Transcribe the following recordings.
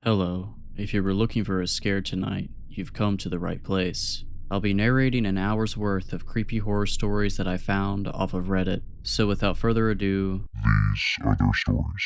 Hello. If you were looking for a scare tonight, you've come to the right place. I'll be narrating an hour's worth of creepy horror stories that I found off of Reddit. So without further ado, These are their stories.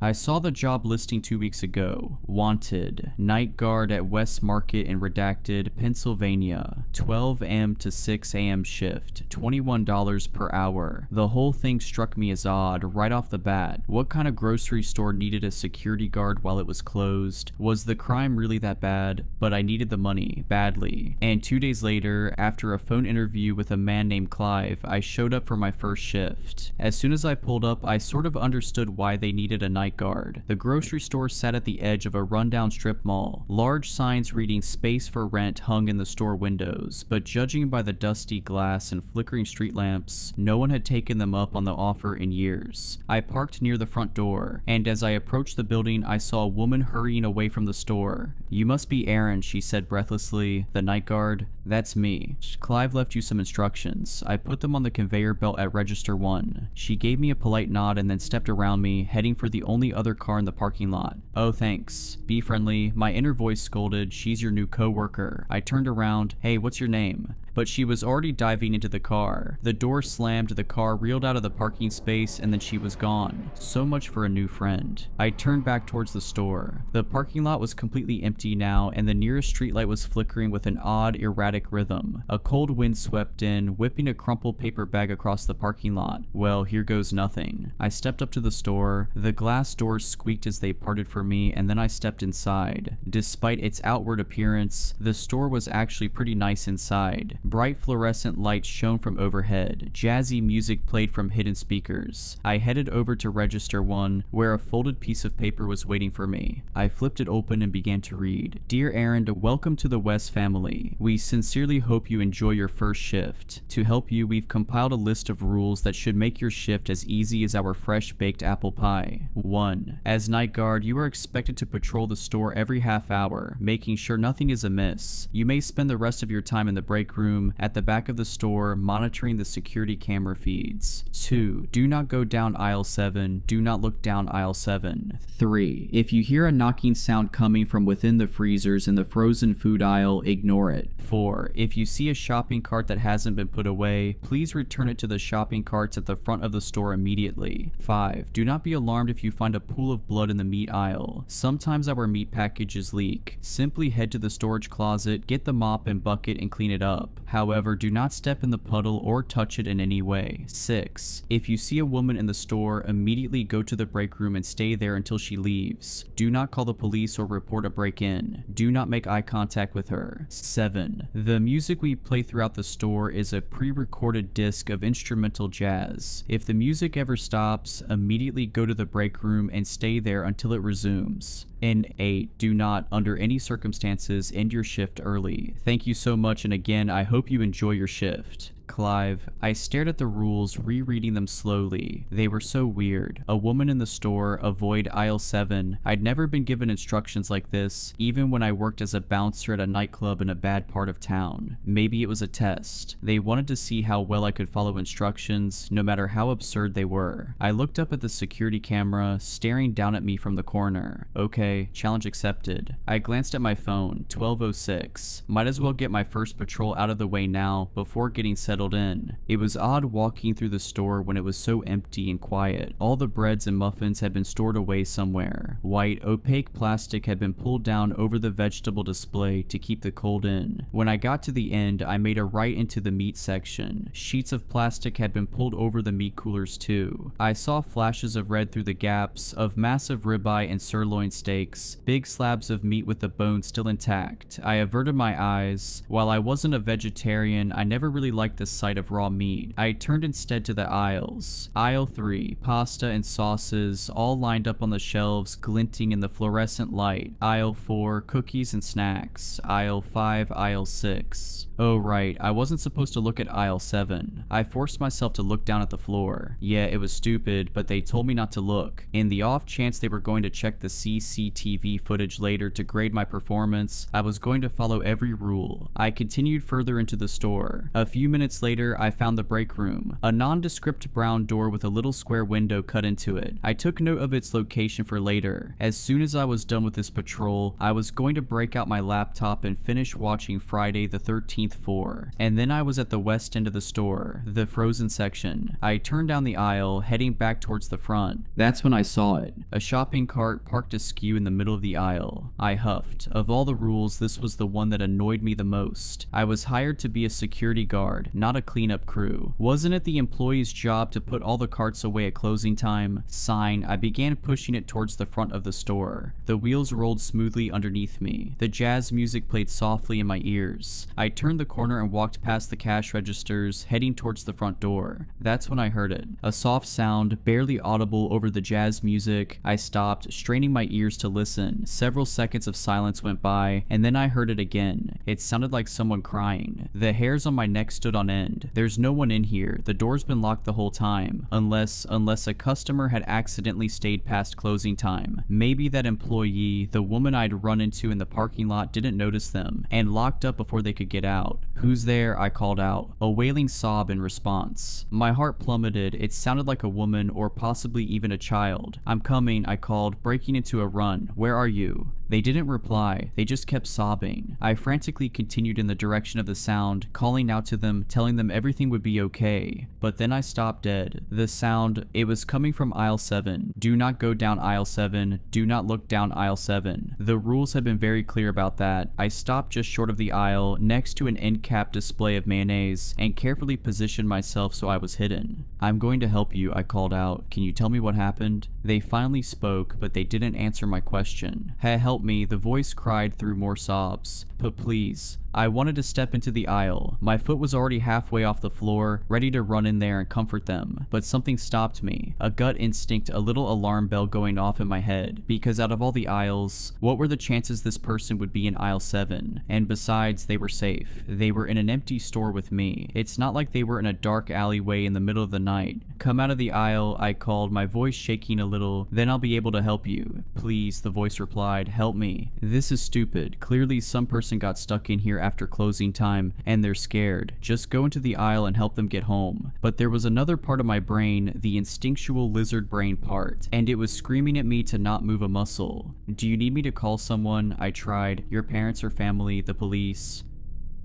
I saw the job listing 2 weeks ago. Wanted, night guard at West Market in Redacted, Pennsylvania. 12 a.m. to 6 a.m. shift, $21 per hour. The whole thing struck me as odd right off the bat. What kind of grocery store needed a security guard while it was closed? Was the crime really that bad? But I needed the money, badly. And 2 days later, after a phone interview with a man named Clive, I showed up for my first shift. As soon as I pulled up, I sort of understood why they needed a night guard. The grocery store sat at the edge of a rundown strip mall. Large signs reading "Space for Rent" hung in the store windows, but judging by the dusty glass and flickering street lamps, no one had taken them up on the offer in years. I parked near the front door, and as I approached the building, I saw a woman hurrying away from the store. "You must be Aaron," she said breathlessly. "The night guard?" "That's me. Clive left you some instructions." I put them on the conveyor belt at Register 1. She gave me a polite nod and then stepped around me, heading for the only other car in the parking lot. "Oh, thanks. Be friendly." My inner voice scolded, "She's your new co-worker." I turned around. "Hey, what's your name?" But she was already diving into the car. The door slammed, the car reeled out of the parking space, and then she was gone. So much for a new friend. I turned back towards the store. The parking lot was completely empty now, and the nearest streetlight was flickering with an odd, erratic rhythm. A cold wind swept in, whipping a crumpled paper bag across the parking lot. Well, here goes nothing. I stepped up to the store. The glass doors squeaked as they parted for me, and then I stepped inside. Despite its outward appearance, the store was actually pretty nice inside. Bright fluorescent lights shone from overhead. Jazzy music played from hidden speakers. I headed over to Register 1, where a folded piece of paper was waiting for me. I flipped it open and began to read. "Dear Aaron, welcome to the West family. We sincerely hope you enjoy your first shift. To help you, we've compiled a list of rules that should make your shift as easy as our fresh-baked apple pie. 1. As night guard, you are expected to patrol the store every half hour, making sure nothing is amiss. You may spend the rest of your time in the break room at the back of the store, monitoring the security camera feeds. 2. Do not go down aisle 7. Do not look down aisle 7. 3. If you hear a knocking sound coming from within the freezers in the frozen food aisle, ignore it. 4. If you see a shopping cart that hasn't been put away, please return it to the shopping carts at the front of the store immediately. 5. Do not be alarmed if you find a pool of blood in the meat aisle. Sometimes our meat packages leak. Simply head to the storage closet, get the mop and bucket, and clean it up. However, do not step in the puddle or touch it in any way. 6. If you see a woman in the store, immediately go to the break room and stay there until she leaves. Do not call the police or report a break-in. Do not make eye contact with her. 7. The music we play throughout the store is a pre-recorded disc of instrumental jazz. If the music ever stops, immediately go to the break room and stay there until it resumes. And 8. Do not, under any circumstances, end your shift early. Thank you so much, and again, I hope you enjoy your shift. Clive. I stared at the rules, rereading them slowly. They were so weird. A woman in the store, avoid aisle 7. I'd never been given instructions like this, even when I worked as a bouncer at a nightclub in a bad part of town. Maybe it was a test. They wanted to see how well I could follow instructions, no matter how absurd they were. I looked up at the security camera, staring down at me from the corner. Okay, challenge accepted. I glanced at my phone, 12:06. Might as well get my first patrol out of the way now, before getting settled in. It was odd walking through the store when it was so empty and quiet. All the breads and muffins had been stored away somewhere. White, opaque plastic had been pulled down over the vegetable display to keep the cold in. When I got to the end, I made a right into the meat section. Sheets of plastic had been pulled over the meat coolers too. I saw flashes of red through the gaps, of massive ribeye and sirloin steaks, big slabs of meat with the bone still intact. I averted my eyes. While I wasn't a vegetarian, I never really liked the sight of raw meat. I turned instead to the aisles. Aisle 3, pasta and sauces, all lined up on the shelves, glinting in the fluorescent light. Aisle 4, cookies and snacks. Aisle 5, aisle 6. Oh right, I wasn't supposed to look at aisle 7. I forced myself to look down at the floor. Yeah, it was stupid, but they told me not to look. In the off chance they were going to check the CCTV footage later to grade my performance, I was going to follow every rule. I continued further into the store. A few minutes minutes later, I found the break room, a nondescript brown door with a little square window cut into it. I took note of its location for later. As soon as I was done with this patrol, I was going to break out my laptop and finish watching Friday the 13th 4. And then I was at the west end of the store, the frozen section. I turned down the aisle, heading back towards the front. That's when I saw it. A shopping cart parked askew in the middle of the aisle. I huffed. Of all the rules, this was the one that annoyed me the most. I was hired to be a security guard, not a cleanup crew. Wasn't it the employee's job to put all the carts away at closing time? Sign. I began pushing it towards the front of the store. The wheels rolled smoothly underneath me. The jazz music played softly in my ears. I turned the corner and walked past the cash registers, heading towards the front door. That's when I heard it. A soft sound, barely audible over the jazz music. I stopped, straining my ears to listen. Several seconds of silence went by, and then I heard it again. It sounded like someone crying. The hairs on my neck stood on end. There's no one in here. The door's been locked the whole time. Unless a customer had accidentally stayed past closing time. Maybe that employee, the woman I'd run into in the parking lot, didn't notice them, and locked up before they could get out. "Who's there?" I called out, a wailing sob in response. My heart plummeted. It sounded like a woman or possibly even a child. "I'm coming," I called, breaking into a run. "Where are you?" They didn't reply. They just kept sobbing. I frantically continued in the direction of the sound, calling out to them, telling them everything would be okay. But then I stopped dead. The sound, it was coming from aisle 7. Do not go down aisle 7. Do not look down aisle 7. The rules had been very clear about that. I stopped just short of the aisle, next to an end cap display of mayonnaise, and carefully positioned myself so I was hidden. "I'm going to help you," I called out. "Can you tell me what happened?" They finally spoke, but they didn't answer my question. Help me," the voice cried through more sobs. "But please." I wanted to step into the aisle. My foot was already halfway off the floor, ready to run in there and comfort them. But something stopped me. A gut instinct, a little alarm bell going off in my head. Because out of all the aisles, what were the chances this person would be in aisle 7? And besides, they were safe. They were in an empty store with me. It's not like they were in a dark alleyway in the middle of the night. "Come out of the aisle," I called, my voice shaking a little. "Then I'll be able to help you." "Please," the voice replied. "Help me. This is stupid. Clearly some person got stuck in here after closing time, and they're scared. Just go into the aisle and help them get home." But there was another part of my brain, the instinctual lizard brain part, and it was screaming at me to not move a muscle. "Do you need me to call someone?" I tried. "Your parents or family, the police?"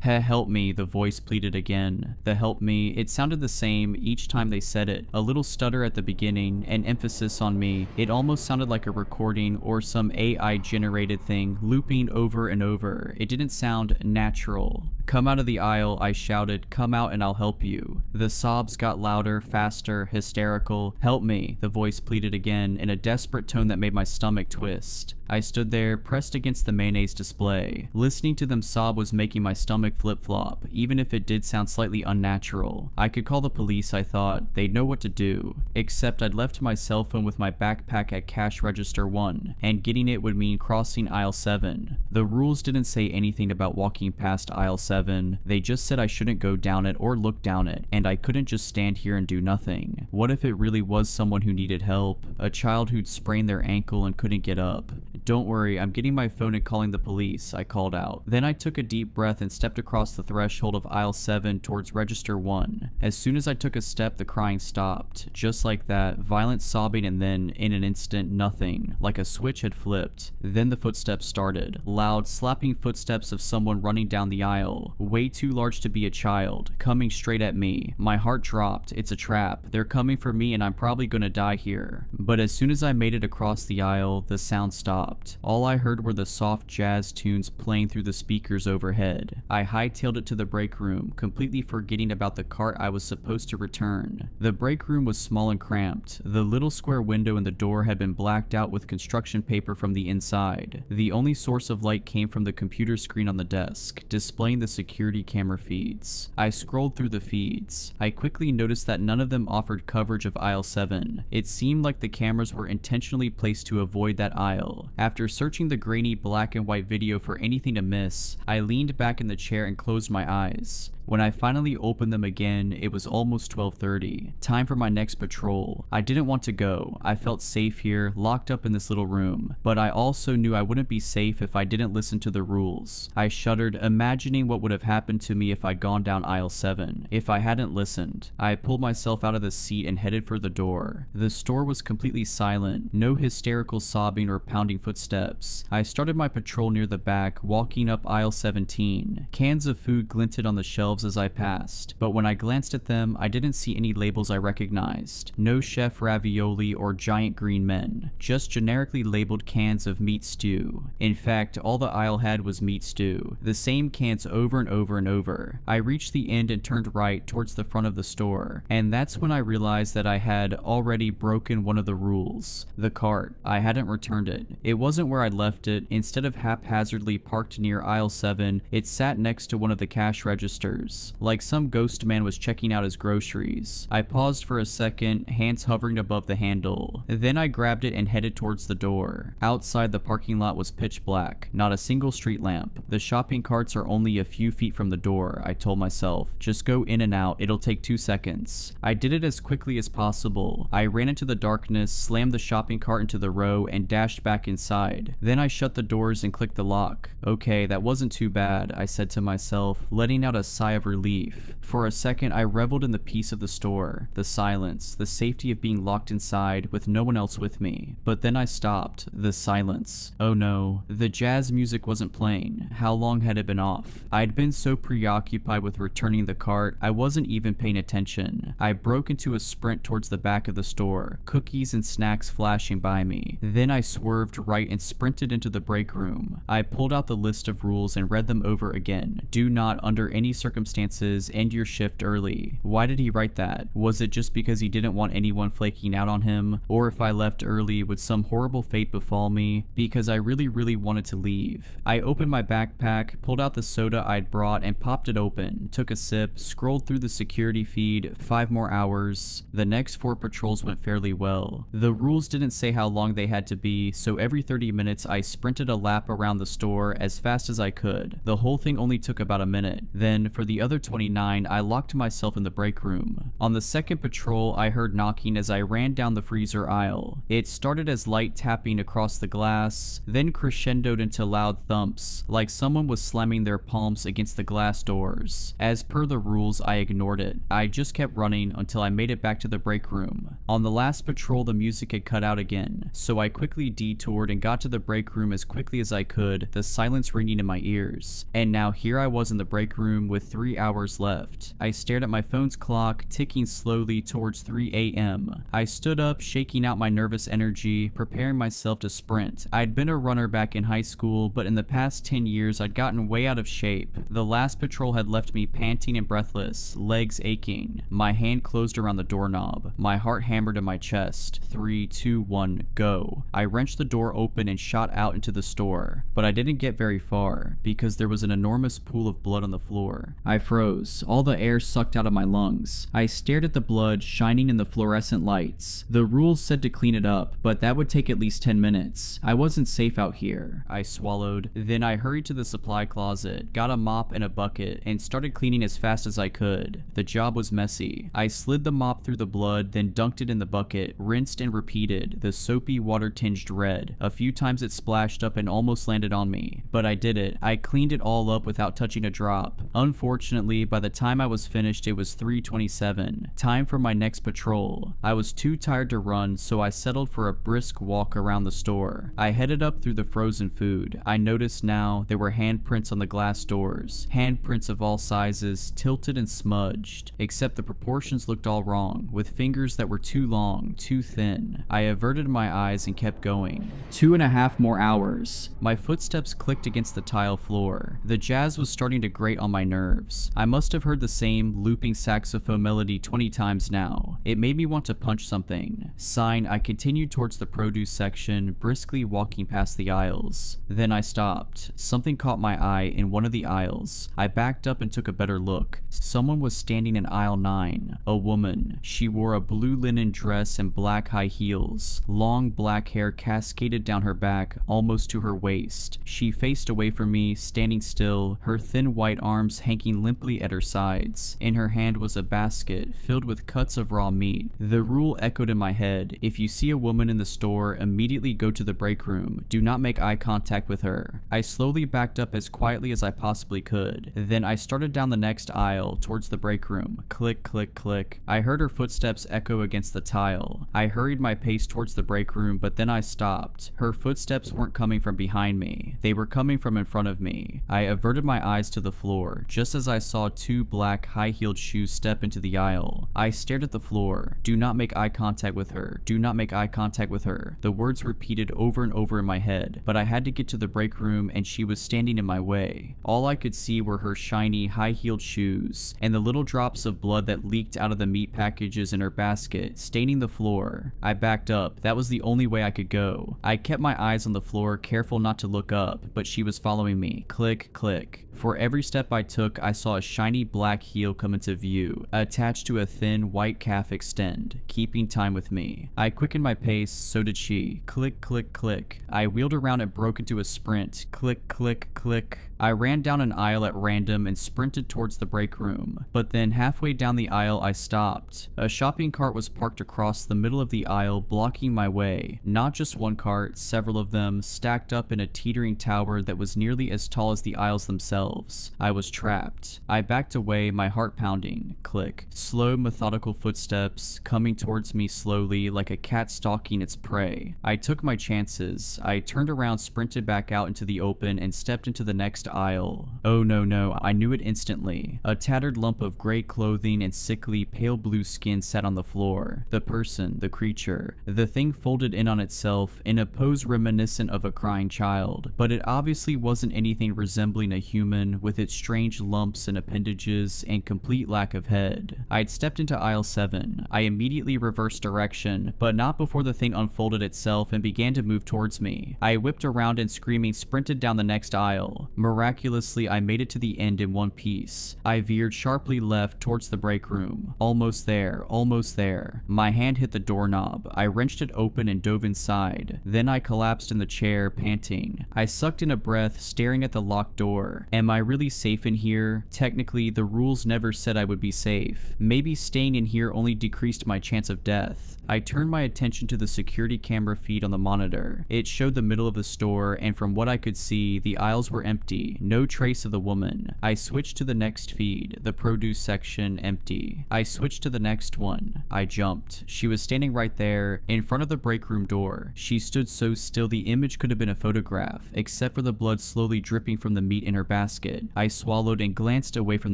Help me," the voice pleaded again. The "help me," it sounded the same each time they said it. A little stutter at the beginning, an emphasis on me. It almost sounded like a recording or some AI generated thing looping over and over. It didn't sound natural. "Come out of the aisle," I shouted. "Come out and I'll help you." The sobs got louder, faster, hysterical. "Help me," the voice pleaded again in a desperate tone that made my stomach twist. I stood there, pressed against the mayonnaise display. Listening to them sob was making my stomach flip-flop, even if it did sound slightly unnatural. I could call the police, I thought. They'd know what to do. Except I'd left my cell phone with my backpack at cash register 1, and getting it would mean crossing aisle 7. The rules didn't say anything about walking past aisle 7. They just said I shouldn't go down it or look down it, and I couldn't just stand here and do nothing. What if it really was someone who needed help? A child who'd sprained their ankle and couldn't get up? "Don't worry, I'm getting my phone and calling the police," I called out. Then I took a deep breath and stepped across the threshold of aisle 7 towards register 1. As soon as I took a step, the crying stopped. Just like that, violent sobbing, and then, in an instant, nothing. Like a switch had flipped. Then the footsteps started. Loud, slapping footsteps of someone running down the aisle. Way too large to be a child. Coming straight at me. My heart dropped. It's a trap. They're coming for me and I'm probably gonna die here. But as soon as I made it across the aisle, the sound stopped. All I heard were the soft jazz tunes playing through the speakers overhead. I hightailed it to the break room, completely forgetting about the cart I was supposed to return. The break room was small and cramped. The little square window in the door had been blacked out with construction paper from the inside. The only source of light came from the computer screen on the desk, displaying the security camera feeds. I scrolled through the feeds. I quickly noticed that none of them offered coverage of aisle 7. It seemed like the cameras were intentionally placed to avoid that aisle. After searching the grainy black and white video for anything to miss, I leaned back in the chair and closed my eyes. When I finally opened them again, it was almost 12:30. Time for my next patrol. I didn't want to go. I felt safe here, locked up in this little room. But I also knew I wouldn't be safe if I didn't listen to the rules. I shuddered, imagining what would have happened to me if I'd gone down aisle 7. If I hadn't listened. I pulled myself out of the seat and headed for the door. The store was completely silent. No hysterical sobbing or pounding footsteps. I started my patrol near the back, walking up aisle 17. Cans of food glinted on the shelves as I passed, but when I glanced at them, I didn't see any labels I recognized. No chef ravioli or giant green men, just generically labeled cans of meat stew. In fact, all the aisle had was meat stew, the same cans over and over and over. I reached the end and turned right towards the front of the store, and that's when I realized that I had already broken one of the rules. The cart. I hadn't returned it. It wasn't where I'd left it. Instead of haphazardly parked near aisle 7, it sat next to one of the cash registers, like some ghost man was checking out his groceries. I paused for a second, hands hovering above the handle. Then I grabbed it and headed towards the door. Outside, the parking lot was pitch black, not a single street lamp. The shopping carts are only a few feet from the door, I told myself. Just go in and out, it'll take 2 seconds. I did it as quickly as possible. I ran into the darkness, slammed the shopping cart into the row, and dashed back inside. Then I shut the doors and clicked the lock. Okay, that wasn't too bad, I said to myself, letting out a sigh of relief. For a second, I reveled in the peace of the store, the silence, the safety of being locked inside with no one else with me. But then I stopped. The silence. Oh no, the jazz music wasn't playing. How long had it been off? I'd been so preoccupied with returning the cart, I wasn't even paying attention. I broke into a sprint towards the back of the store, cookies and snacks flashing by me. Then I swerved right and sprinted into the break room. I pulled out the list of rules and read them over again. Do not, under any circumstances, end your shift early. Why did he write that? Was it just because he didn't want anyone flaking out on him? Or if I left early, would some horrible fate befall me? Because I really wanted to leave. I opened my backpack, pulled out the soda I'd brought and popped it open, took a sip, scrolled through the security feed. 5 more hours. The next 4 patrols went fairly well. The rules didn't say how long they had to be, so every 30 minutes I sprinted a lap around the store as fast as I could. The whole thing only took about a minute. Then, for the other 29, I locked myself in the break room. On the second patrol, I heard knocking as I ran down the freezer aisle. It started as light tapping across the glass, then crescendoed into loud thumps, like someone was slamming their palms against the glass doors. As per the rules, I ignored it. I just kept running until I made it back to the break room. On the last patrol, the music had cut out again, so I quickly detoured and got to the break room as quickly as I could, the silence ringing in my ears. And now here I was in the break room with 3 hours left. I stared at my phone's clock, ticking slowly towards 3 a.m. I stood up, shaking out my nervous energy, preparing myself to sprint. I'd been a runner back in high school, but in the past 10 years I'd gotten way out of shape. The last patrol had left me panting and breathless, legs aching. My hand closed around the doorknob. My heart hammered in my chest. 3, 2, 1, go. I wrenched the door open and shot out into the store, but I didn't get very far because there was an enormous pool of blood on the floor. I froze, all the air sucked out of my lungs. I stared at the blood shining in the fluorescent lights. The rules said to clean it up, but that would take at least 10 minutes. I wasn't safe out here. I swallowed. Then I hurried to the supply closet, got a mop and a bucket, and started cleaning as fast as I could. The job was messy. I slid the mop through the blood, then dunked it in the bucket, rinsed and repeated, the soapy water-tinged red. A few times it splashed up and almost landed on me, but I did it. I cleaned it all up without touching a drop. Unfortunately, by the time I was finished, it was 3:27. Time for my next patrol. I was too tired to run, so I settled for a brisk walk around the store. I headed up through the frozen food. I noticed now there were handprints on the glass doors. Handprints of all sizes, tilted and smudged, except the proportions looked all wrong, with fingers that were too long, too thin. I averted my eyes and kept going. 2.5 more hours. My footsteps clicked against the tile floor. The jazz was starting to grate on my nerves. I must have heard the same looping saxophone melody 20 times now. It made me want to punch something. Sighing, I continued towards the produce section, briskly walking past the aisles. Then I stopped. Something caught my eye in one of the aisles. I backed up and took a better look. Someone was standing in aisle 9. A woman. She wore a blue linen dress and black high heels. Long black hair cascaded down her back, almost to her waist. She faced away from me, standing still, her thin white arms hanging walking limply at her sides. In her hand was a basket filled with cuts of raw meat. The rule echoed in my head: if you see a woman in the store, immediately go to the break room. Do not make eye contact with her. I slowly backed up as quietly as I possibly could. Then I started down the next aisle towards the break room. Click, click, click. I heard her footsteps echo against the tile. I hurried my pace towards the break room, but then I stopped. Her footsteps weren't coming from behind me. They were coming from in front of me. I averted my eyes to the floor, just as I saw two black high-heeled shoes step into the aisle. I stared at the floor. Do not make eye contact with her. Do not make eye contact with her. The words repeated over and over in my head, but I had to get to the break room and she was standing in my way. All I could see were her shiny, high-heeled shoes, and the little drops of blood that leaked out of the meat packages in her basket, staining the floor. I backed up. That was the only way I could go. I kept my eyes on the floor, careful not to look up, but she was following me. Click, click. For every step I took, I saw a shiny black heel come into view, attached to a thin white calf extend, keeping time with me. I quickened my pace, so did she. Click, click, click. I wheeled around and broke into a sprint. Click, click, click. I ran down an aisle at random and sprinted towards the break room, but then halfway down the aisle I stopped. A shopping cart was parked across the middle of the aisle, blocking my way. Not just one cart, several of them, stacked up in a teetering tower that was nearly as tall as the aisles themselves. I was trapped. I backed away, my heart pounding. Click. Slow, methodical footsteps, coming towards me slowly like a cat stalking its prey. I took my chances. I turned around, sprinted back out into the open, and stepped into the next aisle. Oh no, I knew it instantly. A tattered lump of gray clothing and sickly pale blue skin sat on the floor. The person, the creature, the thing folded in on itself in a pose reminiscent of a crying child, but it obviously wasn't anything resembling a human with its strange lumps and appendages and complete lack of head. I'd stepped into aisle 7. I immediately reversed direction, but not before the thing unfolded itself and began to move towards me. I whipped around and screaming sprinted down the next aisle. Miraculously, I made it to the end in one piece. I veered sharply left towards the break room. Almost there, almost there. My hand hit the doorknob. I wrenched it open and dove inside. Then I collapsed in the chair, panting. I sucked in a breath, staring at the locked door. Am I really safe in here? Technically, the rules never said I would be safe. Maybe staying in here only decreased my chance of death. I turned my attention to the security camera feed on the monitor. It showed the middle of the store, and from what I could see, the aisles were empty. No trace of the woman. I switched to the next feed. The produce section, empty. I switched to the next one. I jumped. She was standing right there, in front of the break room door. She stood so still the image could have been a photograph, except for the blood slowly dripping from the meat in her basket. I swallowed and glanced away from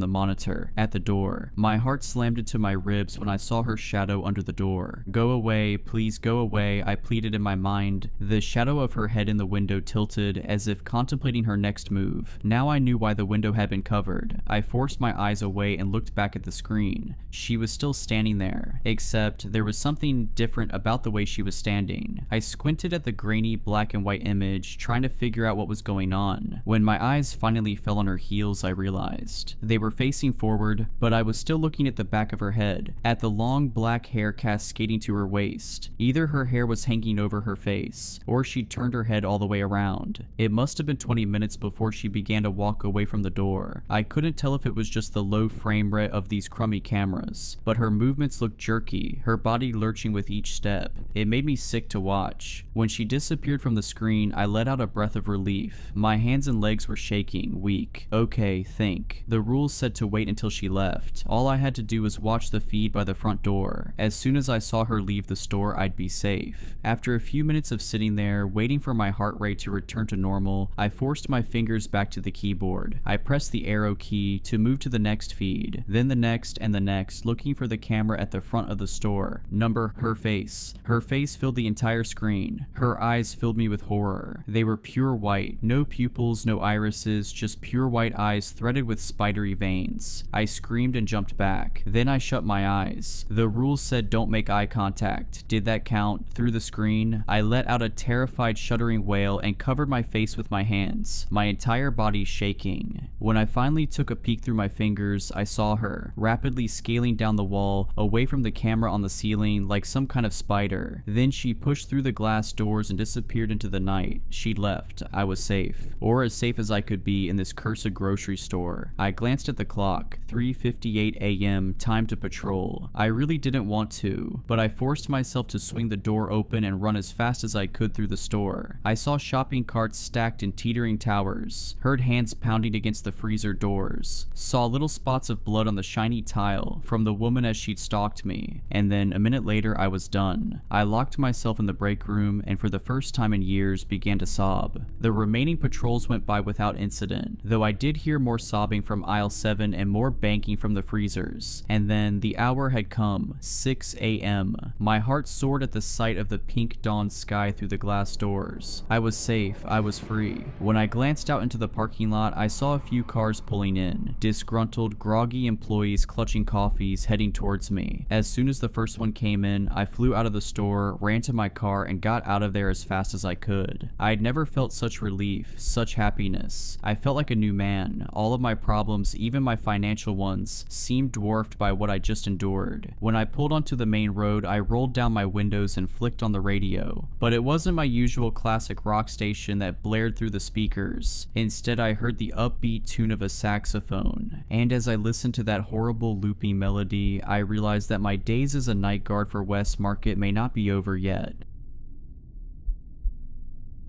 the monitor, at the door. My heart slammed into my ribs when I saw her shadow under the door. Go away, please go away, I pleaded in my mind. The shadow of her head in the window tilted, as if contemplating her next move. Now I knew why the window had been covered. I forced my eyes away and looked back at the screen. She was still standing there, except there was something different about the way she was standing. I squinted at the grainy black and white image, trying to figure out what was going on. When my eyes finally fell on her heels, I realized. They were facing forward, but I was still looking at the back of her head, at the long black hair cascading to her waist. Either her hair was hanging over her face, or she'd turned her head all the way around. It must have been 20 minutes before she began to walk away from the door. I couldn't tell if it was just the low frame rate of these crummy cameras, but her movements looked jerky, her body lurching with each step. It made me sick to watch. When she disappeared from the screen, I let out a breath of relief. My hands and legs were shaking, weak. Okay, think. The rules said to wait until she left. All I had to do was watch the feed by the front door. As soon as I saw her leave the store, I'd be safe. After a few minutes of sitting there, waiting for my heart rate to return to normal, I forced my fingers back to the keyboard. I pressed the arrow key to move to the next feed, then the next and the next, looking for the camera at the front of the store. Number, her face. Her face filled the entire screen. Her eyes filled me with horror. They were pure white, no pupils, no irises, just pure white eyes threaded with spidery veins. I screamed and jumped back. Then I shut my eyes. The rules said don't make eye contact. Did that count? Through the screen, I let out a terrified shuddering wail and covered my face with my hands. My entire entire body shaking. When I finally took a peek through my fingers, I saw her, rapidly scaling down the wall, away from the camera on the ceiling like some kind of spider. Then she pushed through the glass doors and disappeared into the night. She left. I was safe. Or as safe as I could be in this cursed grocery store. I glanced at the clock. 3:58 a.m. Time to patrol. I really didn't want to, but I forced myself to swing the door open and run as fast as I could through the store. I saw shopping carts stacked in teetering towers, heard hands pounding against the freezer doors, saw little spots of blood on the shiny tile from the woman as she'd stalked me, and then a minute later I was done. I locked myself in the break room and for the first time in years began to sob. The remaining patrols went by without incident, though I did hear more sobbing from aisle 7 and more banking from the freezers. And then the hour had come, 6 a.m. My heart soared at the sight of the pink dawn sky through the glass doors. I was safe, I was free. When I glanced out into the parking lot, I saw a few cars pulling in, disgruntled, groggy employees clutching coffees heading towards me. As soon as the first one came in, I flew out of the store, ran to my car, and got out of there as fast as I could. I had never felt such relief, such happiness. I felt like a new man. All of my problems, even my financial ones, seemed dwarfed by what I just endured. When I pulled onto the main road, I rolled down my windows and flicked on the radio. But it wasn't my usual classic rock station that blared through the speakers. Instead, I heard the upbeat tune of a saxophone. And as I listened to that horrible looping melody, I realized that my days as a night guard for West Market may not be over yet.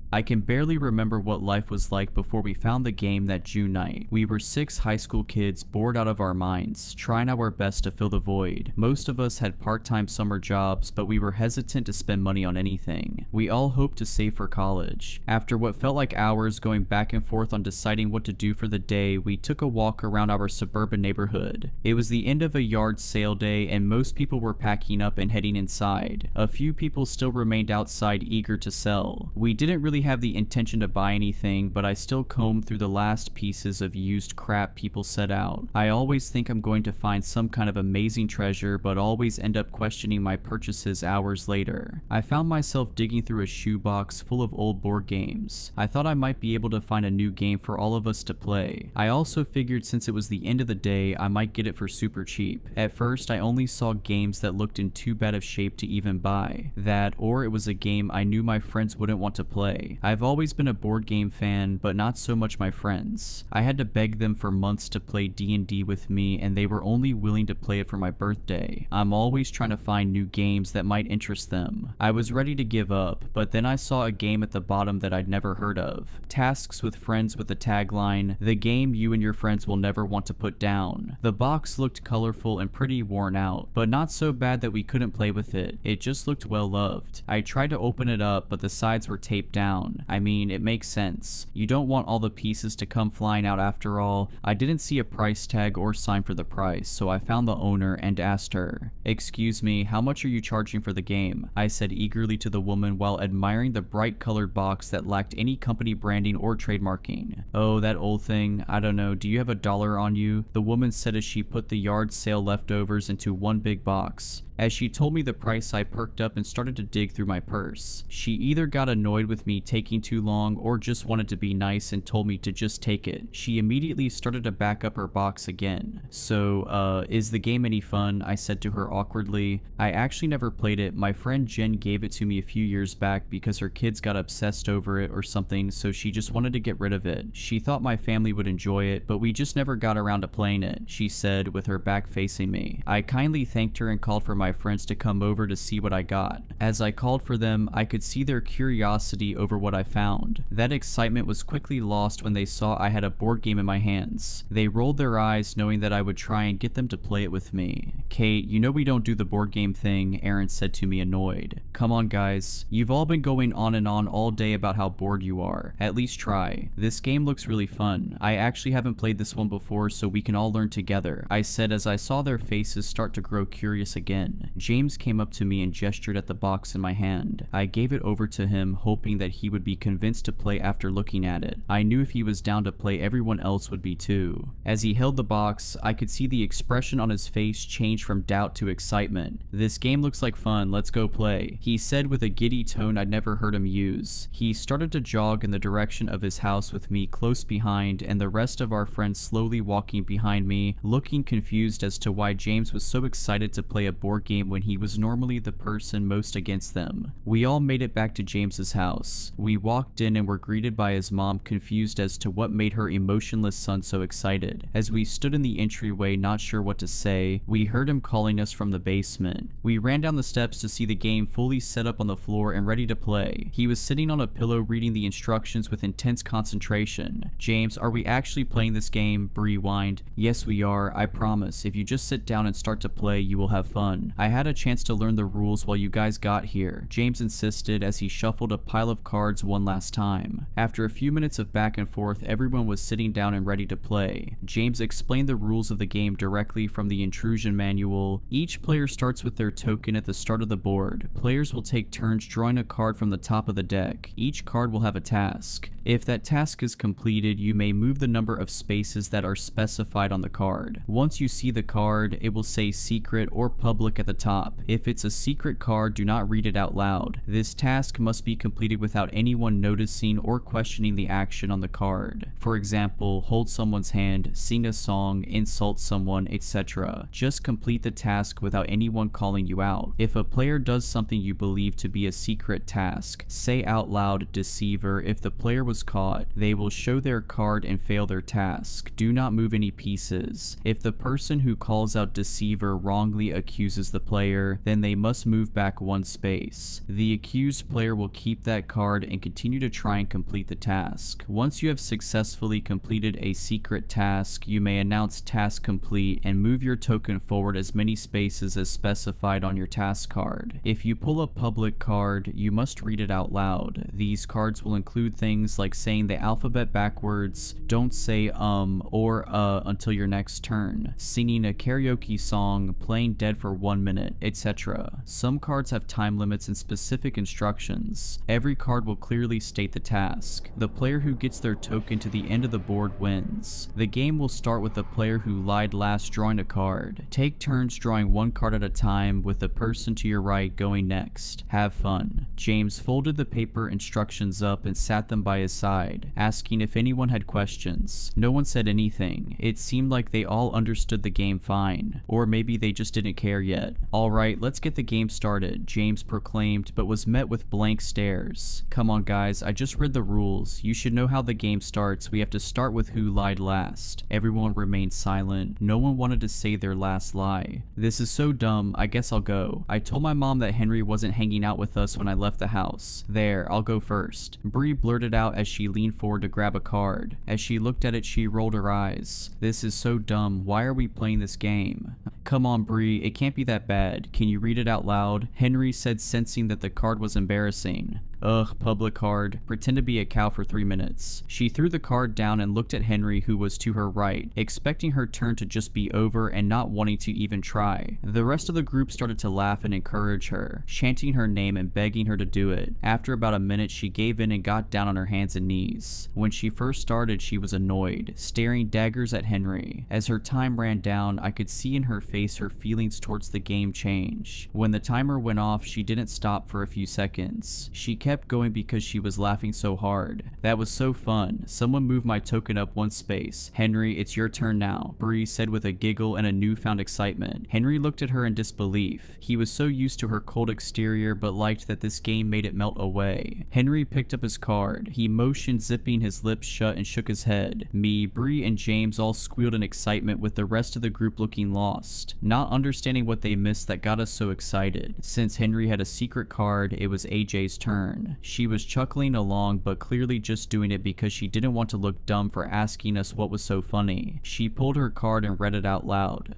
I can barely remember what life was like before we found the game that June night. We were 6 high school kids bored out of our minds, trying our best to fill the void. Most of us had part-time summer jobs, but we were hesitant to spend money on anything. We all hoped to save for college. After what felt like hours going back and forth on deciding what to do for the day, we took a walk around our suburban neighborhood. It was the end of a yard sale day and most people were packing up and heading inside. A few people still remained outside eager to sell. We didn't really have the intention to buy anything, but I still combed through the last pieces of used crap people set out. I always think I'm going to find some kind of amazing treasure, but always end up questioning my purchases hours later. I found myself digging through a shoebox full of old board games. I thought I might be able to find a new game for all of us to play. I also figured since it was the end of the day, I might get it for super cheap. At first, I only saw games that looked in too bad of shape to even buy. That, or it was a game I knew my friends wouldn't want to play. I've always been a board game fan, but not so much my friends. I had to beg them for months to play D&D with me, and they were only willing to play it for my birthday. I'm always trying to find new games that might interest them. I was ready to give up, but then I saw a game at the bottom that I'd never heard of. Tasks with Friends with the tagline, "The game you and your friends will never want to put down." The box looked colorful and pretty worn out, but not so bad that we couldn't play with it. It just looked well loved. I tried to open it up, but the sides were taped down. I mean, it makes sense. You don't want all the pieces to come flying out after all. I didn't see a price tag or sign for the price, so I found the owner and asked her, "Excuse me, how much are you charging for the game?" I said eagerly to the woman while admiring the bright colored box that lacked any company branding or trademarking. "Oh, that old thing. I don't know. Do you have $1 on you?" the woman said as she put the yard sale leftovers into one big box. As she told me the price, I perked up and started to dig through my purse. She either got annoyed with me taking too long or just wanted to be nice and told me to just take it. She immediately started to back up her box again. "So, is the game any fun?" I said to her awkwardly. "I actually never played it. My friend Jen gave it to me a few years back because her kids got obsessed over it or something, so she just wanted to get rid of it. She thought my family would enjoy it, but we just never got around to playing it," she said with her back facing me. I kindly thanked her and called for my friends to come over to see what I got. As I called for them, I could see their curiosity over what I found. That excitement was quickly lost when they saw I had a board game in my hands. They rolled their eyes knowing that I would try and get them to play it with me. "Kate, you know we don't do the board game thing," Aaron said to me annoyed. "Come on guys, you've all been going on and on all day about how bored you are. At least try. This game looks really fun. I actually haven't played this one before, so we can all learn together," I said as I saw their faces start to grow curious again. again. James came up to me and gestured at the box in my hand. I gave it over to him, hoping that he would be convinced to play after looking at it. I knew if he was down to play, everyone else would be too. As he held the box, I could see the expression on his face change from doubt to excitement. "This game looks like fun, let's go play," he said with a giddy tone I'd never heard him use. He started to jog in the direction of his house with me close behind and the rest of our friends slowly walking behind me, looking confused as to why James was so excited to play a board game when he was normally the person most against them. We all made it back to James's house. We walked in and were greeted by his mom, confused as to what made her emotionless son so excited. As we stood in the entryway not sure what to say, we heard him calling us from the basement. We ran down the steps to see the game fully set up on the floor and ready to play. He was sitting on a pillow reading the instructions with intense concentration. "James, are we actually playing this game?" Bree whined. "Yes we are, I promise. If you just sit down and start to play, you will have fun. I had a chance to learn the rules while you guys got here," James insisted as he shuffled a pile of cards one last time. After a few minutes of back and forth, everyone was sitting down and ready to play. James explained the rules of the game directly from the intrusion manual. Each player starts with their token at the start of the board. Players will take turns drawing a card from the top of the deck. Each card will have a task. If that task is completed, you may move the number of spaces that are specified on the card. Once you see the card, it will say secret or public at the top. If it's a secret card, do not read it out loud. This task must be completed without anyone noticing or questioning the action on the card. For example, hold someone's hand, sing a song, insult someone, etc. Just complete the task without anyone calling you out. If a player does something you believe to be a secret task, say out loud "deceiver." If the player was caught, they will show their card and fail their task. Do not move any pieces. If the person who calls out "deceiver" wrongly accuses the player, then they must move back one space. The accused player will keep that card and continue to try and complete the task. Once you have successfully completed a secret task, you may announce "task complete" and move your token forward as many spaces as specified on your task card. If you pull a public card, you must read it out loud. These cards will include things like saying the alphabet backwards, don't say or until your next turn, singing a karaoke song, playing dead for 1 minute, etc. Some cards have time limits and specific instructions. Every card will clearly state the task. The player who gets their token to the end of the board wins. The game will start with the player who lied last drawing a card. Take turns drawing one card at a time, with the person to your right going next. Have fun. James folded the paper instructions up and sat them by his side, asking if anyone had questions. No one said anything. It seemed like they all understood the game fine. Or maybe they just didn't care yet. "Alright, let's get the game started," James proclaimed, but was met with blank stares. "Come on guys, I just read the rules. You should know how the game starts. We have to start with who lied last." Everyone remained silent. No one wanted to say their last lie. "This is so dumb, I guess I'll go. I told my mom that Henry wasn't hanging out with us when I left the house. There, I'll go first," Bree blurted out as she leaned forward to grab a card. As she looked at it, she rolled her eyes. "This is so dumb. Why are we playing this game?" "Come on, Bree, it can't be that bad. Can you read it out loud?" Henry said, sensing that the card was embarrassing. "Ugh, public card. Pretend to be a cow for 3 minutes." She threw the card down and looked at Henry, who was to her right, expecting her turn to just be over and not wanting to even try. The rest of the group started to laugh and encourage her, chanting her name and begging her to do it. After about a minute, she gave in and got down on her hands and knees. When she first started, she was annoyed, staring daggers at Henry. As her time ran down, I could see in her face her feelings towards the game change. When the timer went off, she didn't stop for a few seconds. She kept going because she was laughing so hard. "That was so fun. Someone move my token up one space. Henry, it's your turn now," Bree said with a giggle and a newfound excitement. Henry looked at her in disbelief. He was so used to her cold exterior but liked that this game made it melt away. Henry picked up his card. He motioned, zipping his lips shut, and shook his head. Me, Bree, and James all squealed in excitement, with the rest of the group looking lost, not understanding what they missed that got us so excited. Since Henry had a secret card, it was AJ's turn. turn. She was chuckling along but clearly just doing it because she didn't want to look dumb for asking us what was so funny. She pulled her card and read it out loud.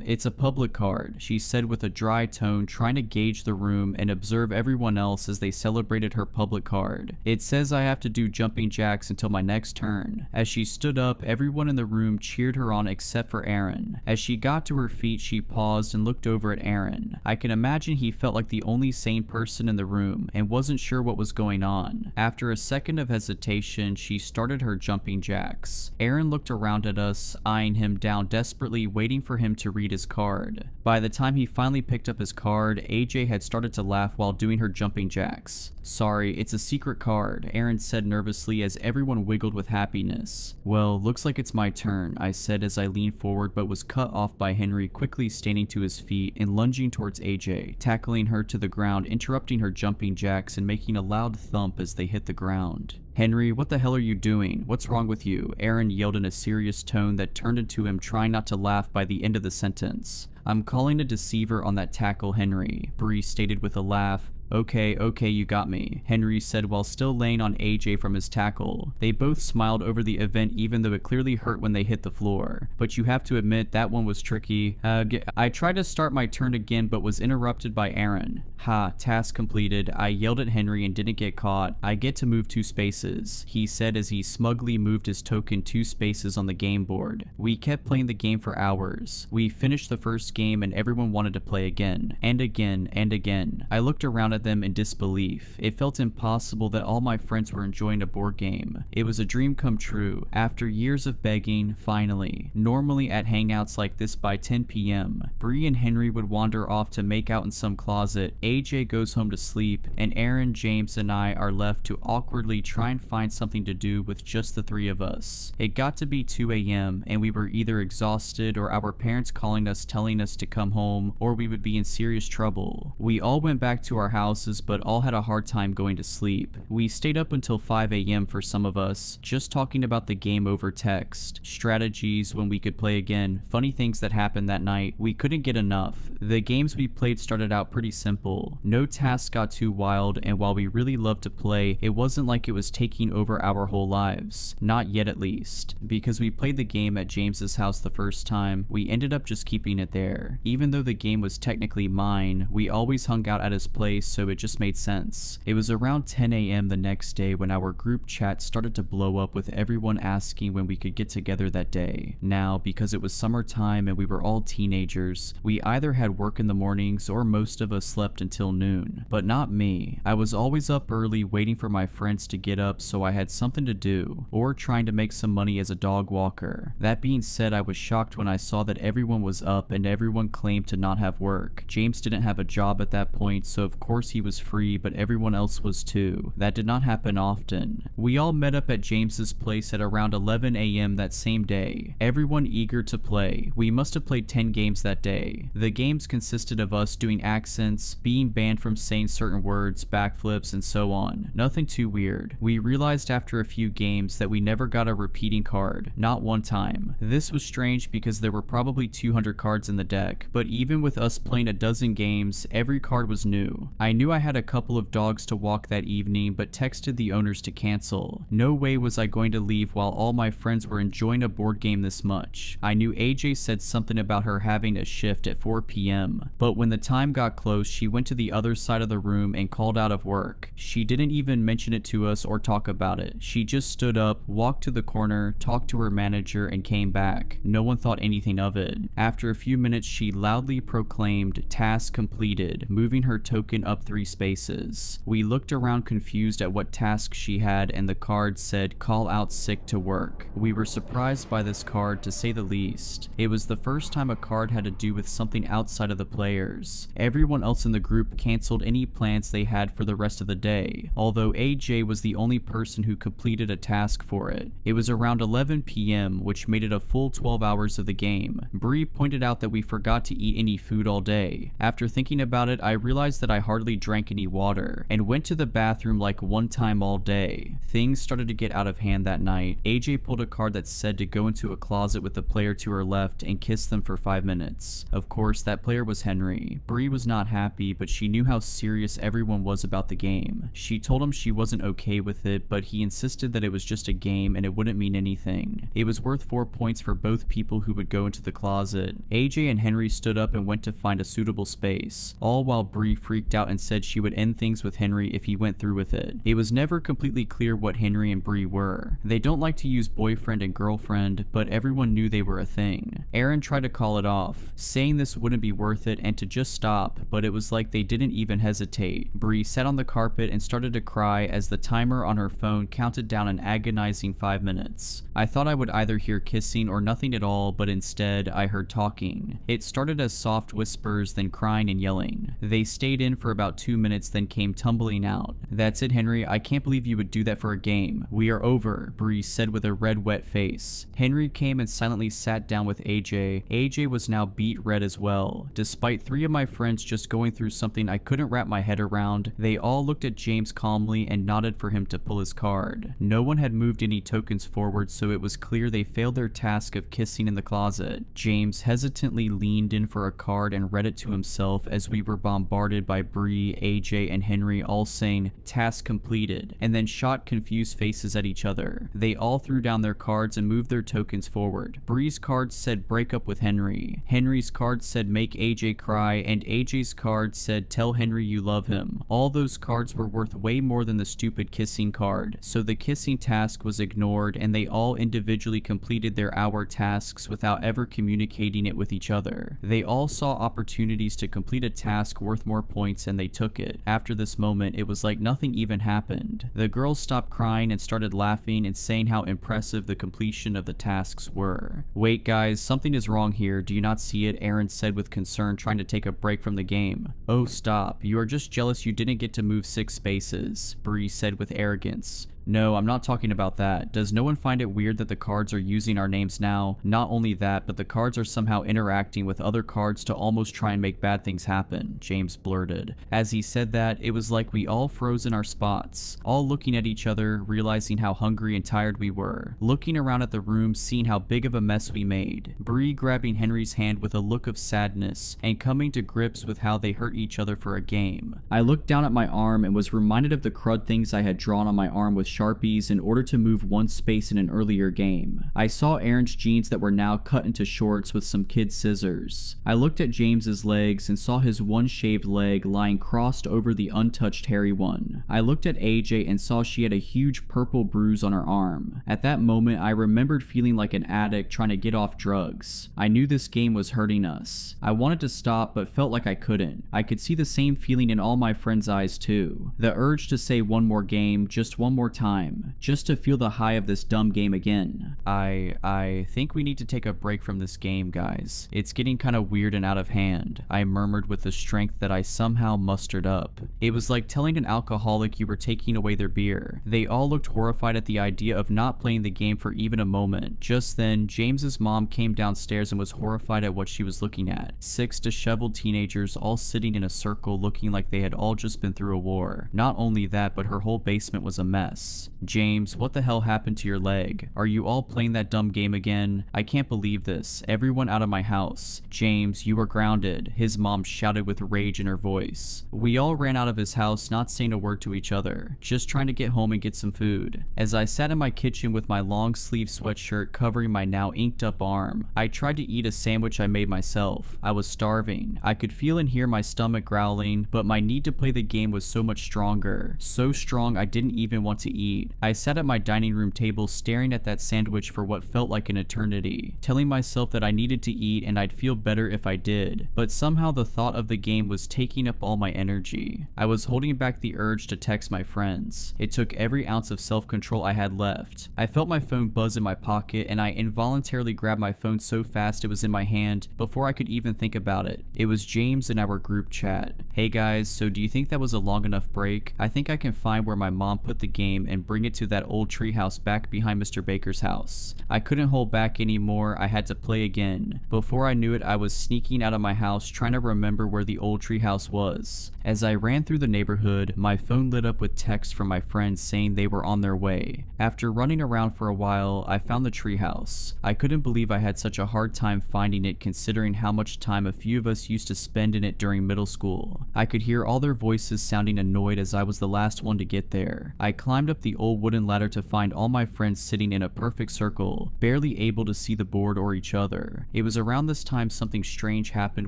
It's a public card, she said with a dry tone, trying to gauge the room and observe everyone else as they celebrated her public card. It says I have to do jumping jacks until my next turn. As she stood up, everyone in the room cheered her on except for Aaron. As she got to her feet, she paused and looked over at Aaron. I can imagine he felt like the only sane person in the room and wasn't sure what was going on. After a second of hesitation, she started her jumping jacks. Aaron looked around at us, eyeing him down desperately, waiting for him to read his card. By the time he finally picked up his card, AJ had started to laugh while doing her jumping jacks. Sorry, it's a secret card, Aaron said nervously as everyone wiggled with happiness. Well, looks like it's my turn, I said as I leaned forward but was cut off by Henry quickly standing to his feet and lunging towards AJ, tackling her to the ground, interrupting her jumping jacks and making a loud thump as they hit the ground. Henry, what the hell are you doing? What's wrong with you? Aaron yelled in a serious tone that turned into him trying not to laugh by the end of the sentence. I'm calling a deceiver on that tackle, Henry, Bree stated with a laugh. Okay, you got me, Henry said while still laying on AJ from his tackle. They both smiled over the event even though it clearly hurt when they hit the floor. But you have to admit that one was tricky. I tried to start my turn again but was interrupted by Aaron. Ha, task completed. I yelled at Henry and didn't get caught. I get to move 2 spaces, he said as he smugly moved his token 2 spaces on the game board. We kept playing the game for hours. We finished the first game and everyone wanted to play again, and again, and again. I looked around at them in disbelief. It felt impossible that all my friends were enjoying a board game. It was a dream come true. After years of begging, finally. Normally at hangouts like this by 10 p.m., Bree and Henry would wander off to make out in some closet, AJ goes home to sleep, and Aaron, James, and I are left to awkwardly try and find something to do with just the 3 of us. It got to be 2 a.m. and we were either exhausted or our parents calling us telling us to come home or we would be in serious trouble. We all went back to our houses but all had a hard time going to sleep. We stayed up until 5 a.m. for some of us, just talking about the game over text, strategies when we could play again, funny things that happened that night. We couldn't get enough. The games we played started out pretty simple. No tasks got too wild, and while we really loved to play, it wasn't like it was taking over our whole lives. Not yet at least. Because we played the game at James's house the first time, we ended up just keeping it there. Even though the game was technically mine, we always hung out at his place so it just made sense. It was around 10 a.m. the next day when our group chat started to blow up with everyone asking when we could get together that day. Now, because it was summertime and we were all teenagers, we either had work in the mornings or most of us slept until noon. But not me. I was always up early waiting for my friends to get up so I had something to do, or trying to make some money as a dog walker. That being said, I was shocked when I saw that everyone was up and everyone claimed to not have work. James didn't have a job at that point, so of course he was free, but everyone else was too. That did not happen often. We all met up at James's place at around 11 a.m. that same day. Everyone eager to play. We must have played 10 games that day. The games consisted of us doing accents, being banned from saying certain words, backflips, and so on. Nothing too weird. We realized after a few games that we never got a repeating card. Not one time. This was strange because there were probably 200 cards in the deck, but even with us playing a dozen games, every card was new. I knew I had a couple of dogs to walk that evening, but texted the owners to cancel. No way was I going to leave while all my friends were enjoying a board game this much. I knew AJ said something about her having a shift at 4 p.m., but when the time got close, she went to the other side of the room and called out of work. She didn't even mention it to us or talk about it. She just stood up, walked to the corner, talked to her manager, and came back. No one thought anything of it. After a few minutes, she loudly proclaimed, "Task completed," moving her token up 3 spaces. We looked around confused at what task she had, and the card said, "Call out sick to work." We were surprised by this card, to say the least. It was the first time a card had to do with something outside of the players. Everyone else in the group canceled any plans they had for the rest of the day, although AJ was the only person who completed a task for it. It was around 11 p.m., which made it a full 12 hours of the game. Bree pointed out that we forgot to eat any food all day. After thinking about it, I realized that I hardly hardly drank any water, and went to the bathroom like one time all day. Things started to get out of hand that night. AJ pulled a card that said to go into a closet with the player to her left and kiss them for 5 minutes. Of course, that player was Henry. Bree was not happy, but she knew how serious everyone was about the game. She told him she wasn't okay with it, but he insisted that it was just a game and it wouldn't mean anything. It was worth 4 points for both people who would go into the closet. AJ and Henry stood up and went to find a suitable space, all while Bree freaked out and said she would end things with Henry if he went through with it. It was never completely clear what Henry and Bree were. They don't like to use boyfriend and girlfriend, but everyone knew they were a thing. Aaron tried to call it off, saying this wouldn't be worth it and to just stop, but it was like they didn't even hesitate. Bree sat on the carpet and started to cry as the timer on her phone counted down an agonizing 5 minutes. I thought I would either hear kissing or nothing at all, but instead I heard talking. It started as soft whispers, then crying and yelling. They stayed in for about 2 minutes, then came tumbling out. "That's it, Henry, I can't believe you would do that for a game. We are over," Bree said with a red wet face. Henry came and silently sat down with AJ. AJ was now beet red as well. Despite 3 of my friends just going through something I couldn't wrap my head around, they all looked at James calmly and nodded for him to pull his card. No one had moved any tokens forward, so it was clear they failed their task of kissing in the closet. James hesitantly leaned in for a card and read it to himself as we were bombarded by Bree, AJ, and Henry all saying, "Task completed," and then shot confused faces at each other. They all threw down their cards and moved their tokens forward. Bree's card said break up with Henry. Henry's card said make AJ cry, and AJ's card said tell Henry you love him. All those cards were worth way more than the stupid kissing card, so the kissing task was ignored and they all individually completed their hour tasks without ever communicating it with each other. They all saw opportunities to complete a task worth more points and they took it. After this moment, it was like nothing even happened. The girls stopped crying and started laughing and saying how impressive the completion of the tasks were. "Wait guys, something is wrong here. Do you not see it?" Aaron said with concern, trying to take a break from the game. "Oh, stop. You are just jealous you didn't get to move 6 spaces," Bree said with arrogance. "No, I'm not talking about that. Does no one find it weird that the cards are using our names now? Not only that, but the cards are somehow interacting with other cards to almost try and make bad things happen," James blurted. As he said that, it was like we all froze in our spots, all looking at each other, realizing how hungry and tired we were, looking around at the room, seeing how big of a mess we made. Bree grabbing Henry's hand with a look of sadness and coming to grips with how they hurt each other for a game. I looked down at my arm and was reminded of the crud things I had drawn on my arm with Sharpies in order to move 1 space in an earlier game. I saw Aaron's jeans that were now cut into shorts with some kid scissors. I looked at James's legs and saw his one shaved leg lying crossed over the untouched hairy one. I looked at AJ and saw she had a huge purple bruise on her arm. At that moment, I remembered feeling like an addict trying to get off drugs. I knew this game was hurting us. I wanted to stop but felt like I couldn't. I could see the same feeling in all my friends' eyes too. The urge to say one more game, just one more time, just to feel the high of this dumb game again. I think we need to take a break from this game, guys. It's getting kinda weird and out of hand, I murmured with the strength that I somehow mustered up. It was like telling an alcoholic you were taking away their beer. They all looked horrified at the idea of not playing the game for even a moment. Just then, James's mom came downstairs and was horrified at what she was looking at. 6 disheveled teenagers all sitting in a circle looking like they had all just been through a war. Not only that, but her whole basement was a mess. "James, what the hell happened to your leg? Are you all playing that dumb game again? I can't believe this. Everyone out of my house. James, you are grounded," his mom shouted with rage in her voice. We all ran out of his house, not saying a word to each other, just trying to get home and get some food. As I sat in my kitchen with my long sleeve sweatshirt covering my now inked up arm, I tried to eat a sandwich I made myself. I was starving. I could feel and hear my stomach growling, but my need to play the game was so much stronger. So strong I didn't even want to eat. I sat at my dining room table staring at that sandwich for what felt like an eternity, telling myself that I needed to eat and I'd feel better if I did, but somehow the thought of the game was taking up all my energy. I was holding back the urge to text my friends. It took every ounce of self-control I had left. I felt my phone buzz in my pocket and I involuntarily grabbed my phone so fast it was in my hand before I could even think about it. It was James in our group chat. Hey guys, so do you think that was a long enough break? I think I can find where my mom put the game and bring it to that old treehouse back behind Mr. Baker's house. I couldn't hold back anymore, I had to play again. Before I knew it, I was sneaking out of my house trying to remember where the old treehouse was. As I ran through the neighborhood, my phone lit up with texts from my friends saying they were on their way. After running around for a while, I found the treehouse. I couldn't believe I had such a hard time finding it considering how much time a few of us used to spend in it during middle school. I could hear all their voices sounding annoyed as I was the last one to get there. I climbed up the old wooden ladder to find all my friends sitting in a perfect circle, barely able to see the board or each other. It was around this time something strange happened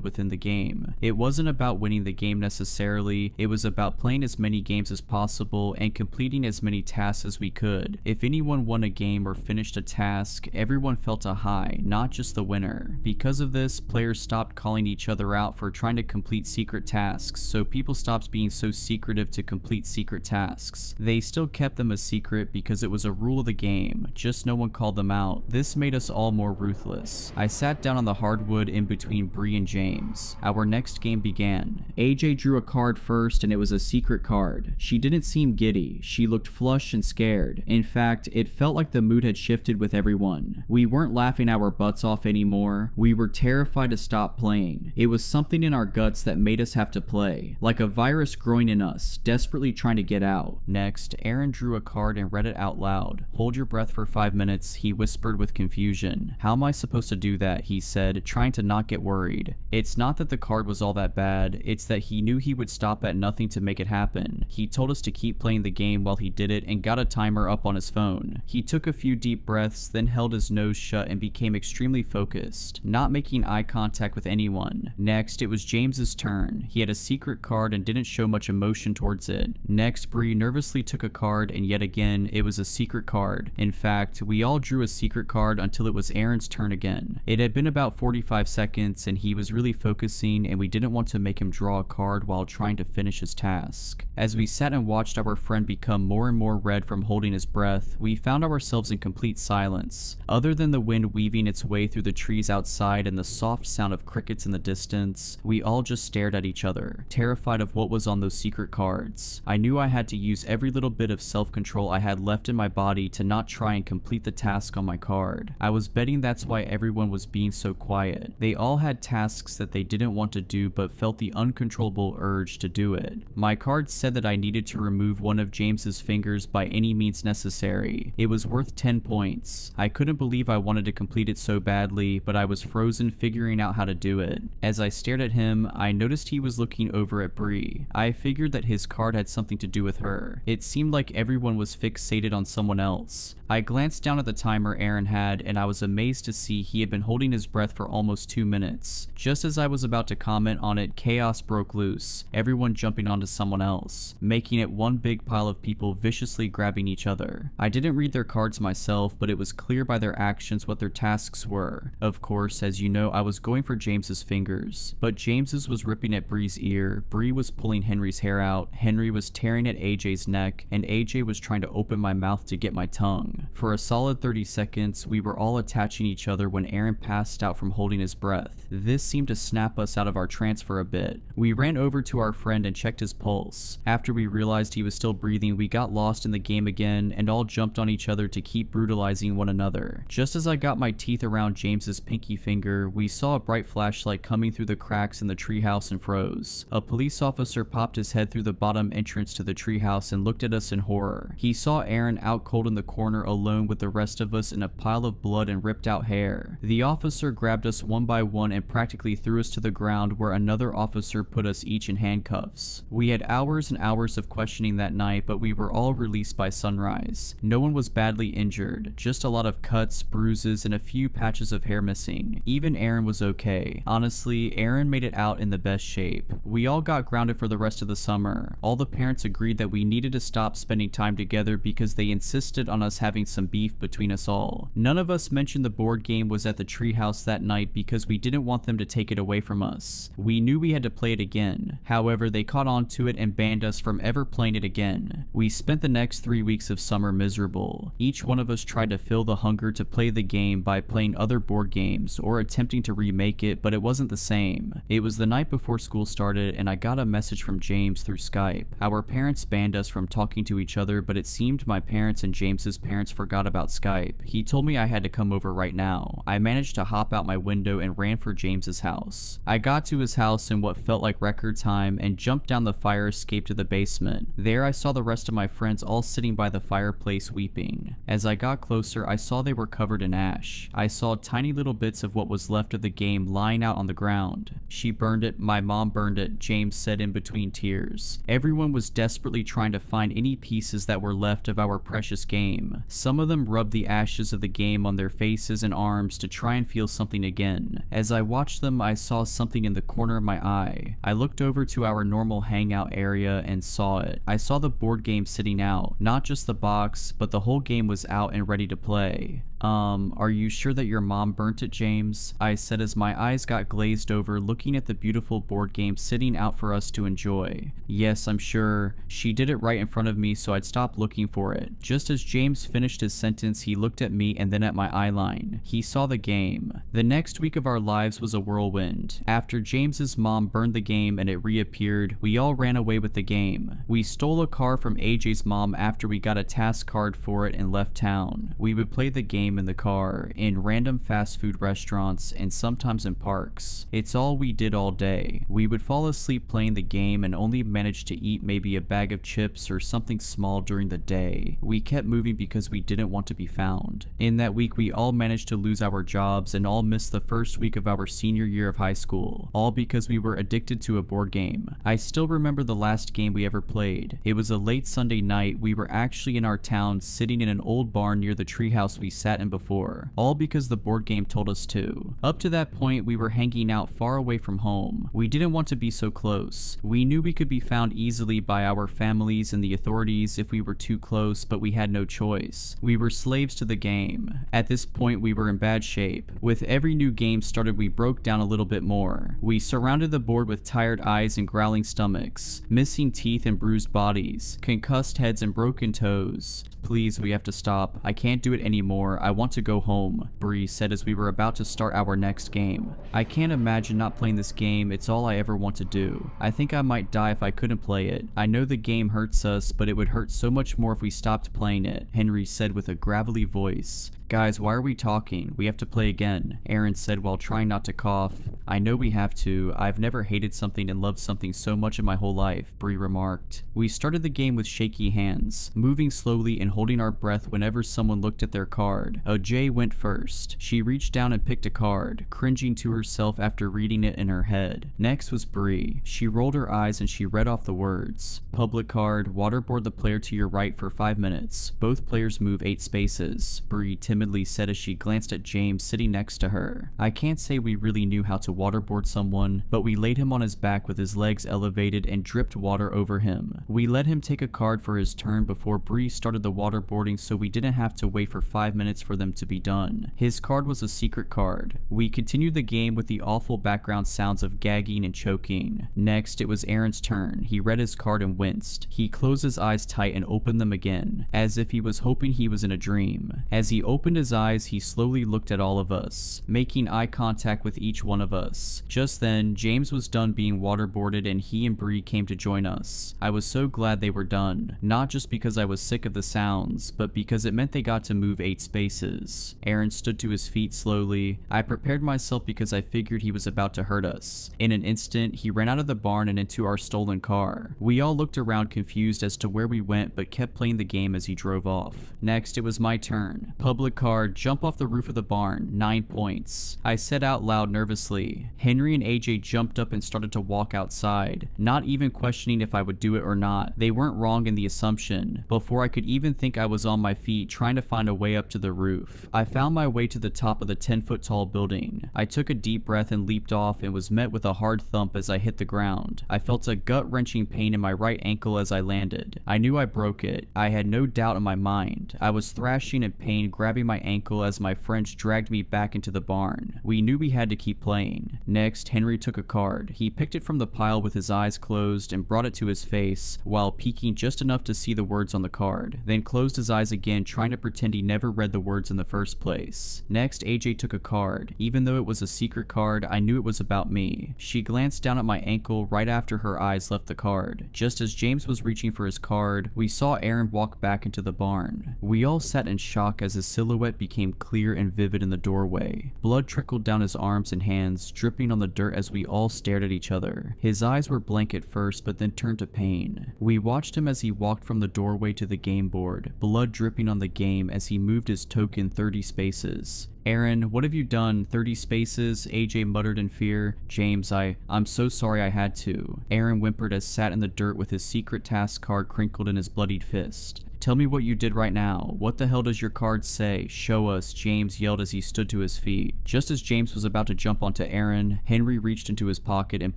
within the game. It wasn't about winning the game necessarily, it was about playing as many games as possible and completing as many tasks as we could. If anyone won a game or finished a task, everyone felt a high, not just the winner. Because of this, players stopped calling each other out for trying to complete secret tasks, so people stopped being so secretive to complete secret tasks. They still kept them a secret because it was a rule of the game, just no one called them out. This made us all more ruthless. I sat down on the hardwood in between Bree and James. Our next game began. AJ drew a card first and it was a secret card. She didn't seem giddy, she looked flushed and scared. In fact, it felt like the mood had shifted with everyone. We weren't laughing our butts off anymore, we were terrified to stop playing. It was something in our guts that made us have to play, like a virus growing in us, desperately trying to get out. Next, Aaron drew a card and read it out loud. Hold your breath for 5 minutes, he whispered with confusion. How am I supposed to do that, he said, trying to not get worried. It's not that the card was all that bad, it's that he knew he would stop at nothing to make it happen. He told us to keep playing the game while he did it and got a timer up on his phone. He took a few deep breaths, then held his nose shut and became extremely focused, not making eye contact with anyone. Next, it was James's turn. He had a secret card and didn't show much emotion towards it. Next, Bree nervously took a card and yet again, it was a secret card. In fact, we all drew a secret card until it was Aaron's turn again. It had been about 45 seconds and he was really focusing and we didn't want to make him draw a card while trying to finish his task. As we sat and watched our friend become more and more red from holding his breath, we found ourselves in complete silence. Other than the wind weaving its way through the trees outside and the soft sound of crickets in the distance, we all just stared at each other, terrified of what was on those secret cards. I knew I had to use every little bit of self-control I had left in my body to not try and complete the task on my card. I was betting that's why everyone was being so quiet. They all had tasks that they didn't want to do but felt the uncontrollable urge to do it. My card said that I needed to remove one of James's fingers by any means necessary. It was worth 10 points. I couldn't believe I wanted to complete it so badly, but I was frozen figuring out how to do it. As I stared at him, I noticed he was looking over at Bree. I figured that his card had something to do with her. It seemed like everyone was fixated on someone else. I glanced down at the timer Aaron had and I was amazed to see he had been holding his breath for almost 2 minutes. Just as I was about to comment on it, chaos broke loose, everyone jumping onto someone else, making it one big pile of people viciously grabbing each other. I didn't read their cards myself, but it was clear by their actions what their tasks were. Of course, as you know, I was going for James's fingers, but James's was ripping at Bree's ear, Bree was pulling Henry's hair out, Henry was tearing at AJ's neck, and AJ was trying to open my mouth to get my tongue. For a solid 30 seconds, we were all attaching each other when Aaron passed out from holding his breath. This seemed to snap us out of our trance for a bit. We ran over to our friend and checked his pulse. After we realized he was still breathing, we got lost in the game again and all jumped on each other to keep brutalizing one another. Just as I got my teeth around James's pinky finger, we saw a bright flashlight coming through the cracks in the treehouse and froze. A police officer popped his head through the bottom entrance to the treehouse and looked at us in horror. He saw Aaron out cold in the corner alone with the rest of us in a pile of blood and ripped out hair. The officer grabbed us one by one and practically threw us to the ground where another officer put us each in handcuffs. We had hours and hours of questioning that night, but we were all released by sunrise. No one was badly injured, just a lot of cuts, bruises, and a few patches of hair missing. Even Aaron was okay. Honestly, Aaron made it out in the best shape. We all got grounded for the rest of the summer. All the parents agreed that we needed to stop spending time together because they insisted on us having some beef between us all. None of us mentioned the board game was at the treehouse that night because we didn't want them to take it away from us. We knew we had to play it again. However, they caught on to it and banned us from ever playing it again. We spent the next 3 weeks of summer miserable. Each one of us tried to fill the hunger to play the game by playing other board games or attempting to remake it, but it wasn't the same. It was the night before school started started and I got a message from James through Skype. Our parents banned us from talking to each other, but it seemed my parents and James's parents forgot about Skype. He told me I had to come over right now. I managed to hop out my window and ran for James's house. I got to his house in what felt like record time and jumped down the fire escape to the basement. There I saw the rest of my friends all sitting by the fireplace weeping. As I got closer, I saw they were covered in ash. I saw tiny little bits of what was left of the game lying out on the ground. She burned it, my mom burned it, James said in between tears. Everyone was desperately trying to find any pieces that were left of our precious game. Some of them rubbed the ashes of the game on their faces and arms to try and feel something again. As I watched them, I saw something in the corner of my eye. I looked over to our normal hangout area and saw it. I saw the board game sitting out, not just the box, but the whole game was out and ready to play. Are you sure that your mom burnt it, James? I said as my eyes got glazed over looking at the beautiful board game sitting out for us to enjoy. Yes, I'm sure. She did it right in front of me, so I'd stop looking for it. Just as James finished his sentence, he looked at me and then at my eyeline. He saw the game. The next week of our lives was a whirlwind. After James's mom burned the game and it reappeared, we all ran away with the game. We stole a car from AJ's mom after we got a task card for it and left town. We would play the game in the car, in random fast food restaurants, and sometimes in parks. It's all we did all day. We would fall asleep playing the game and only manage to eat maybe a bag of chips or something small during the day. We kept moving because we didn't want to be found. In that week, we all managed to lose our jobs and all missed the first week of our senior year of high school, all because we were addicted to a board game. I still remember the last game we ever played. It was a late Sunday night. We were actually in our town sitting in an old barn near the treehouse we sat in before, all because the board game told us to. Up to that point, we were hanging out far away from home. We didn't want to be so close. We knew we could be found easily by our families and the authorities if we were too close, but we had no choice. We were slaves to the game. At this point, we were in bad shape. With every new game started, we broke down a little bit more. We surrounded the board with tired eyes and growling stomachs, missing teeth and bruised bodies, concussed heads and broken toes. Please, we have to stop. I can't do it anymore. I want to go home, Bree said as we were about to start our next game. I can't imagine not playing this game. It's all I ever want to do. I think I might die if I couldn't play it. I know the game hurts us, but it would hurt so much more if we stopped playing it, Henry said with a gravelly voice. Guys, why are we talking? We have to play again, Aaron said while trying not to cough. I know we have to. I've never hated something and loved something so much in my whole life, Bree remarked. We started the game with shaky hands, moving slowly and holding our breath whenever someone looked at their card. J went first. She reached down and picked a card, cringing to herself after reading it in her head. Next was Bree. She rolled her eyes and she read off the words. Public card, waterboard the player to your right for 5 minutes. Both players move 8 spaces, Bree timidly said as she glanced at James sitting next to her. I can't say we really knew how to waterboard someone, but we laid him on his back with his legs elevated and dripped water over him. We let him take a card for his turn before Bree started the waterboarding, so we didn't have to wait for 5 minutes for them to be done. His card was a secret card. We continued the game with the awful background sounds of gagging and choking. Next, it was Aaron's turn. He read his card and winced. He closed his eyes tight and opened them again, as if he was hoping he was in a dream. As he opened his eyes, he slowly looked at all of us, making eye contact with each one of us. Just then, James was done being waterboarded and he and Bree came to join us. I was so glad they were done, not just because I was sick of the sounds, but because it meant they got to move 8 spaces. Aaron stood to his feet slowly. I prepared myself because I figured he was about to hurt us. In an instant, he ran out of the barn and into our stolen car. We all looked around confused as to where we went, but kept playing the game as he drove off. Next, it was my turn. Public card, jump off the roof of the barn, 9 points. I said out loud nervously. Henry and AJ jumped up and started to walk outside, not even questioning if I would do it or not. They weren't wrong in the assumption. Before I could even think, I was on my feet trying to find a way up to the roof. I found my way to the top of the 10-foot tall building. I took a deep breath and leaped off and was met with a hard thump as I hit the ground. I felt a gut-wrenching pain in my right ankle as I landed. I knew I broke it. I had no doubt in my mind. I was thrashing in pain, grabbing grabbing my ankle as my friends dragged me back into the barn. We knew we had to keep playing. Next, Henry took a card. He picked it from the pile with his eyes closed and brought it to his face while peeking just enough to see the words on the card, then closed his eyes again, trying to pretend he never read the words in the first place. Next, AJ took a card. Even though it was a secret card, I knew it was about me. She glanced down at my ankle right after her eyes left the card. Just as James was reaching for his card, we saw Aaron walk back into the barn. We all sat in shock as his silhouette became clear and vivid in the doorway. Blood trickled down his arms and hands, dripping on the dirt as we all stared at each other. His eyes were blank at first, but then turned to pain. We watched him as he walked from the doorway to the game board, blood dripping on the game as he moved his token 30 spaces. Aaron, what have you done? 30 spaces? AJ muttered in fear. James, I'm so sorry I had to. Aaron whimpered as sat in the dirt with his secret task card crinkled in his bloodied fist. Tell me what you did right now. What the hell does your card say? Show us, James yelled as he stood to his feet. Just as James was about to jump onto Aaron, Henry reached into his pocket and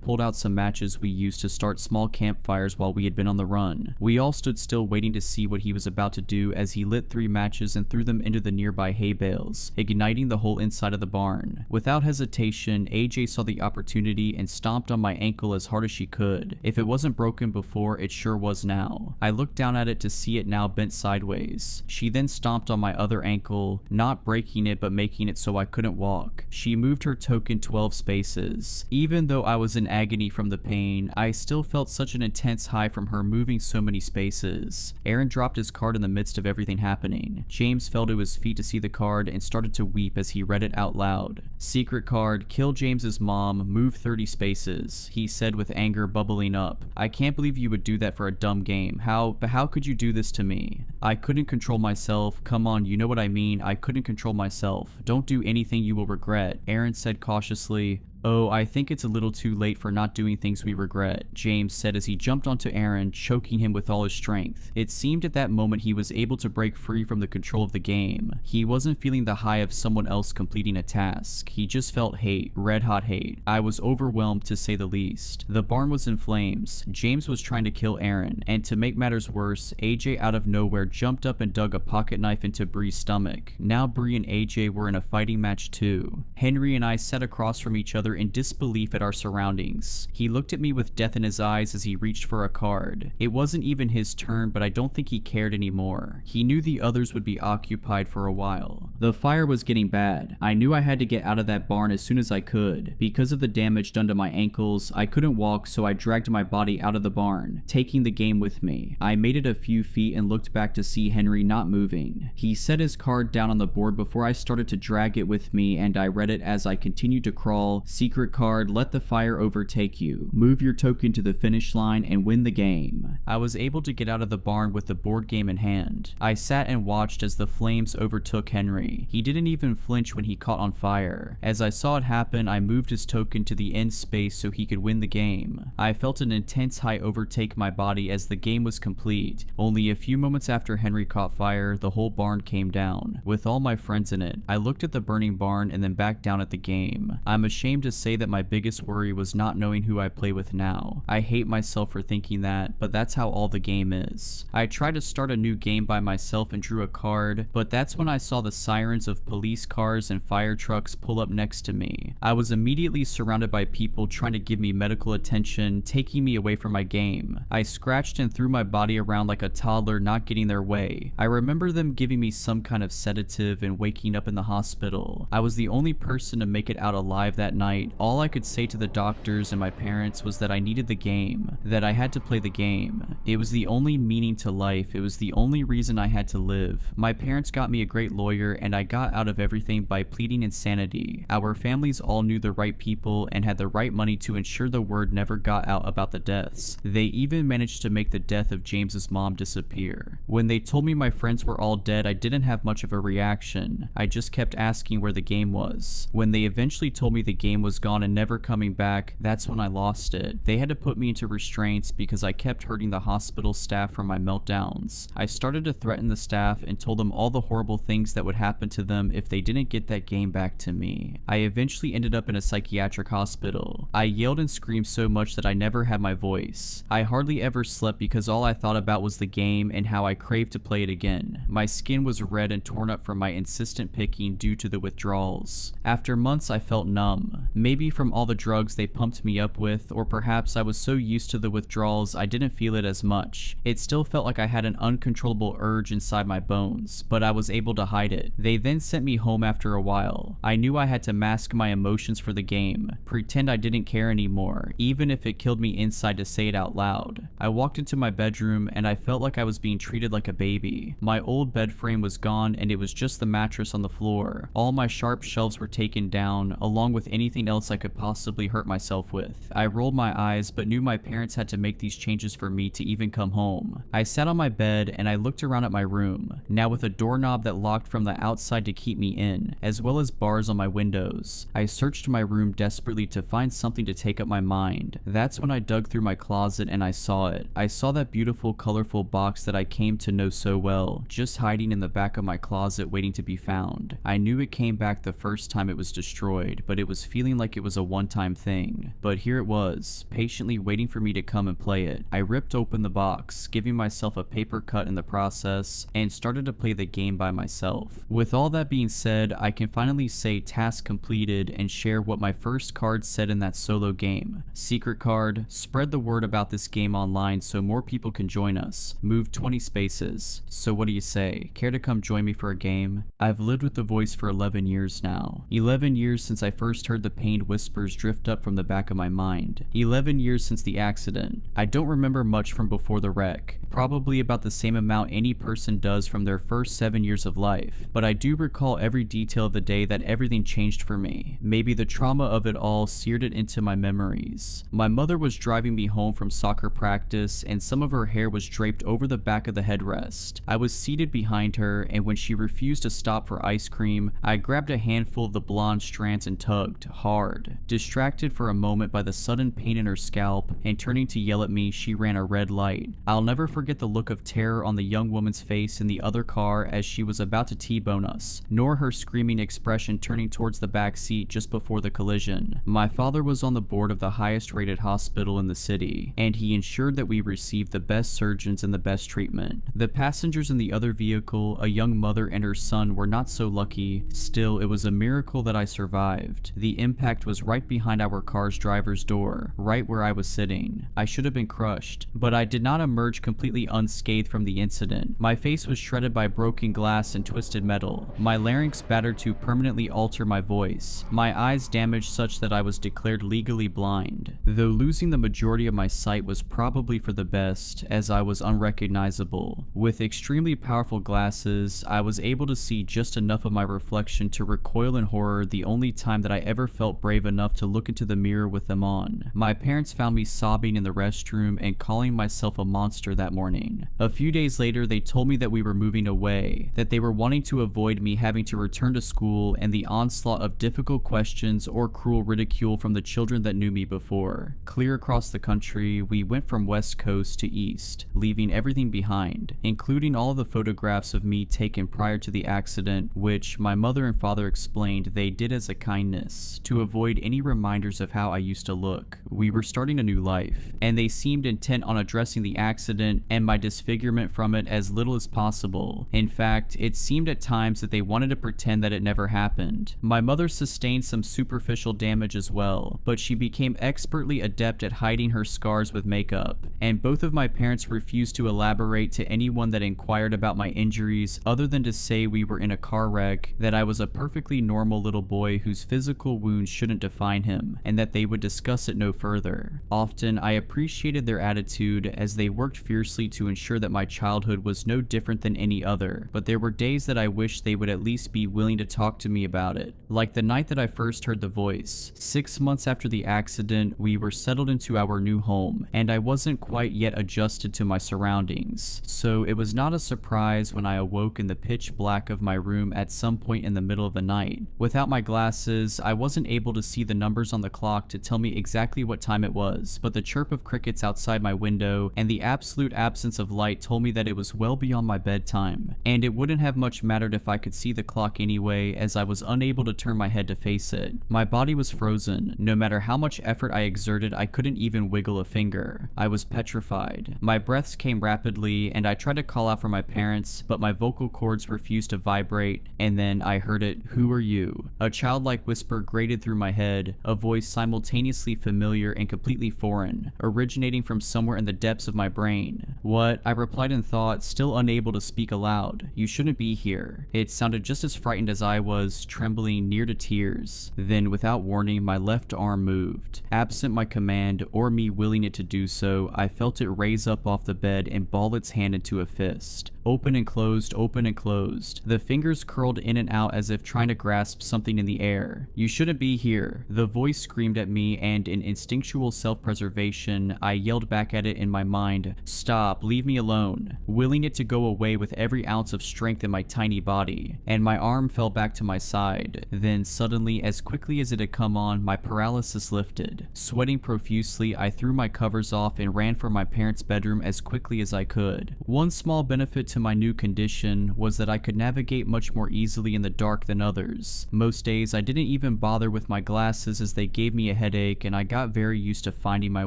pulled out some matches we used to start small campfires while we had been on the run. We all stood still waiting to see what he was about to do as he lit 3 matches and threw them into the nearby hay bales, igniting the whole inside of the barn. Without hesitation, AJ saw the opportunity and stomped on my ankle as hard as she could. If it wasn't broken before, it sure was now. I looked down at it to see it now bent sideways. She then stomped on my other ankle, not breaking it but making it so I couldn't walk. She moved her token 12 spaces. Even though I was in agony from the pain, I still felt such an intense high from her moving so many spaces. Aaron dropped his card in the midst of everything happening. James fell to his feet to see the card and started to weep as he read it out loud. Secret card, kill James's mom, move 30 spaces, he said with anger bubbling up. I can't believe you would do that for a dumb game. But how could you do this to me? I couldn't control myself. Come on, you know what I mean. I couldn't control myself. Don't do anything you will regret. Aaron said cautiously. Oh, I think it's a little too late for not doing things we regret, James said as he jumped onto Aaron, choking him with all his strength. It seemed at that moment he was able to break free from the control of the game. He wasn't feeling the high of someone else completing a task. He just felt hate, red hot hate. I was overwhelmed to say the least. The barn was in flames. James was trying to kill Aaron, and to make matters worse, AJ out of nowhere jumped up and dug a pocket knife into Bree's stomach. Now Bree and AJ were in a fighting match too. Henry and I sat across from each other in disbelief at our surroundings. He looked at me with death in his eyes as he reached for a card. It wasn't even his turn, but I don't think he cared anymore. He knew the others would be occupied for a while. The fire was getting bad. I knew I had to get out of that barn as soon as I could. Because of the damage done to my ankles, I couldn't walk, so I dragged my body out of the barn, taking the game with me. I made it a few feet and looked back to see Henry not moving. He set his card down on the board before I started to drag it with me, and I read it as I continued to crawl. Secret card, let the fire overtake you. Move your token to the finish line and win the game. I was able to get out of the barn with the board game in hand. I sat and watched as the flames overtook Henry. He didn't even flinch when he caught on fire. As I saw it happen, I moved his token to the end space so he could win the game. I felt an intense high overtake my body as the game was complete. Only a few moments after Henry caught fire, the whole barn came down, with all my friends in it. I looked at the burning barn and then back down at the game. I'm ashamed to say that my biggest worry was not knowing who I play with now. I hate myself for thinking that, but that's how all the game is. I tried to start a new game by myself and drew a card, but that's when I saw the sirens of police cars and fire trucks pull up next to me. I was immediately surrounded by people trying to give me medical attention, taking me away from my game. I scratched and threw my body around like a toddler not getting their way. I remember them giving me some kind of sedative and waking up in the hospital. I was the only person to make it out alive that night. All I could say to the doctors and my parents was that I needed the game, that I had to play the game. It was the only meaning to life. It was the only reason I had to live. My parents got me a great lawyer, and I got out of everything by pleading insanity. Our families all knew the right people and had the right money to ensure the word never got out about the deaths. They even managed to make the death of James's mom disappear. When they told me my friends were all dead, I didn't have much of a reaction. I just kept asking where the game was. When they eventually told me the game was was gone and never coming back, that's when I lost it. They had to put me into restraints because I kept hurting the hospital staff from my meltdowns. I started to threaten the staff and told them all the horrible things that would happen to them if they didn't get that game back to me. I eventually ended up in a psychiatric hospital. I yelled and screamed so much that I never had my voice. I hardly ever slept because all I thought about was the game and how I craved to play it again. My skin was red and torn up from my insistent picking due to the withdrawals. After months I felt numb. Maybe from all the drugs they pumped me up with, or perhaps I was so used to the withdrawals I didn't feel it as much. It still felt like I had an uncontrollable urge inside my bones, but I was able to hide it. They then sent me home after a while. I knew I had to mask my emotions for the game, pretend I didn't care anymore, even if it killed me inside to say it out loud. I walked into my bedroom and I felt like I was being treated like a baby. My old bed frame was gone and it was just the mattress on the floor. All my sharp shelves were taken down, along with anything else I could possibly hurt myself with. I rolled my eyes but knew my parents had to make these changes for me to even come home. I sat on my bed and I looked around at my room, now with a doorknob that locked from the outside to keep me in, as well as bars on my windows. I searched my room desperately to find something to take up my mind. That's when I dug through my closet and I saw it. I saw that beautiful, colorful box that I came to know so well, just hiding in the back of my closet waiting to be found. I knew it came back the first time it was destroyed, but it was feeling like it was a one-time thing. But here it was, patiently waiting for me to come and play it. I ripped open the box, giving myself a paper cut in the process, and started to play the game by myself. With all that being said, I can finally say task completed and share what my first card said in that solo game. Secret card: spread the word about this game online so more people can join us. Move 20 spaces. So what do you say? Care to come join me for a game? I've lived with the voice for 11 years now. 11 years since I first heard the pained whispers drift up from the back of my mind. 11 years since the accident. I don't remember much from before the wreck. Probably about the same amount any person does from their first 7 years of life. But I do recall every detail of the day that everything changed for me. Maybe the trauma of it all seared it into my memories. My mother was driving me home from soccer practice and some of her hair was draped over the back of the headrest. I was seated behind her and when she refused to stop for ice cream, I grabbed a handful of the blonde strands and tugged hard. Distracted for a moment by the sudden pain in her scalp and turning to yell at me, she ran a red light. I'll never forget the look of terror on the young woman's face in the other car as she was about to T-bone us, nor her screaming expression turning towards the back seat just before the collision. My father was on the board of the highest rated hospital in the city, and he ensured that we received the best surgeons and the best treatment. The passengers in the other vehicle, a young mother and her son, were not so lucky. Still, it was a miracle that I survived. The impact was right behind our car's driver's door, right where I was sitting. I should have been crushed, but I did not emerge completely unscathed from the incident. My face was shredded by broken glass and twisted metal, my larynx battered to permanently alter my voice, my eyes damaged such that I was declared legally blind, though losing the majority of my sight was probably for the best, as I was unrecognizable. With extremely powerful glasses, I was able to see just enough of my reflection to recoil in horror the only time that I ever felt brave enough to look into the mirror with them on. My parents found me sobbing in the restroom and calling myself a monster that morning. A few days later, they told me that we were moving away, that they were wanting to avoid me having to return to school and the onslaught of difficult questions or cruel ridicule from the children that knew me before. Clear across the country, we went from west coast to east, leaving everything behind, including all of the photographs of me taken prior to the accident, which my mother and father explained they did as a kindness, to avoid any reminders of how I used to look. We were starting a new life, and they seemed intent on addressing the accident and my disfigurement from it as little as possible. In fact, it seemed at times that they wanted to pretend that it never happened. My mother sustained some superficial damage as well, but she became expertly adept at hiding her scars with makeup, and both of my parents refused to elaborate to anyone that inquired about my injuries other than to say we were in a car wreck, that I was a perfectly normal little boy whose physical wounds shouldn't define him, and that they would discuss it no further. Often, I appreciated their attitude as they worked fiercely to ensure that my childhood was no different than any other, but there were days that I wished they would at least be willing to talk to me about it. Like the night that I first heard the voice. 6 months after the accident, we were settled into our new home, and I wasn't quite yet adjusted to my surroundings, so it was not a surprise when I awoke in the pitch black of my room at some point in the middle of the night. Without my glasses, I wasn't able to see the numbers on the clock to tell me exactly what time it was, but the chirp of crickets outside my window and the absolute absence of light told me that it was well beyond my bedtime, and it wouldn't have much mattered if I could see the clock anyway, as I was unable to turn my head to face it. My body was frozen. No matter how much effort I exerted, I couldn't even wiggle a finger. I was petrified. My breaths came rapidly, and I tried to call out for my parents, but my vocal cords refused to vibrate, and then I heard it. "Who are you?" A childlike whisper grated through my head, a voice simultaneously familiar and completely foreign, originating from somewhere in the depths of my brain. "What?" I replied in thought, still unable to speak aloud. "You shouldn't be here." It sounded just as frightened as I was, trembling near to tears. Then, without warning, my left arm moved. Absent my command, or me willing it to do so, I felt it raise up off the bed and ball its hand into a fist. Open and closed, open and closed. The fingers curled in and out as if trying to grasp something in the air. "You shouldn't be here." The voice screamed at me, and in instinctual self-preservation, I yelled back at it in my mind, "Stop, leave me alone," willing it to go away with every ounce of strength in my tiny body, and my arm fell back to my side. Then suddenly, as quickly as it had come on, my paralysis lifted. Sweating profusely, I threw my covers off and ran for my parents' bedroom as quickly as I could. One small benefit to my new condition was that I could navigate much more easily in the dark than others. Most days I didn't even bother with my glasses as they gave me a headache, and I got very used to finding my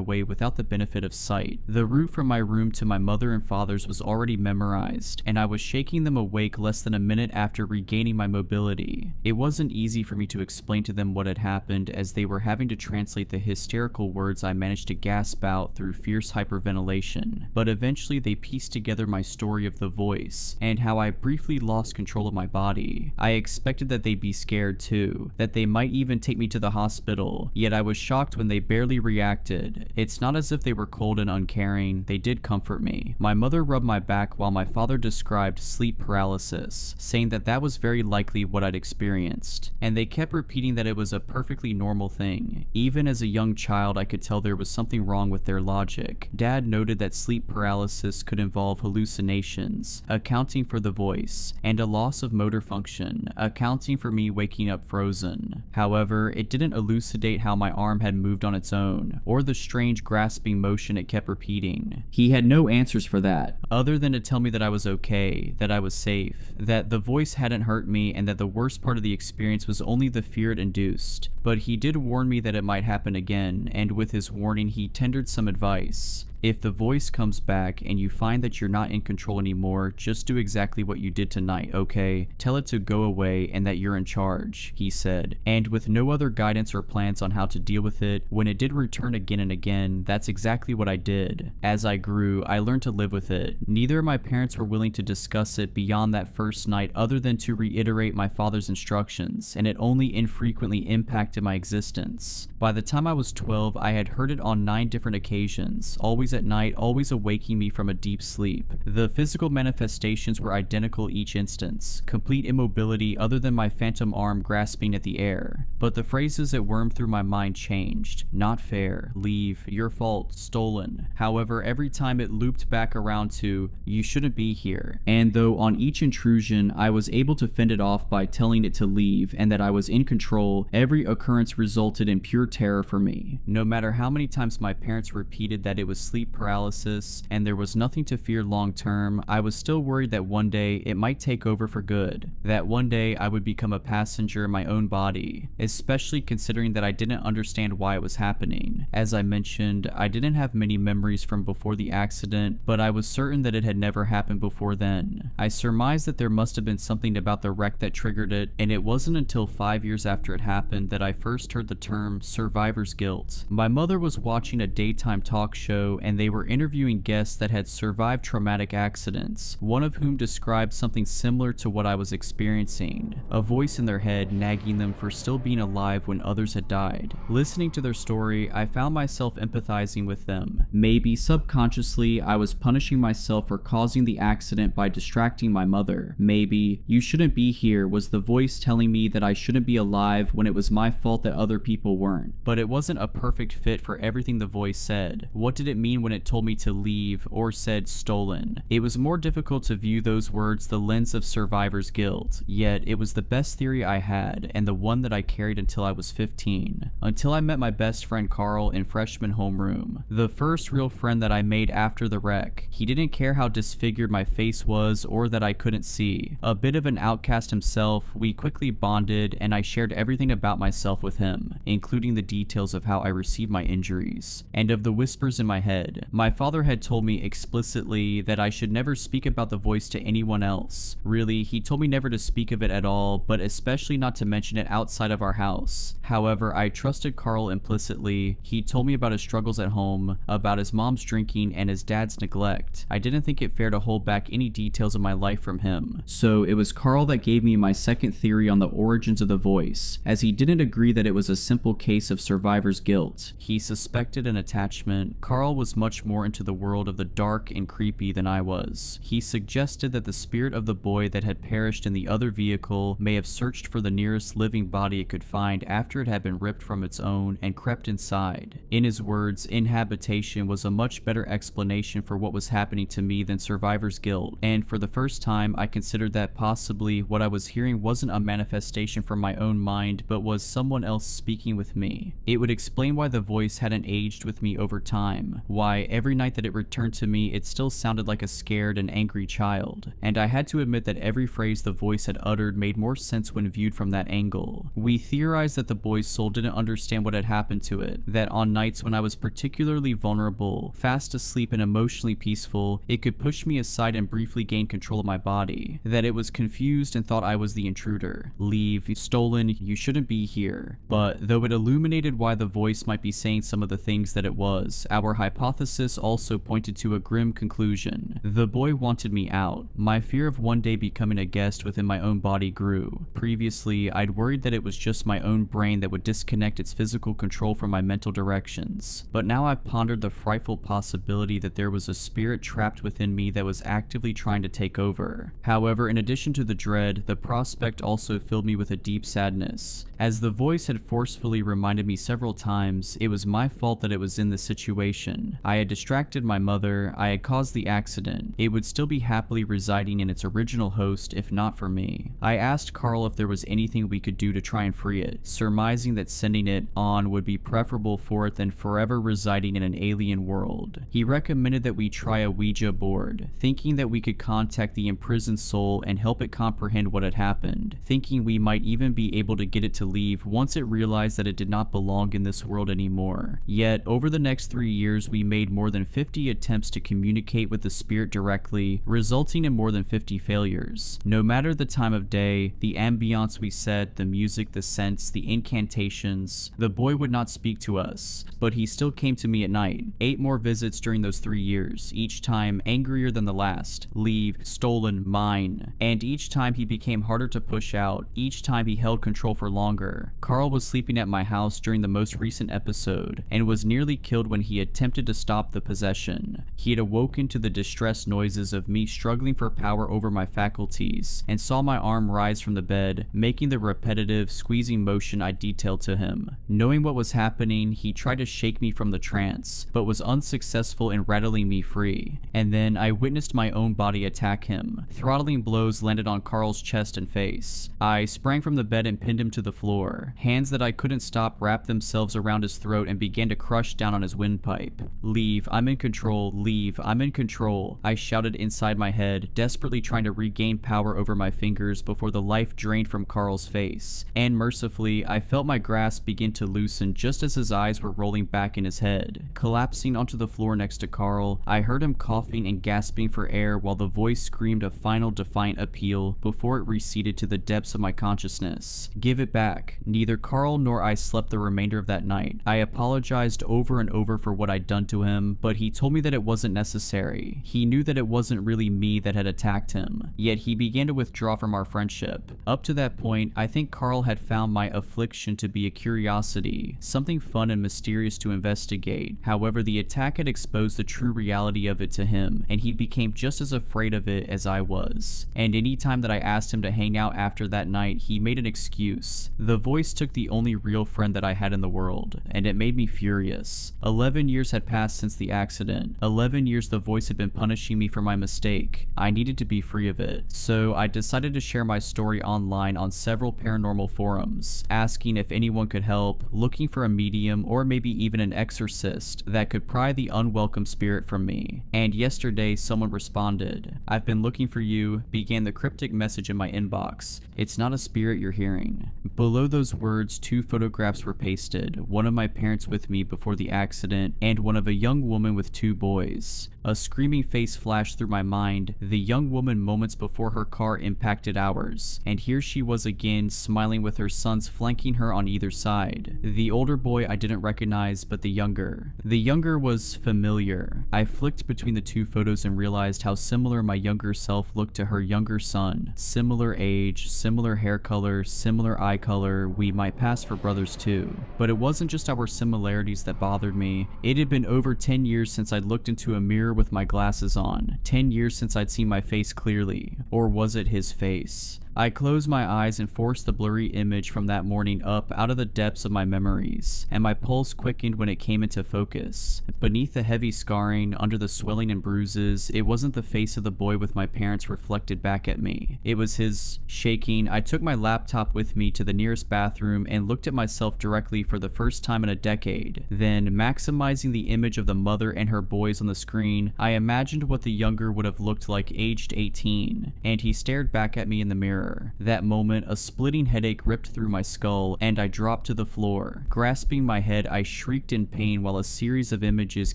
way without the benefit of sight. The route from my room to my mother and father's was already memorized, and I was shaking them awake less than a minute after regaining my mobility. It wasn't easy for me to explain to them what had happened, as they were having to translate the hysterical words I managed to gasp out through fierce hyperventilation, but eventually they pieced together my story of the voice, and how I briefly lost control of my body. I expected that they'd be scared too, that they might even take me to the hospital, yet I was shocked when they barely reacted. It's not as if they were cold and uncaring, they did comfort me. My mother rubbed my back while my father described sleep paralysis, saying that that was very likely what I'd experienced, and they kept repeating that it was a perfectly normal thing. Even as a young child, I could tell there was something wrong with their logic. Dad noted that sleep paralysis could involve hallucinations, accounting for the voice, and a loss of motor function, accounting for me waking up frozen. However, it didn't elucidate how my arm had moved on its own, or the strange grasping motion it kept repeating. He had no answers for that, other than to tell me that I was okay, that I was safe, that the voice hadn't hurt me, and that the worst part of the experience was only the fear it induced. But he did warn me that it might happen again, and with his warning he tendered some advice. If the voice comes back and you find that you're not in control anymore, just do exactly what you did tonight, okay? Tell it to go away and that you're in charge, he said. And with no other guidance or plans on how to deal with it, when it did return again and again, that's exactly what I did. As I grew, I learned to live with it. Neither of my parents were willing to discuss it beyond that first night other than to reiterate my father's instructions, and it only infrequently impacted my existence. By the time I was 12, I had heard it on 9 different occasions, always at night, always awaking me from a deep sleep. The physical manifestations were identical each instance, complete immobility other than my phantom arm grasping at the air. But the phrases that wormed through my mind changed. Not fair, leave, your fault, stolen. However, every time it looped back around to, you shouldn't be here. And though on each intrusion I was able to fend it off by telling it to leave and that I was in control, every occurrence resulted in pure terror for me. No matter how many times my parents repeated that it was sleep paralysis and there was nothing to fear long term, I was still worried that one day it might take over for good, that one day I would become a passenger in my own body, especially considering that I didn't understand why it was happening. As I mentioned, I didn't have many memories from before the accident, but I was certain that it had never happened before then. I surmised that there must have been something about the wreck that triggered it, and it wasn't until 5 years after it happened that I first heard the term survivor's guilt. My mother was watching a daytime talk show and they were interviewing guests that had survived traumatic accidents, one of whom described something similar to what I was experiencing, a voice in their head nagging them for still being alive when others had died. Listening to their story, I found myself empathizing with them. Maybe subconsciously, I was punishing myself for causing the accident by distracting my mother. Maybe, you shouldn't be here was the voice telling me that I shouldn't be alive when it was my fault that other people weren't. But it wasn't a perfect fit for everything the voice said. What did it mean when it told me to leave or said stolen? It was more difficult to view those words the lens of survivor's guilt, yet it was the best theory I had and the one that I carried until I was 15. Until I met my best friend Carl in freshman homeroom, the first real friend that I made after the wreck. He didn't care how disfigured my face was or that I couldn't see. A bit of an outcast himself, we quickly bonded and I shared everything about myself with him, including the details of how I received my injuries, and of the whispers in my head. My father had told me explicitly that I should never speak about the voice to anyone else. Really, he told me never to speak of it at all, but especially not to mention it outside of our house. However, I trusted Carl implicitly. He told me about his struggles at home, about his mom's drinking and his dad's neglect. I didn't think it fair to hold back any details of my life from him. So it was Carl that gave me my second theory on the origins of the voice, as he didn't agree that it was a simple case of survivor's guilt. He suspected an attachment. Carl was much more into the world of the dark and creepy than I was. He suggested that the spirit of the boy that had perished in the other vehicle may have searched for the nearest living body it could find after it had been ripped from its own and crept inside. In his words, inhabitation was a much better explanation for what was happening to me than survivor's guilt, and for the first time I considered that possibly what I was hearing wasn't a manifestation from my own mind but was someone else speaking with me. It would explain why the voice hadn't aged with me over time, why every night that it returned to me it still sounded like a scared and angry child, and I had to admit that every phrase the voice had uttered made more sense when viewed from that angle. We theorized that the boy's soul didn't understand what had happened to it, that on nights when I was particularly vulnerable, fast asleep and emotionally peaceful, it could push me aside and briefly gain control of my body, that it was confused and thought I was the intruder. Leave, stolen, you shouldn't be here. But though it illuminated why the voice might be saying some of the things that it was, our hypothesis also pointed to a grim conclusion. The boy wanted me out. My fear of one day becoming a guest within my own body grew. Previously, I'd worried that it was just my own brain that would disconnect its physical control from my mental directions. But now I pondered the frightful possibility that there was a spirit trapped within me that was actively trying to take over. However, in addition to the dread, the prospect also filled me with a deep sadness. As the voice had forcefully reminded me several times, it was my fault that it was in this situation. I had distracted my mother, I had caused the accident. It would still be happily residing in its original host if not for me. I asked Carl if there was anything we could do to try and free it, surmising that sending it on would be preferable for it than forever residing in an alien world. He recommended that we try a Ouija board, thinking that we could contact the imprisoned soul and help it comprehend what had happened, thinking we might even be able to get it to leave once it realized that it did not belong in this world anymore. Yet, over the next 3 years, we made more than 50 attempts to communicate with the spirit directly, resulting in more than 50 failures. No matter the time of day, the ambiance we set, the music, the scents, the incantations, the boy would not speak to us, but he still came to me at night. 8 more visits during those 3 years, each time angrier than the last. Leave, stolen, mine. And each time he became harder to push out, each time he held control for longer. Carl was sleeping at my house during the most recent episode, and was nearly killed when he attempted to stop the possession. He had awoken to the distressed noises of me struggling for power over my faculties, and saw my arm rise from the bed, making the repetitive, squeezing motion I detailed to him. Knowing what was happening, he tried to shake me from the trance, but was unsuccessful in rattling me free. And then I witnessed my own body attack him. Throttling blows landed on Carl's chest and face. I sprang from the bed and pinned him to the floor. Hands that I couldn't stop wrapped themselves around his throat and began to crush down on his windpipe. Leave, I'm in control, leave, I'm in control, I shouted inside my head, desperately trying to regain power over my fingers before the life drained from Carl's face. And mercifully, I felt my grasp begin to loosen just as his eyes were rolling back in his head. Collapsing onto the floor next to Carl, I heard him coughing and gasping for air while the voice screamed a final defiant appeal before it receded to the depths of my consciousness. Give it back. Neither Carl nor I slept the remainder of that night. I apologized over and over for what I'd done to him, but he told me that it wasn't necessary. He knew that it wasn't really me that had attacked him, yet he began to withdraw from our friendship. Up to that point, I think Carl had found my affliction to be a curiosity, something fun and mysterious to investigate. However, the attack had exposed the true reality of it to him, and he became just as afraid of it as I was. And any time that I asked him to hang out after that night, he made an excuse. The voice voice took the only real friend that I had in the world, and it made me furious. 11 years had passed since the accident. 11 years the voice had been punishing me for my mistake. I needed to be free of it. So I decided to share my story online on several paranormal forums, asking if anyone could help, looking for a medium or maybe even an exorcist that could pry the unwelcome spirit from me. And yesterday someone responded. "I've been looking for you," began the cryptic message in my inbox. "It's not a spirit you're hearing." Below those words, 2 photographs were pasted, one of my parents with me before the accident and one of a young woman with 2 boys. A screaming face flashed through my mind, the young woman moments before her car impacted ours, and here she was again, smiling with her sons flanking her on either side. The older boy I didn't recognize, but the younger. The younger was familiar. I flicked between the 2 photos and realized how similar my younger self looked to her younger son. Similar age, similar hair color, similar eye color, we might pass for brothers too. But it wasn't just our similarities that bothered me. It had been over 10 years since I'd looked into a mirror with my glasses on. 10 years since I'd seen my face clearly. Or was it his face? I closed my eyes and forced the blurry image from that morning up out of the depths of my memories, and my pulse quickened when it came into focus. Beneath the heavy scarring, under the swelling and bruises, it wasn't the face of the boy with my parents reflected back at me. It was his. Shaking, I took my laptop with me to the nearest bathroom and looked at myself directly for the first time in a decade. Then, maximizing the image of the mother and her boys on the screen, I imagined what the younger would have looked like aged 18, and he stared back at me in the mirror. That moment, a splitting headache ripped through my skull, and I dropped to the floor. Grasping my head, I shrieked in pain while a series of images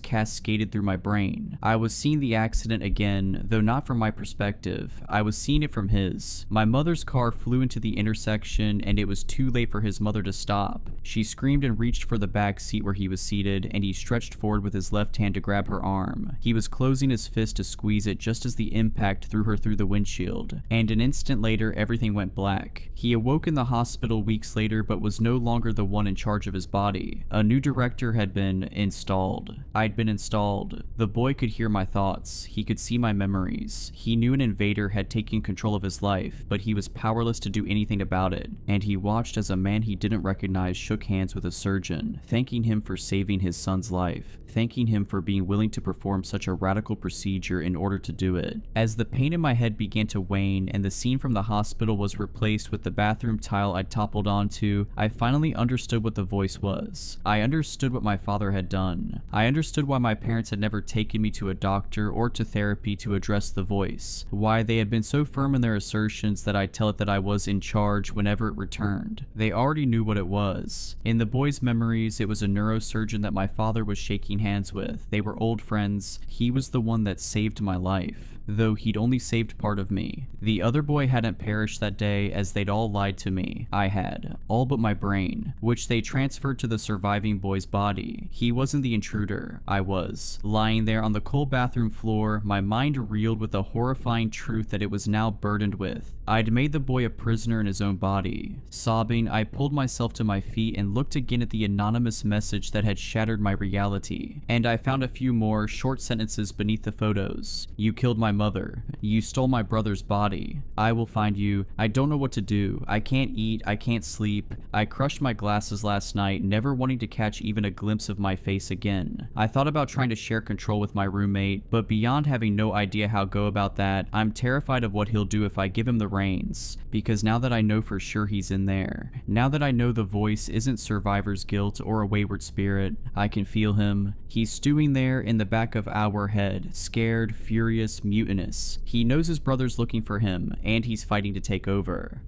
cascaded through my brain. I was seeing the accident again, though not from my perspective. I was seeing it from his. My mother's car flew into the intersection, and it was too late for his mother to stop. She screamed and reached for the back seat where he was seated, and he stretched forward with his left hand to grab her arm. He was closing his fist to squeeze it just as the impact threw her through the windshield, and an instant later, everything went black. He awoke in the hospital weeks later but was no longer the one in charge of his body. A new director had been installed. I'd been installed. The boy could hear my thoughts. He could see my memories. He knew an invader had taken control of his life, but he was powerless to do anything about it. And he watched as a man he didn't recognize shook hands with a surgeon, thanking him for saving his son's life, thanking him for being willing to perform such a radical procedure in order to do it. As the pain in my head began to wane and the scene from the hospital was replaced with the bathroom tile I'd toppled onto, I finally understood what the voice was. I understood what my father had done. I understood why my parents had never taken me to a doctor or to therapy to address the voice, why they had been so firm in their assertions that I'd tell it that I was in charge whenever it returned. They already knew what it was. In the boy's memories, it was a neurosurgeon that my father was shaking hands with. They were old friends. He was the one that saved my life, though he'd only saved part of me. The other boy hadn't perished that day, as they'd all lied to me. I had. All but my brain, which they transferred to the surviving boy's body. He wasn't the intruder. I was. Lying there on the cold bathroom floor, my mind reeled with the horrifying truth that it was now burdened with. I'd made the boy a prisoner in his own body. Sobbing, I pulled myself to my feet and looked again at the anonymous message that had shattered my reality. And I found a few more short sentences beneath the photos. "You killed my mother. You stole my brother's body. I will find you. I don't know what to do. I can't eat. I can't sleep. I crushed my glasses last night, never wanting to catch even a glimpse of my face again. I thought about trying to share control with my roommate, but beyond having no idea how to go about that, I'm terrified of what he'll do if I give him the reins, because now that I know for sure he's in there, now that I know the voice isn't survivor's guilt or a wayward spirit, I can feel him. He's stewing there in the back of our head, scared, furious, mutinous. He knows his brother's looking for him, and he's fighting to take over.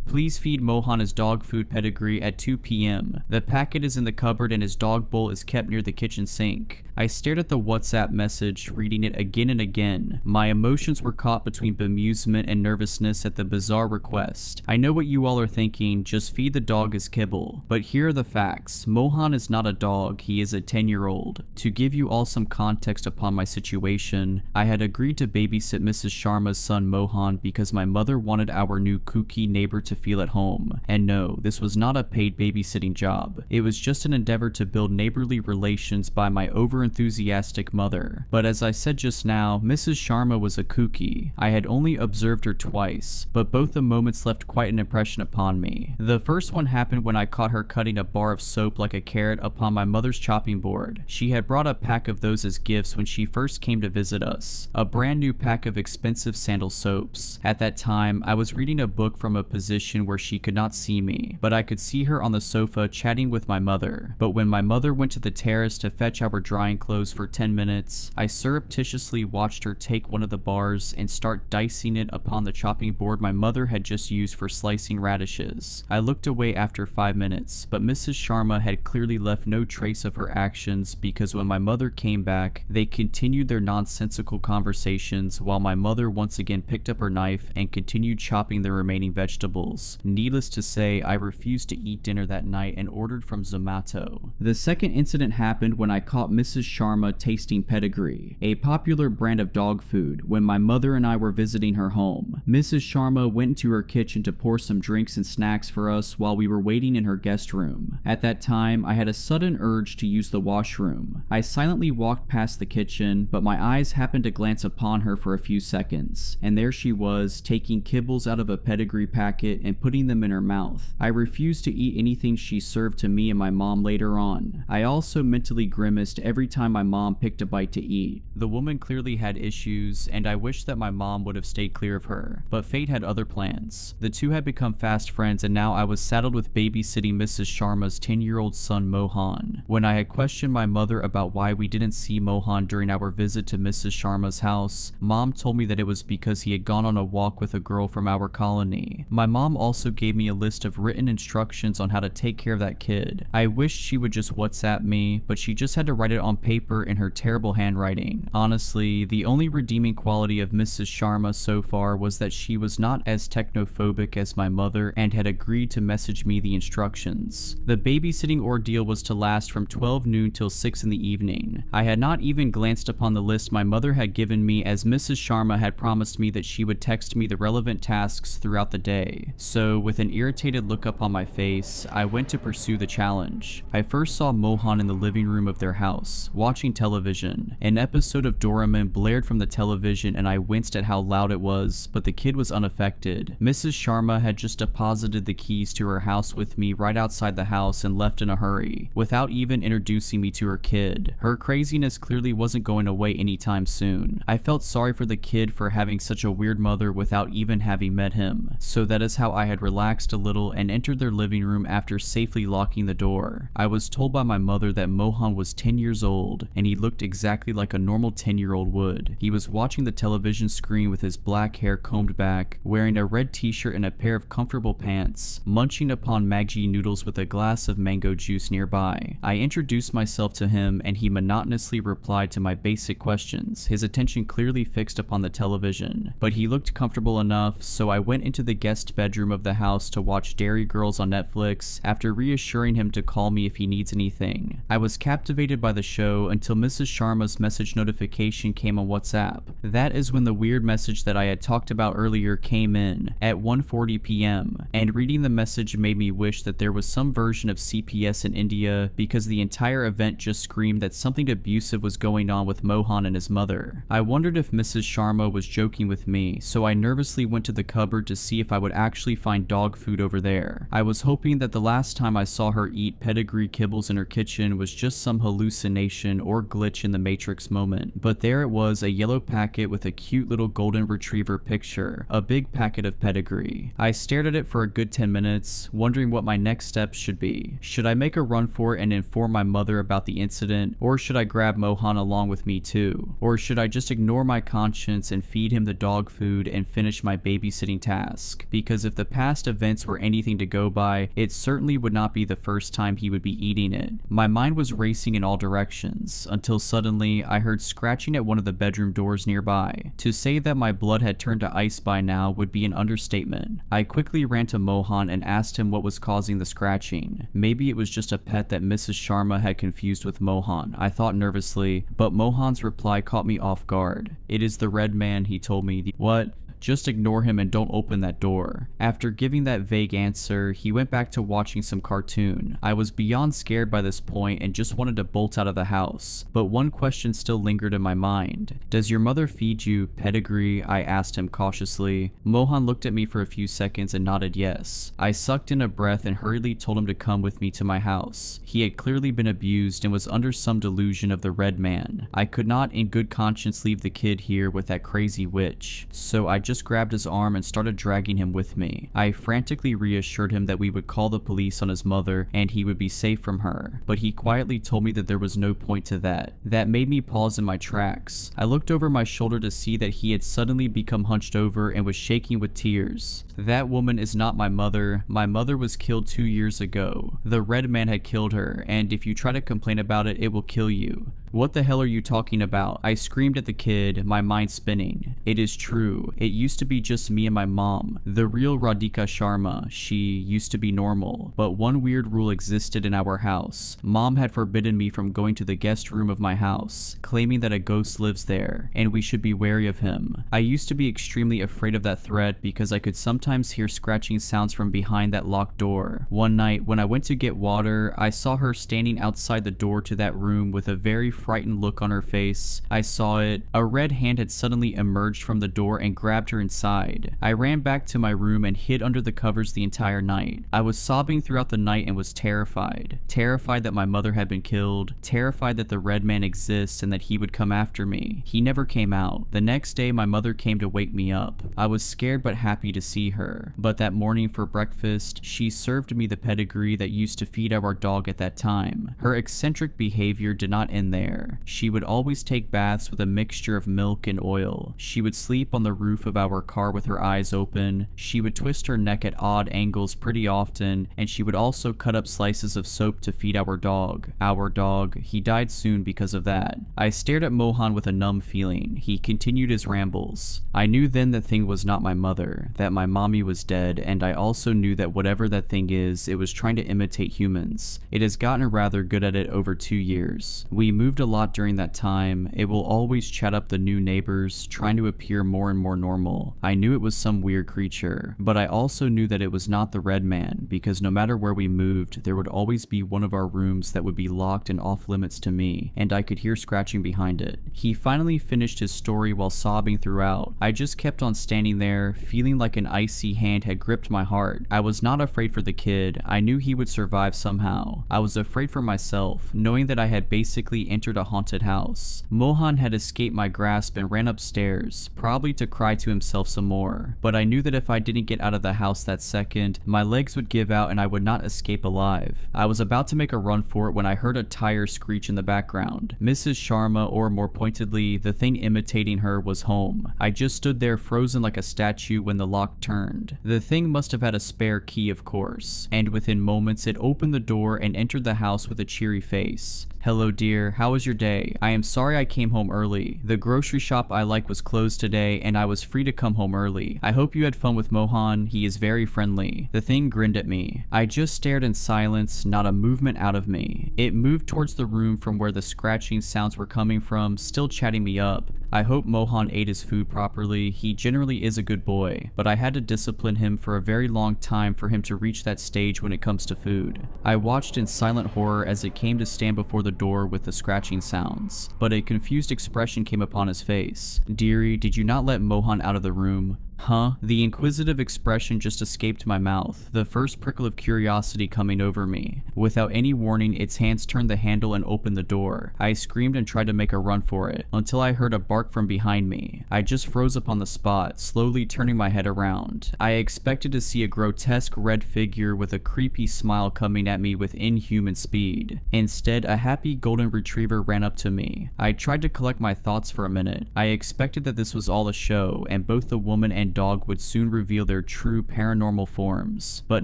Please feed Mohan his dog food pedigree at 2 p.m. The packet is in the cupboard and his dog bowl is kept near the kitchen sink. I stared at the WhatsApp message, reading it again and again. My emotions were caught between bemusement and nervousness at the bizarre request. I know what you all are thinking, just feed the dog his kibble. But here are the facts. Mohan is not a dog, he is a 10-year-old. To give you all some context upon my situation, I had agreed to babysit Mrs. Sharma's son Mohan because my mother wanted our new kooky neighbor to feel at home. And no, this was not a paid babysitting job. It was just an endeavor to build neighborly relations by my overenthusiastic mother. But as I said just now, Mrs. Sharma was a kooky. I had only observed her twice, but both the moments left quite an impression upon me. The first one happened when I caught her cutting a bar of soap like a carrot upon my mother's chopping board. She had brought a pack of those as gifts when she first came to visit us. A brand new pack of expensive sandal soaps. At that time, I was reading a book from a position where she could not see me, but I could see her on the sofa chatting with my mother. But when my mother went to the terrace to fetch our drying clothes for 10 minutes, I surreptitiously watched her take one of the bars and start dicing it upon the chopping board my mother had just used for slicing radishes. I looked away after 5 minutes, but Mrs. Sharma had clearly left no trace of her actions because when my mother came back, they continued their nonsensical conversations while my mother once again picked up her knife and continued chopping the remaining vegetables. Needless to say, I refused to eat dinner that night and ordered from Zomato. The second incident happened when I caught Mrs. Sharma tasting Pedigree, a popular brand of dog food, when my mother and I were visiting her home. Mrs. Sharma went into her kitchen to pour some drinks and snacks for us while we were waiting in her guest room. At that time, I had a sudden urge to use the washroom. I silently walked past the kitchen, but my eyes happened to glance upon her for a few seconds, and there she was, taking kibbles out of a Pedigree packet and putting them in her mouth. I refused to eat anything she served to me and my mom later on. I also mentally grimaced every time my mom picked a bite to eat. The woman clearly had issues, and I wished that my mom would have stayed clear of her, but fate had other plans. The two had become fast friends, and now I was saddled with babysitting Mrs. Sharma's 10-year-old son Mohan. When I had questioned my mother about why we didn't see Mohan during our visit to Mrs. Sharma's house, Mom told me that it was because he had gone on a walk with a girl from our colony. My mom also gave me a list of written instructions on how to take care of that kid. I wished she would just WhatsApp me, but she just had to write it on paper in her terrible handwriting. Honestly, the only redeeming quality of Mrs. Sharma so far was that she was not as technophobic as my mother and had agreed to message me the instructions. The babysitting ordeal was to last from 12 noon till 6 in the evening. I had not even glanced upon the list my mother had given me, as Mrs. Sharma had promised me that she would text me the relevant tasks throughout the day. So, with an irritated look up on my face, I went to pursue the challenge. I first saw Mohan in the living room of their house, watching television. An episode of Doraemon blared from the television and I winced at how loud it was, but the kid was unaffected. Mrs. Sharma had just deposited the keys to her house with me right outside the house and left in a hurry, without even introducing me to her kid. Her craziness clearly wasn't going away anytime soon. I felt sorry for the kid for having such a weird mother without even having met him, so that is how I had relaxed a little and entered their living room after safely locking the door. I was told by my mother that Mohan was 10 years old, and he looked exactly like a normal 10-year-old would. He was watching the television screen with his black hair combed back, wearing a red t-shirt and a pair of comfortable pants, munching upon Maggi noodles with a glass of mango juice nearby. I introduced myself to him and he monotonously replied to my basic questions, his attention clearly fixed upon the television. But he looked comfortable enough, so I went into the guest bedroom of the house to watch Dairy Girls on Netflix after reassuring him to call me if he needs anything. I was captivated by the show until Mrs. Sharma's message notification came on WhatsApp. That is when the weird message that I had talked about earlier came in at 1:40 p.m. and reading the message made me wish that there was some version of CPS in India, because the entire event just screamed that something abusive was going on with Mohan and his mother. I wondered if Mrs. Sharma was joking with me, so I nervously went to the cupboard to see if I would actually find dog food over there. I was hoping that the last time I saw her eat Pedigree kibbles in her kitchen was just some hallucination or glitch in the Matrix moment, but there it was, a yellow packet with a cute little golden retriever picture, a big packet of Pedigree. I stared at it for a good 10 minutes, wondering what my next steps should be. Should I make a run for it and inform my mother about the incident, or should I grab Mohan along with me too? Or should I just ignore my conscience and feed him the dog food and finish my babysitting task? Because if the past events were anything to go by, it certainly would not be the first time he would be eating it. My mind was racing in all directions, until suddenly I heard scratching at one of the bedroom doors nearby. To say that my blood had turned to ice by now would be an understatement. I quickly ran to Mohan and asked him what was causing the scratching. Maybe it was just a pet that Mrs. Sharma had confused with Mohan, I thought nervously, but Mohan's reply caught me off guard. "It is the red man," he told me. "What? Just ignore him and don't open that door. After giving that vague answer, he went back to watching some cartoon. I was beyond scared by this point and just wanted to bolt out of the house. But one question still lingered in my mind. Does your mother feed you pedigree? I asked him cautiously. Mohan looked at me for a few seconds and nodded yes. I sucked in a breath and hurriedly told him to come with me to my house. He had clearly been abused and was under some delusion of the red man. I could not in good conscience leave the kid here with that crazy witch, so I just grabbed his arm and started dragging him with me. I frantically reassured him that we would call the police on his mother and he would be safe from her, but he quietly told me that there was no point to that. That made me pause in my tracks. I looked over my shoulder to see that he had suddenly become hunched over and was shaking with tears. That woman is not my mother. My mother was killed 2 years ago. The red man had killed her, and if you try to complain about it, it will kill you. What the hell are you talking about? I screamed at the kid, my mind spinning. It is true. It used to be just me and my mom. The real Radhika Sharma. She used to be normal. But one weird rule existed in our house. Mom had forbidden me from going to the guest room of my house, claiming that a ghost lives there, and we should be wary of him. I used to be extremely afraid of that threat because I could sometimes hear scratching sounds from behind that locked door. One night, when I went to get water, I saw her standing outside the door to that room with a very frightened look on her face. I saw it. A red hand had suddenly emerged from the door and grabbed her inside. I ran back to my room and hid under the covers the entire night. I was sobbing throughout the night and was terrified. Terrified that my mother had been killed. Terrified that the red man exists and that he would come after me. He never came out. The next day, my mother came to wake me up. I was scared but happy to see her. But that morning for breakfast, she served me the pedigree that used to feed our dog at that time. Her eccentric behavior did not end there. She would always take baths with a mixture of milk and oil. She would sleep on the roof of our car with her eyes open. She would twist her neck at odd angles pretty often, and she would also cut up slices of soap to feed our dog. Our dog, he died soon because of that. I stared at Mohan with a numb feeling. He continued his rambles. I knew then that thing was not my mother, that my mommy was dead, and I also knew that whatever that thing is, it was trying to imitate humans. It has gotten rather good at it over 2 years. We moved a lot during that time. It will always chat up the new neighbors, trying to appear more and more normal. I knew it was some weird creature, but I also knew that it was not the red man, because no matter where we moved, there would always be one of our rooms that would be locked and off limits to me, and I could hear scratching behind it. He finally finished his story while sobbing throughout. I just kept on standing there, feeling like an icy hand had gripped my heart. I was not afraid for the kid. I knew he would survive somehow. I was afraid for myself, knowing that I had basically entered a haunted house. Mohan had escaped my grasp and ran upstairs, probably to cry to himself some more. But I knew that if I didn't get out of the house that second, my legs would give out and I would not escape alive. I was about to make a run for it when I heard a tire screech in the background. Mrs. Sharma, or more pointedly, the thing imitating her, was home. I just stood there frozen like a statue when the lock turned. The thing must have had a spare key, of course, and within moments it opened the door and entered the house with a cheery face. "Hello dear, how was your day? I am sorry I came home early. The grocery shop I like was closed today and I was free to come home early. I hope you had fun with Mohan, he is very friendly." The thing grinned at me. I just stared in silence, not a movement out of me. It moved towards the room from where the scratching sounds were coming from, still chatting me up. I hope Mohan ate his food properly. He generally is a good boy, but I had to discipline him for a very long time for him to reach that stage when it comes to food. I watched in silent horror as it came to stand before the door with the scratching sounds, but a confused expression came upon his face. "Dearie, did you not let Mohan out of the room?" Huh? The inquisitive expression just escaped my mouth, the first prickle of curiosity coming over me. Without any warning, its hands turned the handle and opened the door. I screamed and tried to make a run for it, until I heard a bark from behind me. I just froze up on the spot, slowly turning my head around. I expected to see a grotesque red figure with a creepy smile coming at me with inhuman speed. Instead, a happy golden retriever ran up to me. I tried to collect my thoughts for a minute. I expected that this was all a show, and both the woman and dog would soon reveal their true paranormal forms. But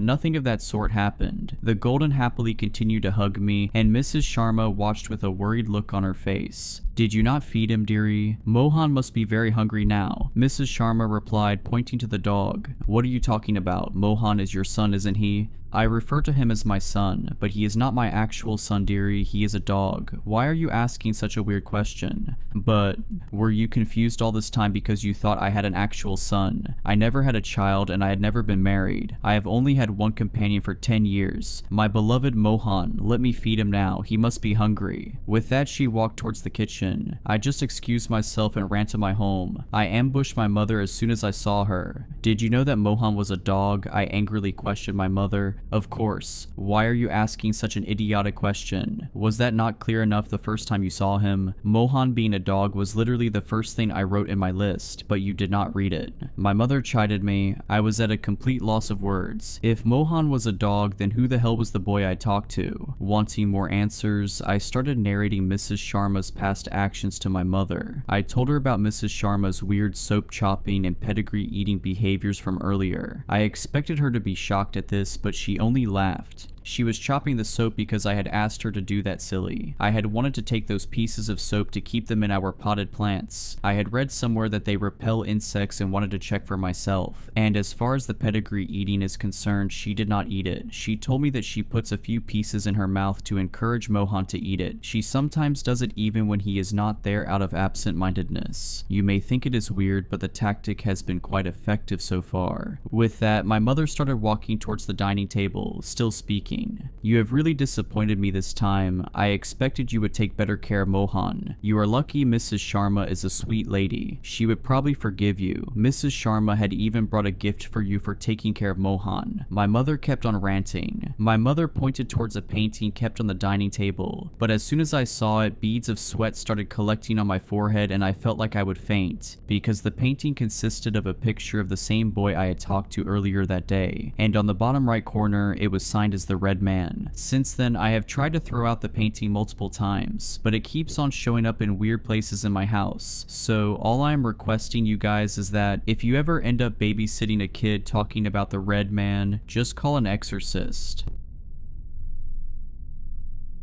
nothing of that sort happened. The golden happily continued to hug me, and Mrs. Sharma watched with a worried look on her face. Did you not feed him, dearie? Mohan must be very hungry now. Mrs. Sharma replied, pointing to the dog. What are you talking about? Mohan is your son, isn't he? I refer to him as my son, but he is not my actual son, dearie. He is a dog. Why are you asking such a weird question? But were you confused all this time because you thought I had an actual son? I never had a child and I had never been married. I have only had one companion for 10 years. My beloved Mohan. Let me feed him now. He must be hungry. With that, she walked towards the kitchen. I just excused myself and ran to my home. I ambushed my mother as soon as I saw her. Did you know that Mohan was a dog? I angrily questioned my mother. Of course. Why are you asking such an idiotic question? Was that not clear enough the first time you saw him? Mohan being a dog was literally the first thing I wrote in my list, but you did not read it. My mother chided me. I was at a complete loss of words. If Mohan was a dog, then who the hell was the boy I talked to? Wanting more answers, I started narrating Mrs. Sharma's past actions to my mother. I told her about Mrs. Sharma's weird soap chopping and pedigree eating behaviors from earlier. I expected her to be shocked at this, but she only laughed. She was chopping the soap because I had asked her to do that silly. I had wanted to take those pieces of soap to keep them in our potted plants. I had read somewhere that they repel insects and wanted to check for myself. And as far as the pedigree eating is concerned, she did not eat it. She told me that she puts a few pieces in her mouth to encourage Mohan to eat it. She sometimes does it even when he is not there out of absent-mindedness. You may think it is weird, but the tactic has been quite effective so far. With that, my mother started walking towards the dining table, still speaking. You have really disappointed me this time. I expected you would take better care of Mohan. You are lucky Mrs. Sharma is a sweet lady. She would probably forgive you. Mrs. Sharma had even brought a gift for you for taking care of Mohan. My mother kept on ranting. My mother pointed towards a painting kept on the dining table, but as soon as I saw it, beads of sweat started collecting on my forehead and I felt like I would faint, because the painting consisted of a picture of the same boy I had talked to earlier that day, and on the bottom right corner, it was signed as the Red Man. Since then, I have tried to throw out the painting multiple times, but it keeps on showing up in weird places in my house. So all I am requesting you guys is that if you ever end up babysitting a kid talking about the Red Man, just call an exorcist.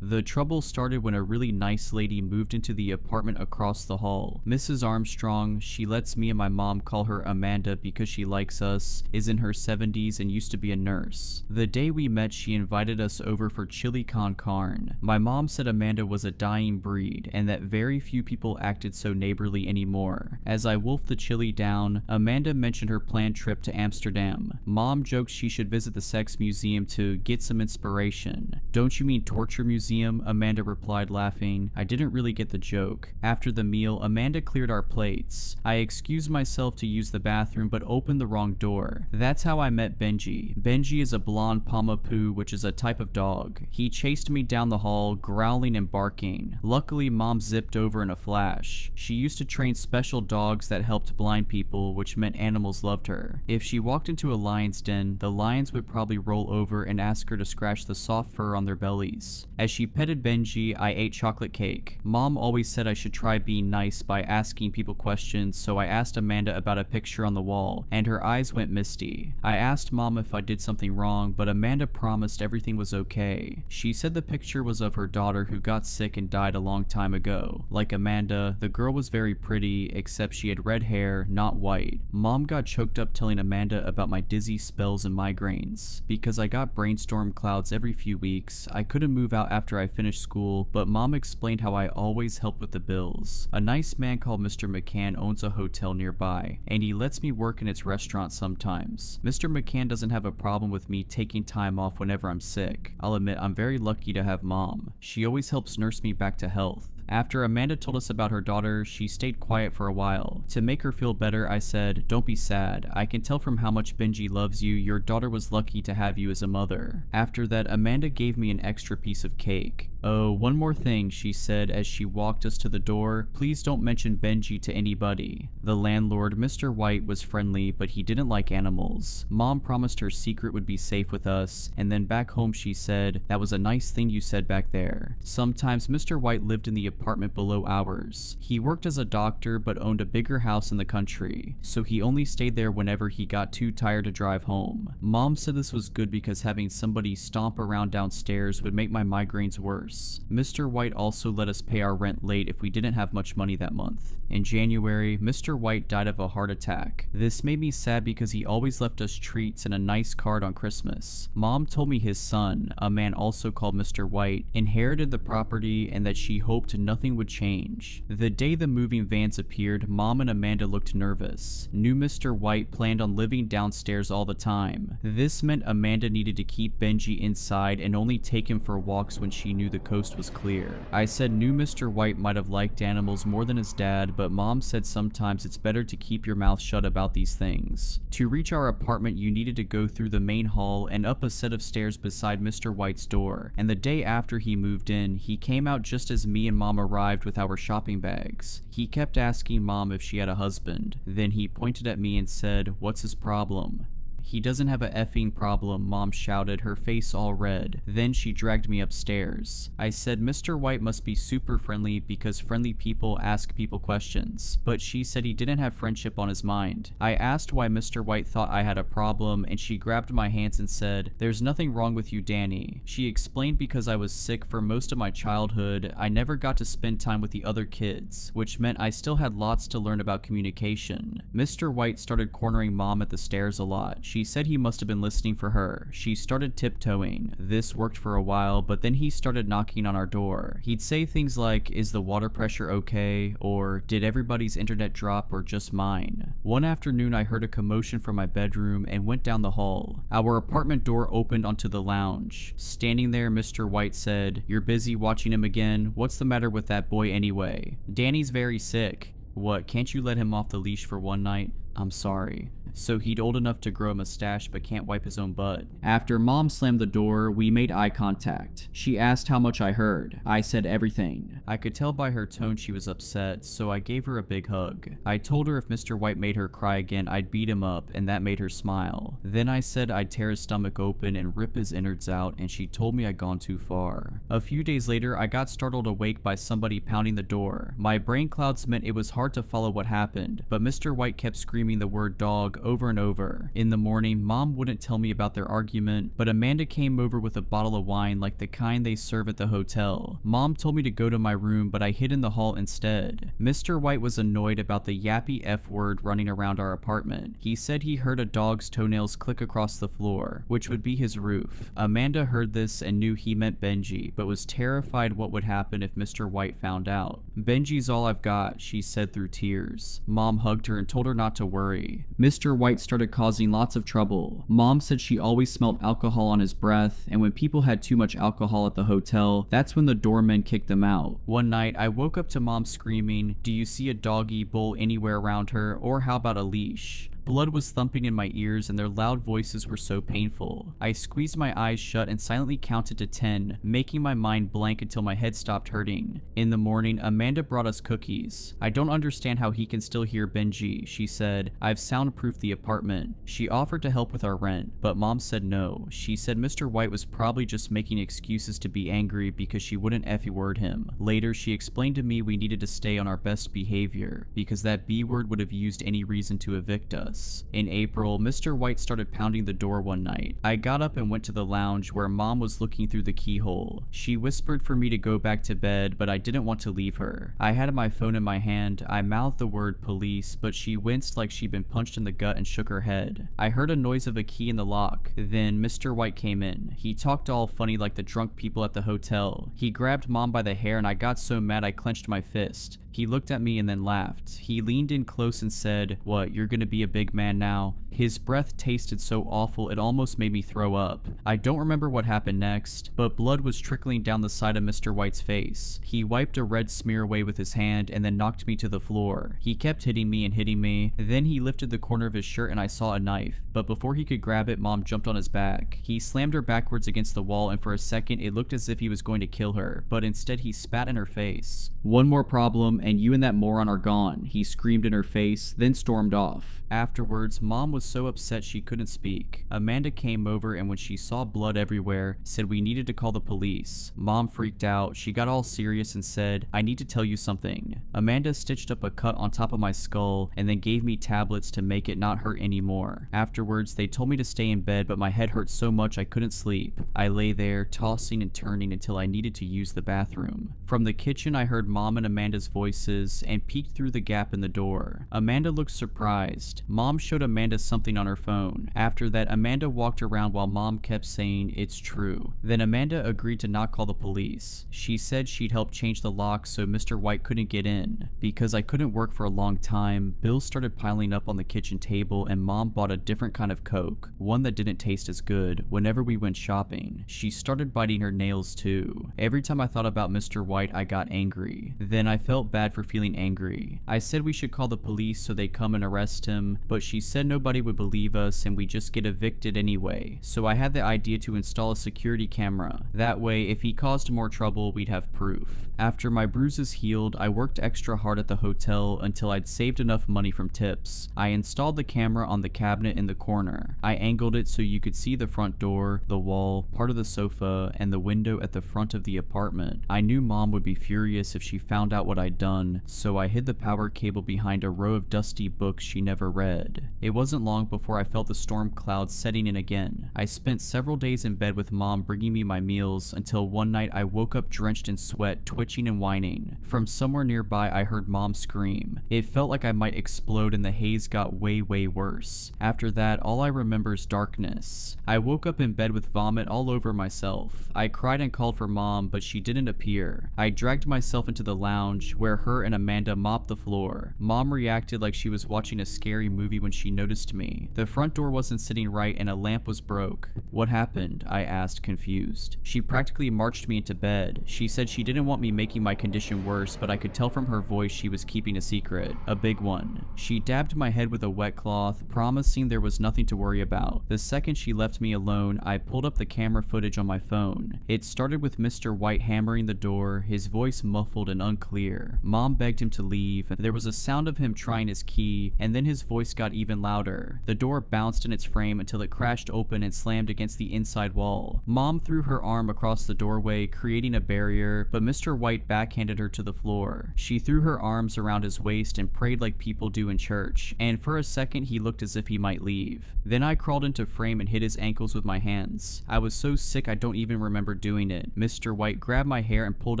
The trouble started when a really nice lady moved into the apartment across the hall. Mrs. Armstrong, she lets me and my mom call her Amanda because she likes us, is in her 70s and used to be a nurse. The day we met, she invited us over for chili con carne. My mom said Amanda was a dying breed and that very few people acted so neighborly anymore. As I wolfed the chili down, Amanda mentioned her planned trip to Amsterdam. Mom joked she should visit the sex museum to get some inspiration. Don't you mean torture museum? Amanda replied, laughing. I didn't really get the joke. After the meal, Amanda cleared our plates. I excused myself to use the bathroom but opened the wrong door. That's how I met Benji. Benji is a blonde Pomapoo, which is a type of dog. He chased me down the hall, growling and barking. Luckily, Mom zipped over in a flash. She used to train special dogs that helped blind people, which meant animals loved her. If she walked into a lion's den, the lions would probably roll over and ask her to scratch the soft fur on their bellies. As she petted Benji, I ate chocolate cake. Mom always said I should try being nice by asking people questions, so I asked Amanda about a picture on the wall, and her eyes went misty. I asked Mom if I did something wrong, but Amanda promised everything was okay. She said the picture was of her daughter who got sick and died a long time ago. Like Amanda, the girl was very pretty, except she had red hair, not white. Mom got choked up telling Amanda about my dizzy spells and migraines. Because I got brainstorm clouds every few weeks, I couldn't move out after I finished school, but Mom explained how I always help with the bills. A nice man called Mr. McCann owns a hotel nearby, and he lets me work in its restaurant sometimes. Mr. McCann doesn't have a problem with me taking time off whenever I'm sick. I'll admit I'm very lucky to have Mom. She always helps nurse me back to health. After Amanda told us about her daughter, she stayed quiet for a while. To make her feel better, I said, "Don't be sad. I can tell from how much Benji loves you, your daughter was lucky to have you as a mother." After that, Amanda gave me an extra piece of cake. "Oh, one more thing," she said as she walked us to the door. "Please don't mention Benji to anybody." The landlord, Mr. White, was friendly, but he didn't like animals. Mom promised her secret would be safe with us, and then back home she said, "That was a nice thing you said back there." Sometimes Mr. White lived in the apartment below ours. He worked as a doctor but owned a bigger house in the country, so he only stayed there whenever he got too tired to drive home. Mom said this was good because having somebody stomp around downstairs would make my migraines worse. worse. Mr. White also let us pay our rent late if we didn't have much money that month. In January, Mr. White died of a heart attack. This made me sad because he always left us treats and a nice card on Christmas. Mom told me his son, a man also called Mr. White, inherited the property and that she hoped nothing would change. The day the moving vans appeared, Mom and Amanda looked nervous. Knew Mr. White planned on living downstairs all the time. This meant Amanda needed to keep Benji inside and only take him for walks when she knew the coast was clear. I said knew Mr. White might have liked animals more than his dad, but Mom said sometimes it's better to keep your mouth shut about these things. To reach our apartment, you needed to go through the main hall and up a set of stairs beside Mr. White's door, and the day after he moved in, he came out just as me and Mom arrived with our shopping bags. He kept asking Mom if she had a husband. Then he pointed at me and said, "What's his problem?" "He doesn't have a effing problem," Mom shouted, her face all red. Then she dragged me upstairs. I said Mr. White must be super friendly because friendly people ask people questions, but she said he didn't have friendship on his mind. I asked why Mr. White thought I had a problem, and she grabbed my hands and said, "There's nothing wrong with you, Danny." She explained because I was sick for most of my childhood, I never got to spend time with the other kids, which meant I still had lots to learn about communication. Mr. White started cornering Mom at the stairs a lot. She said he must have been listening for her. She started tiptoeing. This worked for a while, but then he started knocking on our door. He'd say things like, "Is the water pressure okay?" or "Did everybody's internet drop or just mine?" One afternoon I heard a commotion from my bedroom and went down the hall. Our apartment door opened onto the lounge. Standing there, Mr. White said, "You're busy watching him again? What's the matter with that boy anyway?" "Danny's very sick." "What, can't you let him off the leash for one night?" "I'm sorry." So he'd old enough to grow a mustache but can't wipe his own butt. After Mom slammed the door, we made eye contact. She asked how much I heard. I said everything. I could tell by her tone she was upset, so I gave her a big hug. I told her if Mr. White made her cry again, I'd beat him up, and that made her smile. Then I said I'd tear his stomach open and rip his innards out, and she told me I'd gone too far. A few days later, I got startled awake by somebody pounding the door. My brain clouds meant it was hard to follow what happened, but Mr. White kept screaming the word dog over and over. In the morning, Mom wouldn't tell me about their argument, but Amanda came over with a bottle of wine like the kind they serve at the hotel. Mom told me to go to my room, but I hid in the hall instead. Mr. White was annoyed about the yappy F word running around our apartment. He said he heard a dog's toenails click across the floor, which would be his roof. Amanda heard this and knew he meant Benji, but was terrified what would happen if Mr. White found out. "Benji's all I've got," she said through tears. Mom hugged her and told her not to worry. Mr. White started causing lots of trouble. Mom said she always smelled alcohol on his breath, and when people had too much alcohol at the hotel, that's when the doormen kicked them out. One night, I woke up to Mom screaming, "Do you see a doggy bowl anywhere around her, or how about a leash?" Blood was thumping in my ears and their loud voices were so painful. I squeezed my eyes shut and silently counted to 10, making my mind blank until my head stopped hurting. In the morning, Amanda brought us cookies. "I don't understand how he can still hear Benji," she said. "I've soundproofed the apartment." She offered to help with our rent, but Mom said no. She said Mr. White was probably just making excuses to be angry because she wouldn't F word him. Later, she explained to me we needed to stay on our best behavior because that B word would have used any reason to evict us. In April, Mr. White started pounding the door one night. I got up and went to the lounge where Mom was looking through the keyhole. She whispered for me to go back to bed, but I didn't want to leave her. I had my phone in my hand. I mouthed the word police, but she winced like she'd been punched in the gut and shook her head. I heard a noise of a key in the lock. Then Mr. White came in. He talked all funny like the drunk people at the hotel. He grabbed Mom by the hair and I got so mad I clenched my fist. He looked at me and then laughed. He leaned in close and said, "What, you're gonna be a big man now?" His breath tasted so awful it almost made me throw up. I don't remember what happened next, but blood was trickling down the side of Mr. White's face. He wiped a red smear away with his hand and then knocked me to the floor. He kept hitting me and hitting me. Then he lifted the corner of his shirt and I saw a knife, but before he could grab it, Mom jumped on his back. He slammed her backwards against the wall and for a second it looked as if he was going to kill her, but instead he spat in her face. One more problem and you and that moron are gone," he screamed in her face, then stormed off. Afterwards, Mom was so upset she couldn't speak. Amanda came over and when she saw blood everywhere, said we needed to call the police. Mom freaked out, she got all serious and said, "I need to tell you something." Amanda stitched up a cut on top of my skull and then gave me tablets to make it not hurt anymore. Afterwards, they told me to stay in bed, but my head hurt so much I couldn't sleep. I lay there, tossing and turning until I needed to use the bathroom. From the kitchen, I heard Mom and Amanda's voices and peeked through the gap in the door. Amanda looked surprised. Mom showed Amanda something on her phone. After that, Amanda walked around while Mom kept saying, "It's true." Then Amanda agreed to not call the police. She said she'd help change the lock so Mr. White couldn't get in. Because I couldn't work for a long time, bills started piling up on the kitchen table and Mom bought a different kind of Coke, one that didn't taste as good, whenever we went shopping. She started biting her nails too. Every time I thought about Mr. White, I got angry. Then I felt bad for feeling angry. I said we should call the police so they'd come and arrest him, but she said nobody would believe us and we'd just get evicted anyway. So I had the idea to install a security camera. That way, if he caused more trouble, we'd have proof. After my bruises healed, I worked extra hard at the hotel until I'd saved enough money from tips. I installed the camera on the cabinet in the corner. I angled it so you could see the front door, the wall, part of the sofa, and the window at the front of the apartment. I knew Mom would be furious if she found out what I'd done, so I hid the power cable behind a row of dusty books she never read. It wasn't long before I felt the storm clouds setting in again. I spent several days in bed with Mom bringing me my meals until one night I woke up drenched in sweat, twitching and whining. From somewhere nearby I heard Mom scream. It felt like I might explode and the haze got way worse. After that, all I remember is darkness. I woke up in bed with vomit all over myself. I cried and called for Mom, but she didn't appear. I dragged myself into the lounge, where her and Amanda mopped the floor. Mom reacted like she was watching a scary movie when she noticed me. The front door wasn't sitting right and a lamp was broke. "What happened?" I asked, confused. She practically marched me into bed. She said she didn't want me making my condition worse, but I could tell from her voice she was keeping a secret. A big one. She dabbed my head with a wet cloth, promising there was nothing to worry about. The second she left me alone, I pulled up the camera footage on my phone. It started with Mr. White hammering the door, his voice muffled and unclear. Mom begged him to leave. There was a sound of him trying his key, and then his voice got even louder. The door bounced in its frame until it crashed open and slammed against the inside wall. Mom threw her arm across the doorway, creating a barrier, but Mr. White backhanded her to the floor. She threw her arms around his waist and prayed like people do in church, and for a second he looked as if he might leave. Then I crawled into frame and hit his ankles with my hands. I was so sick I don't even remember doing it. Mr. White grabbed my hair and pulled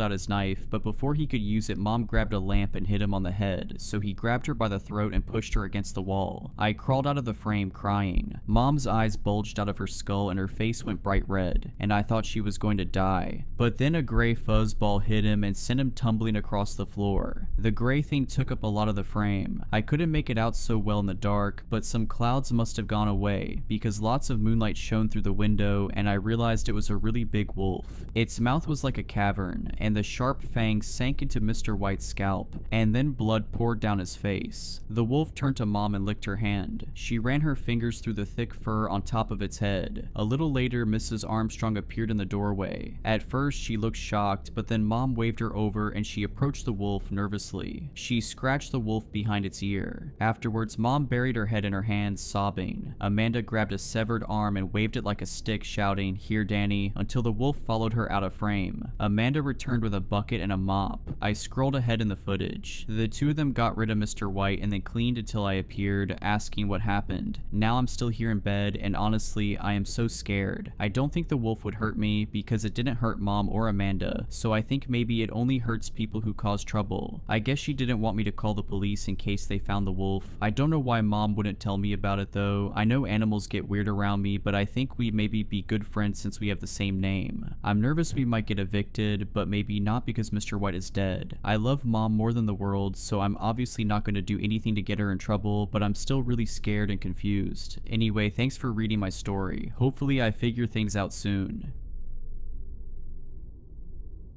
out his knife, but before he could use it, Mom grabbed a lamp and hit him on the head, so he grabbed her by the throat and pushed her against the wall. I crawled out of the frame crying. Mom's eyes bulged out of her skull and her face went bright red, and I thought she was going to die. But then a gray fuzzball hit him and sent him tumbling across the floor. The gray thing took up a lot of the frame. I couldn't make it out so well in the dark, but some clouds must have gone away because lots of moonlight shone through the window and I realized it was a really big wolf. Its mouth was like a cavern, and the sharp fangs sank into Mr. White's scalp, and then blood poured down his face. The wolf turned to Mom and licked her hand. She ran her fingers through the thick fur on top of its head. A little later, Mrs. Armstrong appeared in the doorway. At first, she looked shocked, but then Mom waved her over and she approached the wolf nervously. She scratched the wolf behind its ear. Afterwards, Mom buried her head in her hands, sobbing. Amanda grabbed a severed arm and waved it like a stick, shouting, "Here, Danny," until the wolf followed her out of frame. Amanda returned with a bucket and a mop. I scrolled ahead in the footage. The two of them got rid of Mr. White and then cleaned until I appeared, asking what happened. Now I'm still here in bed, and honestly, I am so scared. I don't think the wolf would hurt me because it didn't hurt Mom or Amanda, so I think maybe it only hurts people who cause trouble. I guess she didn't want me to call the police in case they found the wolf. I don't know why Mom wouldn't tell me about it though. I know animals get weird around me, but I think we maybe be good friends since we have the same name. I'm nervous we might get evicted, but maybe not because Mr. White is dead. I love Mom more than the world, so I'm obviously not going to do anything to get her in trouble, but I'm still really scared and confused. Anyway, thanks for reading my story. Hopefully I figure things out soon.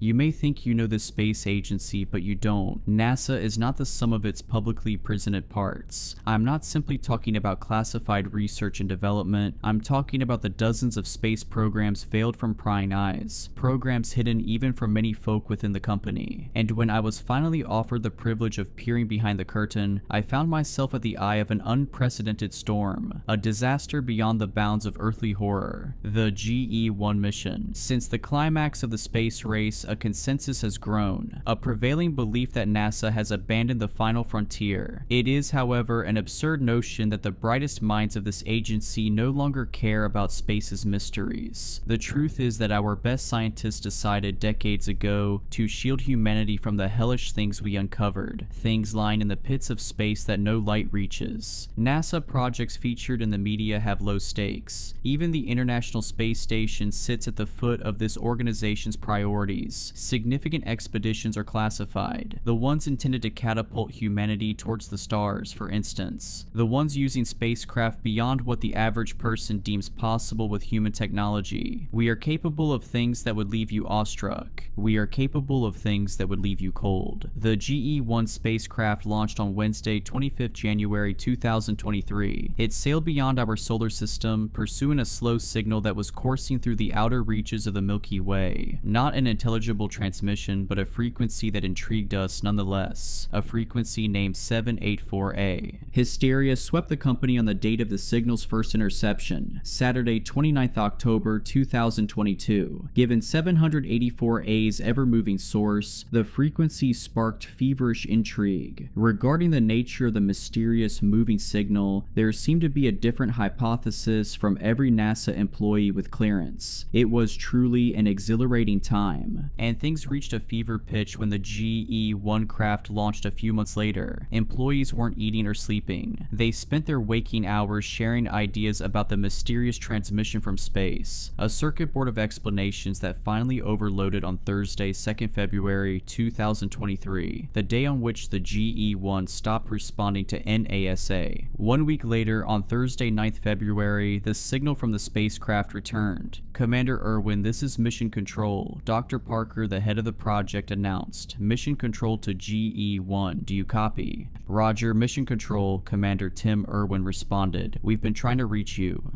You may think you know the space agency, but you don't. NASA is not the sum of its publicly presented parts. I'm not simply talking about classified research and development. I'm talking about the dozens of space programs veiled from prying eyes, programs hidden even from many folk within the company. And when I was finally offered the privilege of peering behind the curtain, I found myself at the eye of an unprecedented storm, a disaster beyond the bounds of earthly horror, the GE-1 mission. Since the climax of the space race, a consensus has grown, a prevailing belief that NASA has abandoned the final frontier. It is, however, an absurd notion that the brightest minds of this agency no longer care about space's mysteries. The truth is that our best scientists decided decades ago to shield humanity from the hellish things we uncovered, things lying in the pits of space that no light reaches. NASA projects featured in the media have low stakes. Even the International Space Station sits at the foot of this organization's priorities. Significant expeditions are classified. The ones intended to catapult humanity towards the stars, for instance. The ones using spacecraft beyond what the average person deems possible with human technology. We are capable of things that would leave you awestruck. We are capable of things that would leave you cold. The GE-1 spacecraft launched on Wednesday, 25th January 2023. It sailed beyond our solar system, pursuing a slow signal that was coursing through the outer reaches of the Milky Way. Not an intelligible transmission, but a frequency that intrigued us nonetheless. A frequency named 784A. Hysteria swept the company on the date of the signal's first interception, Saturday, 29th October 2022. Given 784 A's ever-moving source, the frequency sparked feverish intrigue. Regarding the nature of the mysterious moving signal, there seemed to be a different hypothesis from every NASA employee with clearance. It was truly an exhilarating time, and things reached a fever pitch when the GE-1 craft launched a few months later. Employees weren't eating or sleeping. They spent their waking hours sharing ideas about the mysterious transmission from space, a circuit board of explanations that finally overloaded on Thursday, 2nd February 2023, the day on which the GE-1 stopped responding to NASA. 1 week later, on Thursday, 9th February, the signal from the spacecraft returned. Commander Irwin, this is Mission Control. Dr. Parker, the head of the project, announced. Mission Control to GE-1. Do you copy? Roger, Mission Control. Commander Tim Irwin responded. We've been trying to reach you.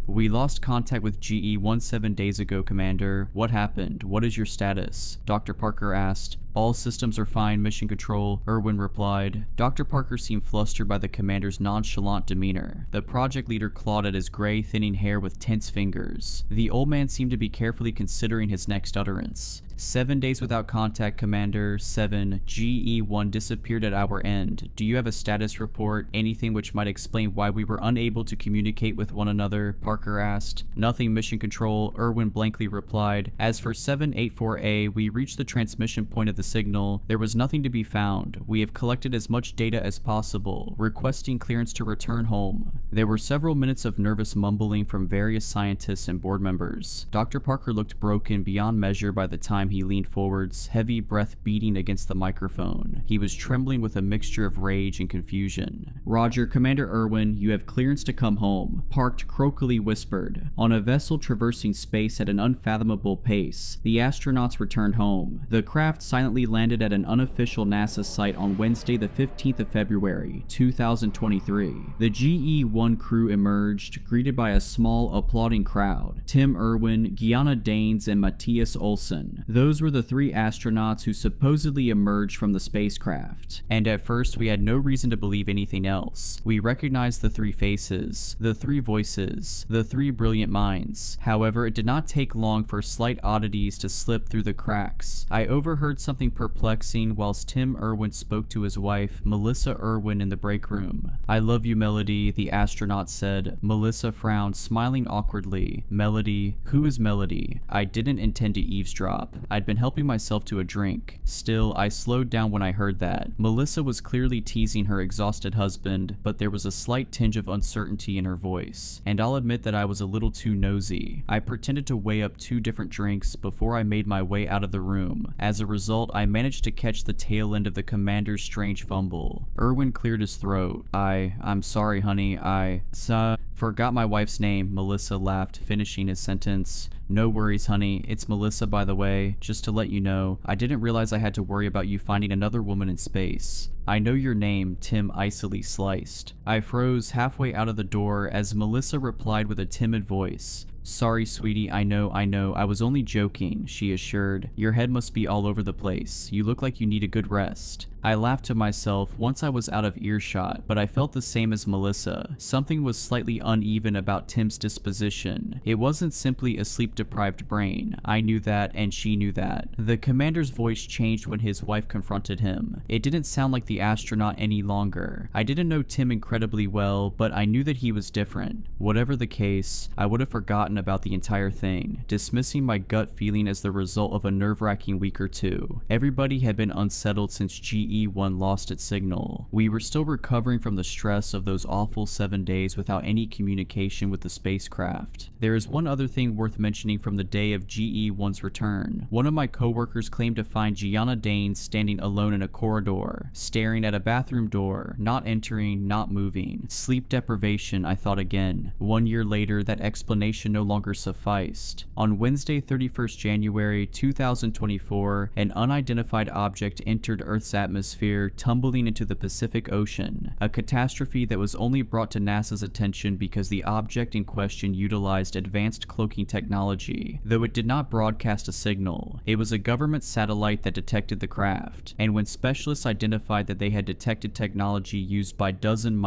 We lost contact with GE-1 7 days ago, Commander. What happened? What is your status? Dr. Parker asked. All systems are fine, Mission Control, Irwin replied. Dr. Parker seemed flustered by the commander's nonchalant demeanor. The project leader clawed at his gray, thinning hair with tense fingers. The old man seemed to be carefully considering his next utterance. 7 days without contact, Commander. 7. GE-1 disappeared at our end. Do you have a status report? Anything which might explain why we were unable to communicate with one another? Parker asked. Nothing, Mission Control, Irwin blankly replied. As for 784A, we reached the transmission point of the signal. There was nothing to be found. We have collected as much data as possible, requesting clearance to return home. There were several minutes of nervous mumbling from various scientists and board members. Dr. Parker looked broken beyond measure by the time he leaned forwards, heavy breath beating against the microphone. He was trembling with a mixture of rage and confusion. Roger, Commander Irwin, you have clearance to come home, Parked croakily whispered. On a vessel traversing space at an unfathomable pace, the astronauts returned home. The craft silently landed at an unofficial NASA site on Wednesday, the 15th of February, 2023. The GE-1 crew emerged, greeted by a small, applauding crowd. Tim Irwin, Gianna Danes, and Matthias Olsen. Those were the 3 astronauts who supposedly emerged from the spacecraft. And at first, we had no reason to believe anything else. We recognized the 3 faces, the 3 voices, the 3 brilliant minds. However, it did not take long for slight oddities to slip through the cracks. I overheard something perplexing whilst Tim Irwin spoke to his wife, Melissa Irwin, in the break room. I love you, Melody, the astronaut said. Melissa frowned, smiling awkwardly. Melody? Who is Melody? I didn't intend to eavesdrop. I'd been helping myself to a drink. Still, I slowed down when I heard that. Melissa was clearly teasing her exhausted husband, but there was a slight tinge of uncertainty in her voice. And I'll admit that I was a little too nosy. I pretended to weigh up 2 different drinks before I made my way out of the room. As a result, I managed to catch the tail end of the commander's strange fumble. Irwin cleared his throat. I'm sorry, honey, Forgot my wife's name, Melissa laughed, finishing his sentence. No worries, honey. It's Melissa, by the way. Just to let you know, I didn't realize I had to worry about you finding another woman in space. I know your name, Tim icily sliced. I froze halfway out of the door as Melissa replied with a timid voice. Sorry, sweetie, I know, I was only joking, she assured. Your head must be all over the place. You look like you need a good rest. I laughed to myself once I was out of earshot, but I felt the same as Melissa. Something was slightly uneven about Tim's disposition. It wasn't simply a sleep-deprived brain. I knew that, and she knew that. The commander's voice changed when his wife confronted him. It didn't sound like the astronaut any longer. I didn't know Tim incredibly well, but I knew that he was different. Whatever the case, I would have forgotten about the entire thing, dismissing my gut feeling as the result of a nerve-wracking week or two. Everybody had been unsettled since GE-1 lost its signal. We were still recovering from the stress of those awful 7 days without any communication with the spacecraft. There is one other thing worth mentioning from the day of GE-1's return. One of my coworkers claimed to find Gianna Danes standing alone in a corridor, staring at a bathroom door, not entering, not moving. Sleep deprivation, I thought again. 1 year later, that explanation no longer sufficed. On Wednesday, 31st January 2024, an unidentified object entered Earth's atmosphere, tumbling into the Pacific Ocean, a catastrophe that was only brought to NASA's attention because the object in question utilized advanced cloaking technology, though it did not broadcast a signal. It was a government satellite that detected the craft, and when specialists identified that they had detected technology used by Dozen-,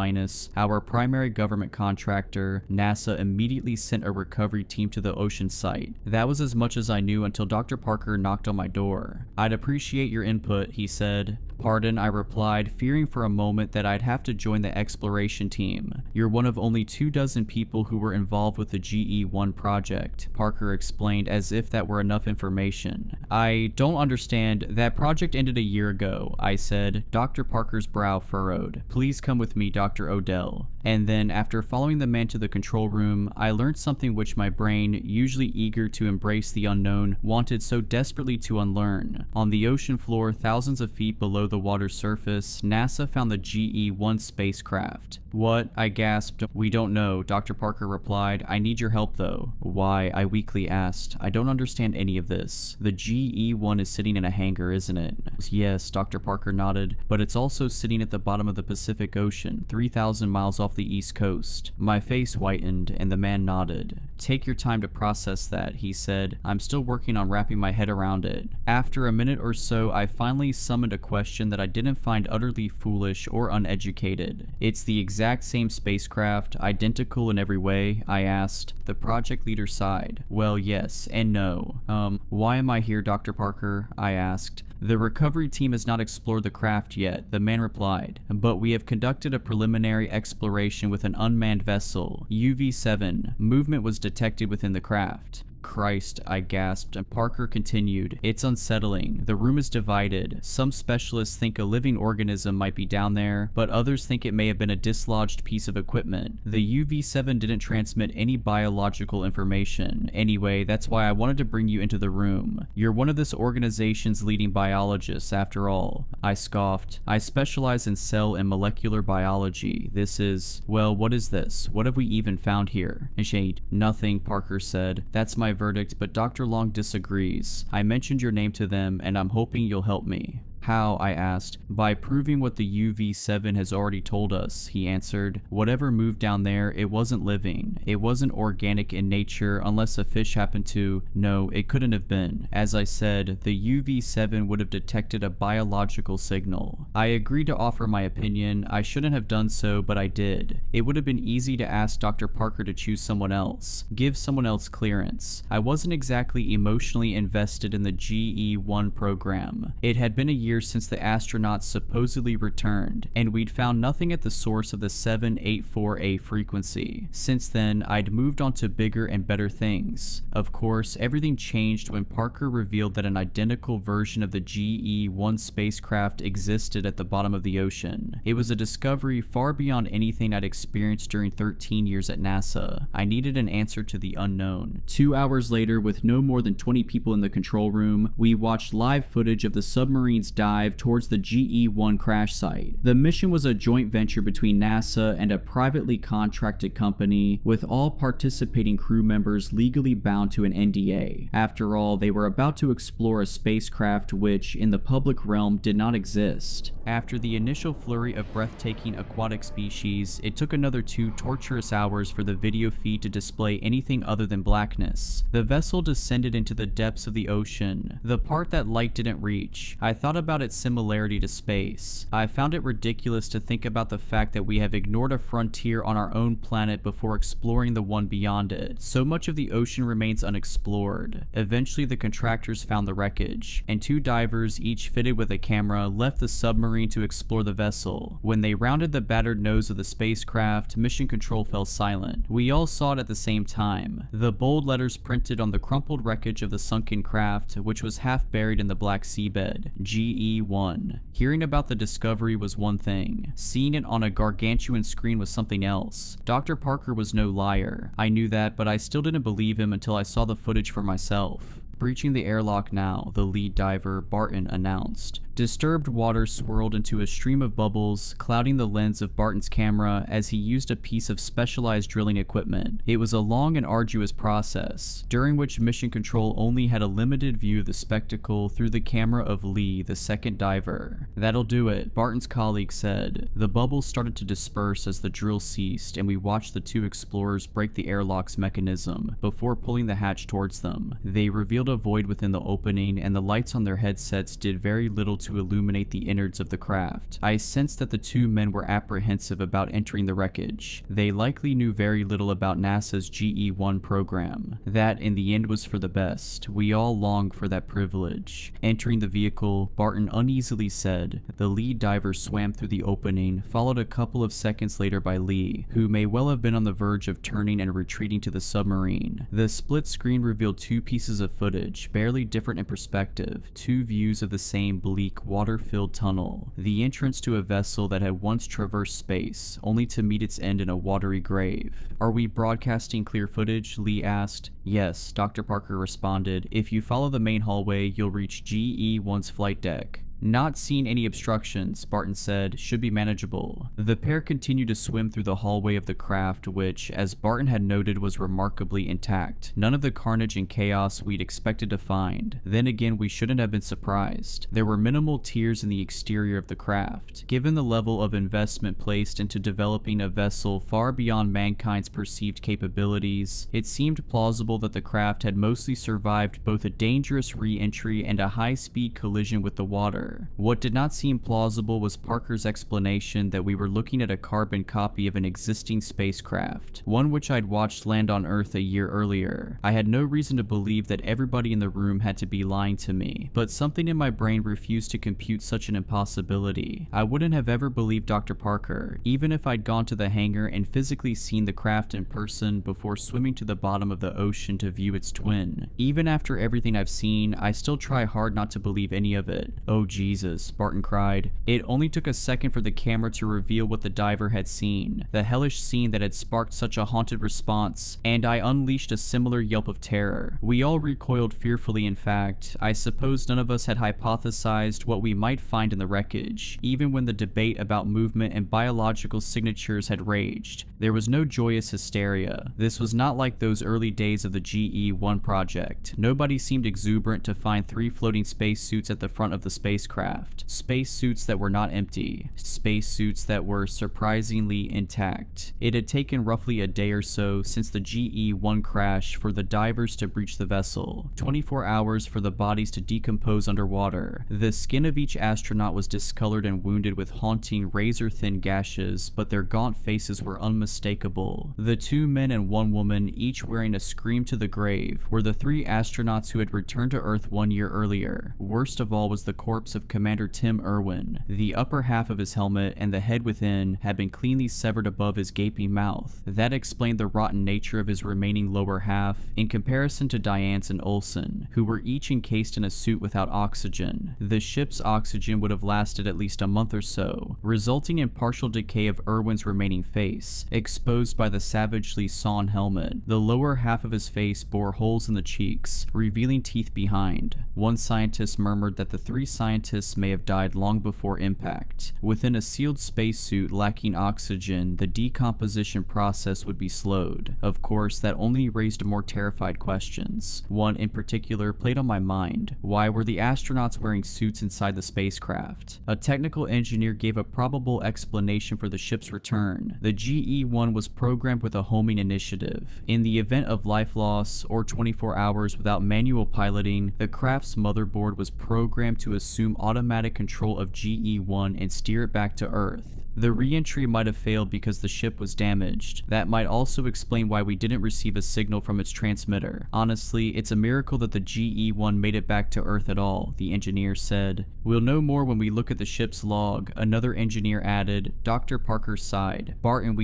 our primary government contractor, NASA immediately sent a recovery team to the ocean site. That was as much as I knew until Dr. Parker knocked on my door. I'd appreciate your input, he said. Pardon, I replied, fearing for a moment that I'd have to join the exploration team. You're one of only 24 people who were involved with the GE-1 project, Parker explained as if that were enough information. I don't understand. That project ended a year ago, I said. Dr. Parker's brow furrowed. Please come with me, Dr. Odell. And then, after following the man to the control room, I learned something which my brain, usually eager to embrace the unknown, wanted so desperately to unlearn. On the ocean floor, thousands of feet below the water's surface, NASA found the GE-1 spacecraft. What? I gasped. We don't know, Dr. Parker replied. I need your help though. Why? I weakly asked. I don't understand any of this. The GE-1 is sitting in a hangar, isn't it? Yes, Dr. Parker nodded, but it's also sitting at the bottom of the Pacific Ocean, 3,000 miles off the east coast. My face whitened, and the man nodded. Take your time to process that, he said. I'm still working on wrapping my head around it. After a minute or so, I finally summoned a question that I didn't find utterly foolish or uneducated. It's the exact same spacecraft, identical in every way, I asked. The project leader sighed. Well, yes and no. Why am I here, Dr. Parker? I asked. The recovery team has not explored the craft yet, the man replied, but we have conducted a preliminary exploration with an unmanned vessel, UV-7. Movement was detected within the craft. Christ, I gasped, and Parker continued. It's unsettling. The room is divided. Some specialists think a living organism might be down there, but others think it may have been a dislodged piece of equipment. The UV-7 didn't transmit any biological information. Anyway, that's why I wanted to bring you into the room. You're one of this organization's leading biologists, after all. I scoffed. I specialize in cell and molecular biology. This is... well, what is this? What have we even found here? Shade. Nothing, Parker said. That's my verdict, but Dr. Long disagrees. I mentioned your name to them, and I'm hoping you'll help me. How? I asked. By proving what the UV-7 has already told us, he answered. Whatever moved down there, it wasn't living. It wasn't organic in nature unless a fish happened to... No, it couldn't have been. As I said, the UV-7 would have detected a biological signal. I agreed to offer my opinion. I shouldn't have done so, but I did. It would have been easy to ask Dr. Parker to choose someone else. Give someone else clearance. I wasn't exactly emotionally invested in the GE-1 program. It had been a year since the astronauts supposedly returned, and we'd found nothing at the source of the 784A frequency. Since then, I'd moved on to bigger and better things. Of course, everything changed when Parker revealed that an identical version of the GE-1 spacecraft existed at the bottom of the ocean. It was a discovery far beyond anything I'd experienced during 13 years at NASA. I needed an answer to the unknown. 2 hours later, with no more than 20 people in the control room, we watched live footage of the submarine's dive towards the GE-1 crash site. The mission was a joint venture between NASA and a privately contracted company, with all participating crew members legally bound to an NDA. After all, they were about to explore a spacecraft which, in the public realm, did not exist. After the initial flurry of breathtaking aquatic species, it took another 2 torturous hours for the video feed to display anything other than blackness. The vessel descended into the depths of the ocean, the part that light didn't reach. I thought about its similarity to space. I found it ridiculous to think about the fact that we have ignored a frontier on our own planet before exploring the one beyond it. So much of the ocean remains unexplored. Eventually, the contractors found the wreckage, and 2 divers, each fitted with a camera, left the submarine to explore the vessel. When they rounded the battered nose of the spacecraft, mission control fell silent. We all saw it at the same time. The bold letters printed on the crumpled wreckage of the sunken craft, which was half buried in the black seabed: GE-1. Hearing about the discovery was one thing. Seeing it on a gargantuan screen was something else. Dr. Parker was no liar. I knew that, but I still didn't believe him until I saw the footage for myself. Breaching the airlock now, the lead diver, Barton, announced. Disturbed water swirled into a stream of bubbles, clouding the lens of Barton's camera as he used a piece of specialized drilling equipment. It was a long and arduous process, during which Mission Control only had a limited view of the spectacle through the camera of Lee, the second diver. "That'll do it," Barton's colleague said. The bubbles started to disperse as the drill ceased, and we watched the 2 explorers break the airlock's mechanism before pulling the hatch towards them. They revealed a void within the opening, and the lights on their headsets did very little to illuminate the innards of the craft. I sensed that the 2 men were apprehensive about entering the wreckage. They likely knew very little about NASA's GE-1 program. That, in the end, was for the best. We all longed for that privilege. Entering the vehicle, Barton uneasily said. The lead diver swam through the opening, followed a couple of seconds later by Lee, who may well have been on the verge of turning and retreating to the submarine. The split screen revealed 2 pieces of footage, barely different in perspective, 2 views of the same bleak, water-filled tunnel, the entrance to a vessel that had once traversed space, only to meet its end in a watery grave. "Are we broadcasting clear footage?" Lee asked. "Yes," Dr. Parker responded. "If you follow the main hallway, you'll reach GE-1's flight deck." "Not seeing any obstructions," Barton said. "Should be manageable." The pair continued to swim through the hallway of the craft, which, as Barton had noted, was remarkably intact. None of the carnage and chaos we'd expected to find. Then again, we shouldn't have been surprised. There were minimal tears in the exterior of the craft. Given the level of investment placed into developing a vessel far beyond mankind's perceived capabilities, it seemed plausible that the craft had mostly survived both a dangerous re-entry and a high-speed collision with the water. What did not seem plausible was Parker's explanation that we were looking at a carbon copy of an existing spacecraft, one which I'd watched land on Earth a year earlier. I had no reason to believe that everybody in the room had to be lying to me, but something in my brain refused to compute such an impossibility. I wouldn't have ever believed Dr. Parker, even if I'd gone to the hangar and physically seen the craft in person before swimming to the bottom of the ocean to view its twin. Even after everything I've seen, I still try hard not to believe any of it. "Oh, Jesus," Barton cried. It only took a second for the camera to reveal what the diver had seen, the hellish scene that had sparked such a haunted response, and I unleashed a similar yelp of terror. We all recoiled fearfully. In fact, I suppose none of us had hypothesized what we might find in the wreckage, even when the debate about movement and biological signatures had raged. There was no joyous hysteria. This was not like those early days of the GE-1 project. Nobody seemed exuberant to find 3 floating spacesuits at the front of the spacecraft. Spacesuits that were not empty. Spacesuits that were surprisingly intact. It had taken roughly a day or so since the GE-1 crash for the divers to breach the vessel. 24 hours for the bodies to decompose underwater. The skin of each astronaut was discolored and wounded with haunting, razor-thin gashes, but their gaunt faces were unmistakable. The 2 men and 1 woman, each wearing a scream to the grave, were the 3 astronauts who had returned to Earth 1 year earlier. Worst of all was the corpse of Commander Tim Irwin. The upper half of his helmet and the head within had been cleanly severed above his gaping mouth. That explained the rotten nature of his remaining lower half, in comparison to Diane's and Olsen, who were each encased in a suit without oxygen. The ship's oxygen would have lasted at least a month or so, resulting in partial decay of Irwin's remaining face, exposed by the savagely sawn helmet. The lower half of his face bore holes in the cheeks, revealing teeth behind. One scientist murmured that the 3 scientists scientists may have died long before impact. Within a sealed spacesuit lacking oxygen, the decomposition process would be slowed. Of course, that only raised more terrified questions. One in particular played on my mind. Why were the astronauts wearing suits inside the spacecraft? A technical engineer gave a probable explanation for the ship's return. The GE-1 was programmed with a homing initiative. In the event of life loss or 24 hours without manual piloting, the craft's motherboard was programmed to assume automatic control of GE-1 and steer it back to Earth. The re-entry might have failed because the ship was damaged. That might also explain why we didn't receive a signal from its transmitter. Honestly, it's a miracle that the GE-1 made it back to Earth at all, the engineer said. We'll know more when we look at the ship's log, another engineer added. Dr. Parker sighed. Barton,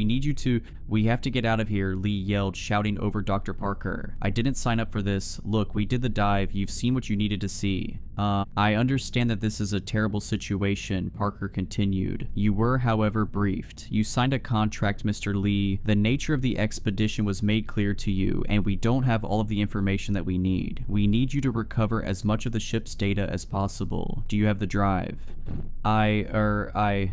we have to get out of here, Lee yelled, shouting over Dr. Parker. I didn't sign up for this. Look, we did the dive. You've seen what you needed to see. I understand that this is a terrible situation, Parker continued. You were, however, briefed. You signed a contract, Mr. Lee. The nature of the expedition was made clear to you, and we don't have all of the information that we need. We need you to recover as much of the ship's data as possible. Do you have the drive?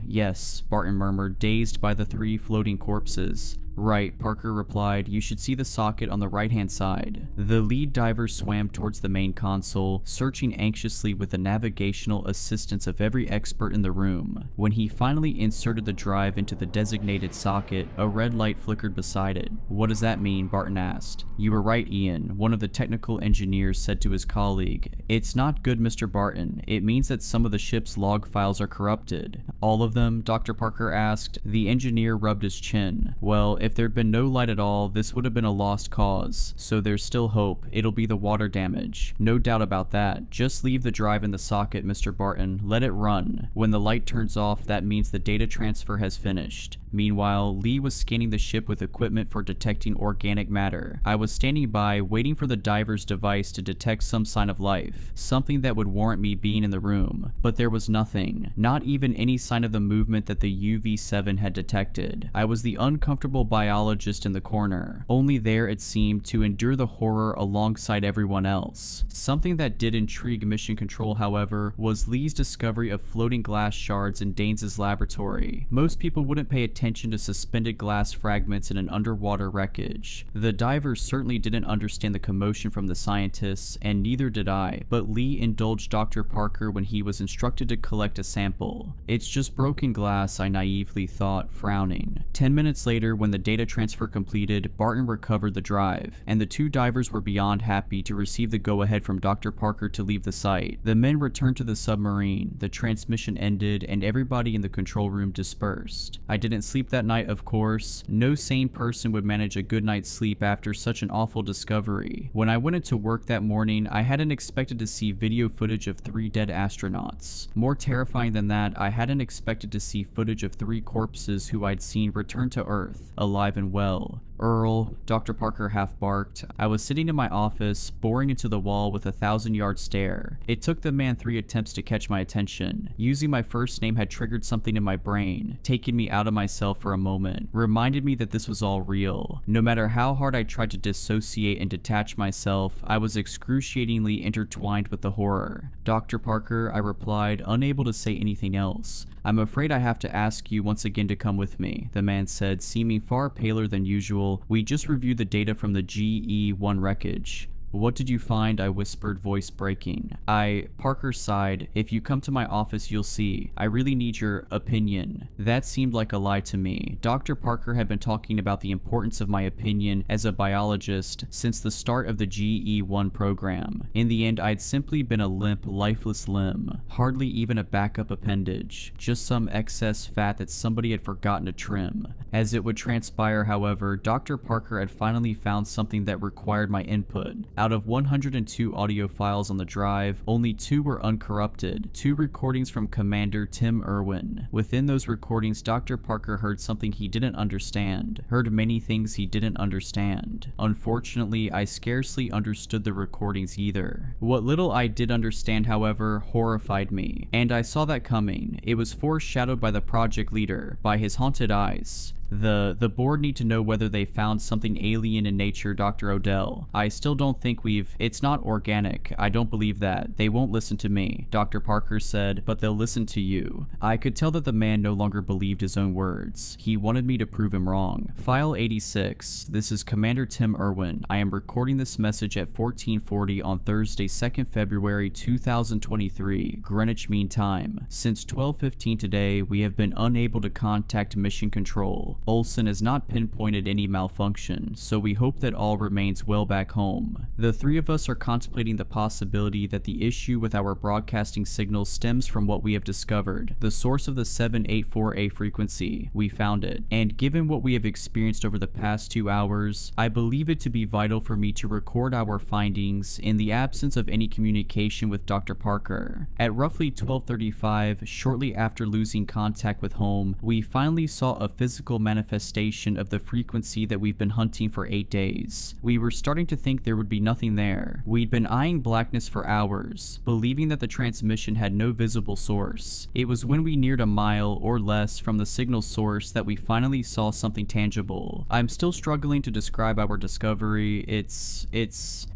Yes, Barton murmured, dazed by the 3 floating corpses. Right, Parker replied. You should see the socket on the right-hand side. The lead diver swam towards the main console, searching anxiously with the navigational assistance of every expert in the room. When he finally inserted the drive into the designated socket, a red light flickered beside it. What does that mean? Barton asked. You were right, Ian, one of the technical engineers said to his colleague. It's not good, Mr. Barton. It means that some of the ship's log files are corrupted. All of them? Dr. Parker asked. The engineer rubbed his chin. Well, if there'd been no light at all, this would have been a lost cause. So there's still hope. It'll be the water damage. No doubt about that. Just leave the drive in the socket, Mr. Barton. Let it run. When the light turns off, that means the data transfer has finished. Meanwhile, Lee was scanning the ship with equipment for detecting organic matter. I was standing by, waiting for the diver's device to detect some sign of life, something that would warrant me being in the room. But there was nothing. Not even any sign of the movement that the UV-7 had detected. I was the uncomfortable biologist in the corner, only there, it seemed, to endure the horror alongside everyone else. Something that did intrigue Mission Control, however, was Lee's discovery of floating glass shards in Danes' laboratory. Most people wouldn't pay attention to suspended glass fragments in an underwater wreckage. The divers certainly didn't understand the commotion from the scientists, and neither did I, but Lee indulged Dr. Parker when he was instructed to collect a sample. It's just broken glass, I naively thought, frowning. 10 minutes later, when the data transfer completed, Barton recovered the drive, and the 2 divers were beyond happy to receive the go-ahead from Dr. Parker to leave the site. The men returned to the submarine, the transmission ended, and everybody in the control room dispersed. I didn't sleep that night, of course. No sane person would manage a good night's sleep after such an awful discovery. When I went into work that morning, I hadn't expected to see video footage of 3 dead astronauts. More terrifying than that, I hadn't expected to see footage of 3 corpses who I'd seen return to Earth, alive and well. Earl, Dr. Parker half barked. I was sitting in my office, boring into the wall with a 1,000-yard stare. It took the man 3 attempts to catch my attention. Using my first name had triggered something in my brain, taking me out of myself for a moment, reminded me that this was all real. No matter how hard I tried to dissociate and detach myself, I was excruciatingly intertwined with the horror. Dr. Parker, I replied, unable to say anything else. I'm afraid I have to ask you once again to come with me, the man said, seeming far paler than usual. We just reviewed the data from the GE-1 wreckage. What did you find? I whispered, voice breaking. Parker sighed. If you come to my office, you'll see. I really need your opinion. That seemed like a lie to me. Dr. Parker had been talking about the importance of my opinion as a biologist since the start of the GE-1 program. In the end, I'd simply been a limp, lifeless limb. Hardly even a backup appendage. Just some excess fat that somebody had forgotten to trim. As it would transpire, however, Dr. Parker had finally found something that required my input. Out of 102 audio files on the drive, only 2 were uncorrupted, 2 recordings from Commander Tim Irwin. Within those recordings, Dr. Parker heard something he didn't understand, heard many things he didn't understand. Unfortunately, I scarcely understood the recordings either. What little I did understand, however, horrified me, and I saw that coming. It was foreshadowed by the project leader, by his haunted eyes. The board need to know whether they found something alien in nature, Dr. Odell. I still don't think it's not organic. I don't believe that. They won't listen to me, Dr. Parker said, but they'll listen to you. I could tell that the man no longer believed his own words. He wanted me to prove him wrong. File 86. This is Commander Tim Irwin. I am recording this message at 1440 on Thursday, 2nd February 2023, Greenwich Mean Time. Since 12:15 today, we have been unable to contact Mission Control. Olsen has not pinpointed any malfunction, so we hope that all remains well back home. The three of us are contemplating the possibility that the issue with our broadcasting signal stems from what we have discovered, the source of the 784A frequency. We found it, and given what we have experienced over the past 2 hours, I believe it to be vital for me to record our findings in the absence of any communication with Dr. Parker. At roughly 12:35, shortly after losing contact with home, we finally saw a physical manifestation of the frequency that we've been hunting for 8 days. We were starting to think there would be nothing there. We'd been eyeing blackness for hours, believing that the transmission had no visible source. It was when we neared a mile or less from the signal source that we finally saw something tangible. I'm still struggling to describe our discovery.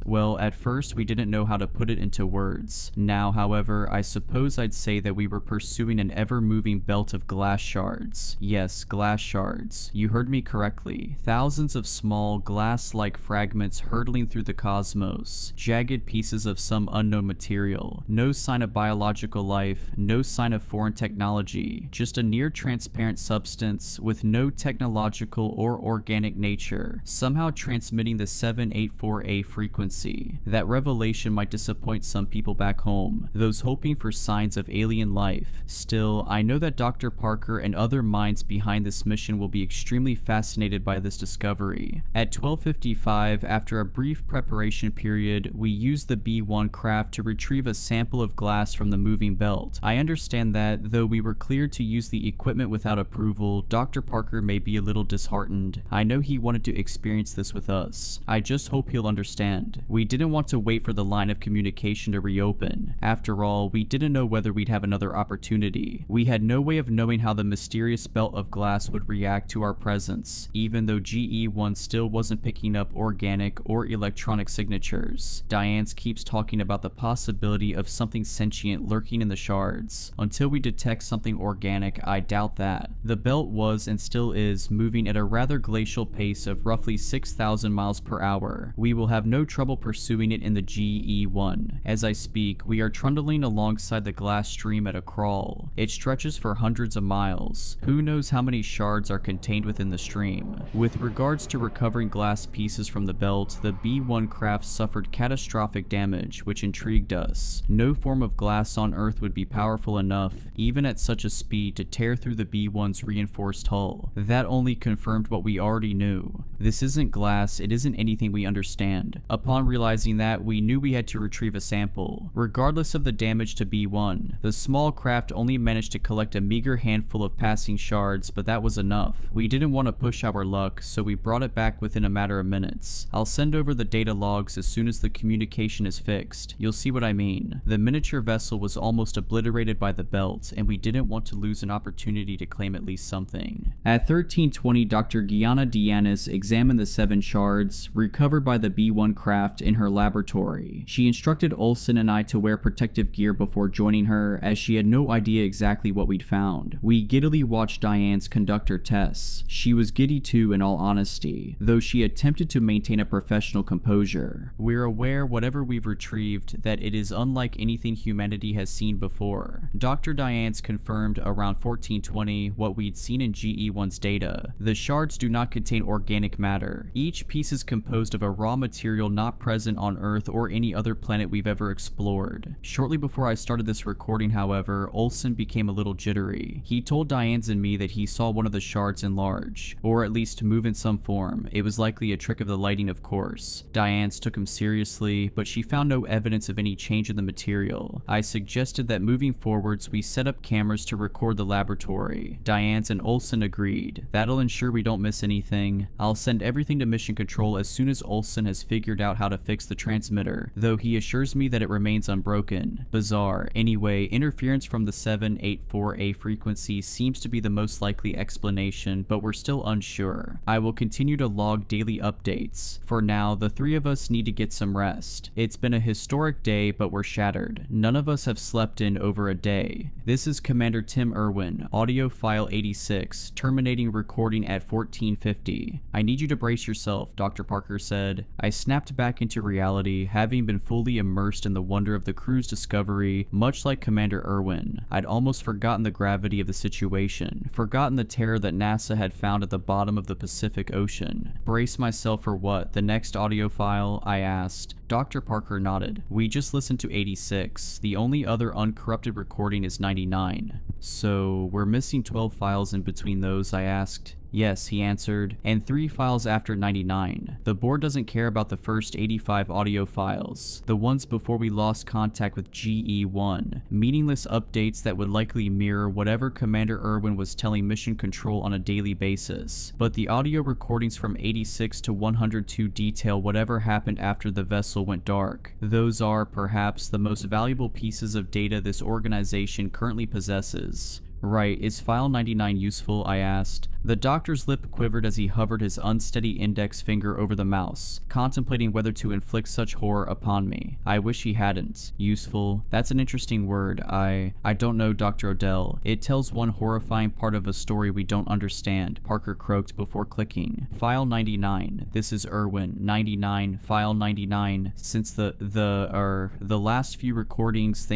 Well, at first we didn't know how to put it into words. Now, however, I suppose I'd say that we were pursuing an ever-moving belt of glass shards. Yes, glass shards. You heard me correctly. Thousands of small, glass-like fragments hurtling through the cosmos. Jagged pieces of some unknown material. No sign of biological life, no sign of foreign technology. Just a near-transparent substance with no technological or organic nature, somehow transmitting the 784A frequency. That revelation might disappoint some people back home, those hoping for signs of alien life. Still, I know that Dr. Parker and other minds behind this mission will be extremely fascinated by this discovery. At 12:55, after a brief preparation period, we used the B-1 craft to retrieve a sample of glass from the moving belt. I understand that, though we were cleared to use the equipment without approval, Dr. Parker may be a little disheartened. I know he wanted to experience this with us. I just hope he'll understand. We didn't want to wait for the line of communication to reopen. After all, we didn't know whether we'd have another opportunity. We had no way of knowing how the mysterious belt of glass would react to our presence, even though GE-1 still wasn't picking up organic or electronic signatures. Diane keeps talking about the possibility of something sentient lurking in the shards. Until we detect something organic, I doubt that. The belt was and still is moving at a rather glacial pace of roughly 6,000 miles per hour. We will have no trouble pursuing it in the GE-1. As I speak, we are trundling alongside the glass stream at a crawl. It stretches for hundreds of miles. Who knows how many shards are contained within the stream. With regards to recovering glass pieces from the belt, the B-1 craft suffered catastrophic damage, which intrigued us. No form of glass on Earth would be powerful enough, even at such a speed, to tear through the B-1's reinforced hull. That only confirmed what we already knew. This isn't glass, it isn't anything we understand. Upon realizing that, we knew we had to retrieve a sample. Regardless of the damage to B-1, the small craft only managed to collect a meager handful of passing shards, but that was enough. We didn't want to push our luck, so we brought it back within a matter of minutes. I'll send over the data logs as soon as the communication is fixed. You'll see what I mean. The miniature vessel was almost obliterated by the belt, and we didn't want to lose an opportunity to claim at least something. At 13:20, Dr. Gianna Dianis examined the 7 shards recovered by the B-1 craft in her laboratory. She instructed Olsen and I to wear protective gear before joining her, as she had no idea exactly what we'd found. We giddily watched Diane's conduct her tests. She was giddy too, in all honesty, though she attempted to maintain a professional composure. We're aware, whatever we've retrieved, that it is unlike anything humanity has seen before. Dr. Diane's confirmed around 1420 what we'd seen in GE-1's data. The shards do not contain organic matter. Each piece is composed of a raw material not present on Earth or any other planet we've ever explored. Shortly before I started this recording, however, Olsen became a little jittery. He told Diane's and me that he saw one of the shards enlarge, or at least move in some form. It was likely a trick of the lighting, of course. Diane's took him seriously, but she found no evidence of any change in the material. I suggested that moving forwards we set up cameras to record the laboratory. Diane's and Olsen agreed. That'll ensure we don't miss anything. I'll send everything to Mission Control as soon as Olsen has figured out how to fix the transmitter, though he assures me that it remains unbroken. Bizarre. Anyway, interference from the 784A frequency seems to be the most likely explanation. information, but we're still unsure. I will continue to log daily updates. For now, the three of us need to get some rest. It's been a historic day, but we're shattered. None of us have slept in over a day. This is Commander Tim Irwin, audio file 86, terminating recording at 1450. I need you to brace yourself, Dr. Parker said. I snapped back into reality, having been fully immersed in the wonder of the crew's discovery, much like Commander Irwin. I'd almost forgotten the gravity of the situation, forgotten the terror that NASA had found at the bottom of the Pacific Ocean. Brace myself for what? The next audio file? I asked. Dr. Parker nodded. We just listened to 86. The only other uncorrupted recording is 99. So, we're missing 12 files in between those, I asked. Yes, he answered, and 3 files after 99. The board doesn't care about the first 85 audio files, the ones before we lost contact with GE-1, meaningless updates that would likely mirror whatever Commander Irwin was telling Mission Control on a daily basis. But the audio recordings from 86 to 102 detail whatever happened after the vessel went dark. Those are, perhaps, the most valuable pieces of data this organization currently possesses. Right, is file 99 useful? I asked. The doctor's lip quivered as he hovered his unsteady index finger over the mouse, contemplating whether to inflict such horror upon me. I wish he hadn't. Useful? That's an interesting word. I don't know, Dr. Odell. It tells one horrifying part of a story we don't understand, Parker croaked before clicking. File 99. This is Irwin. 99. File 99. Since the last few recordings,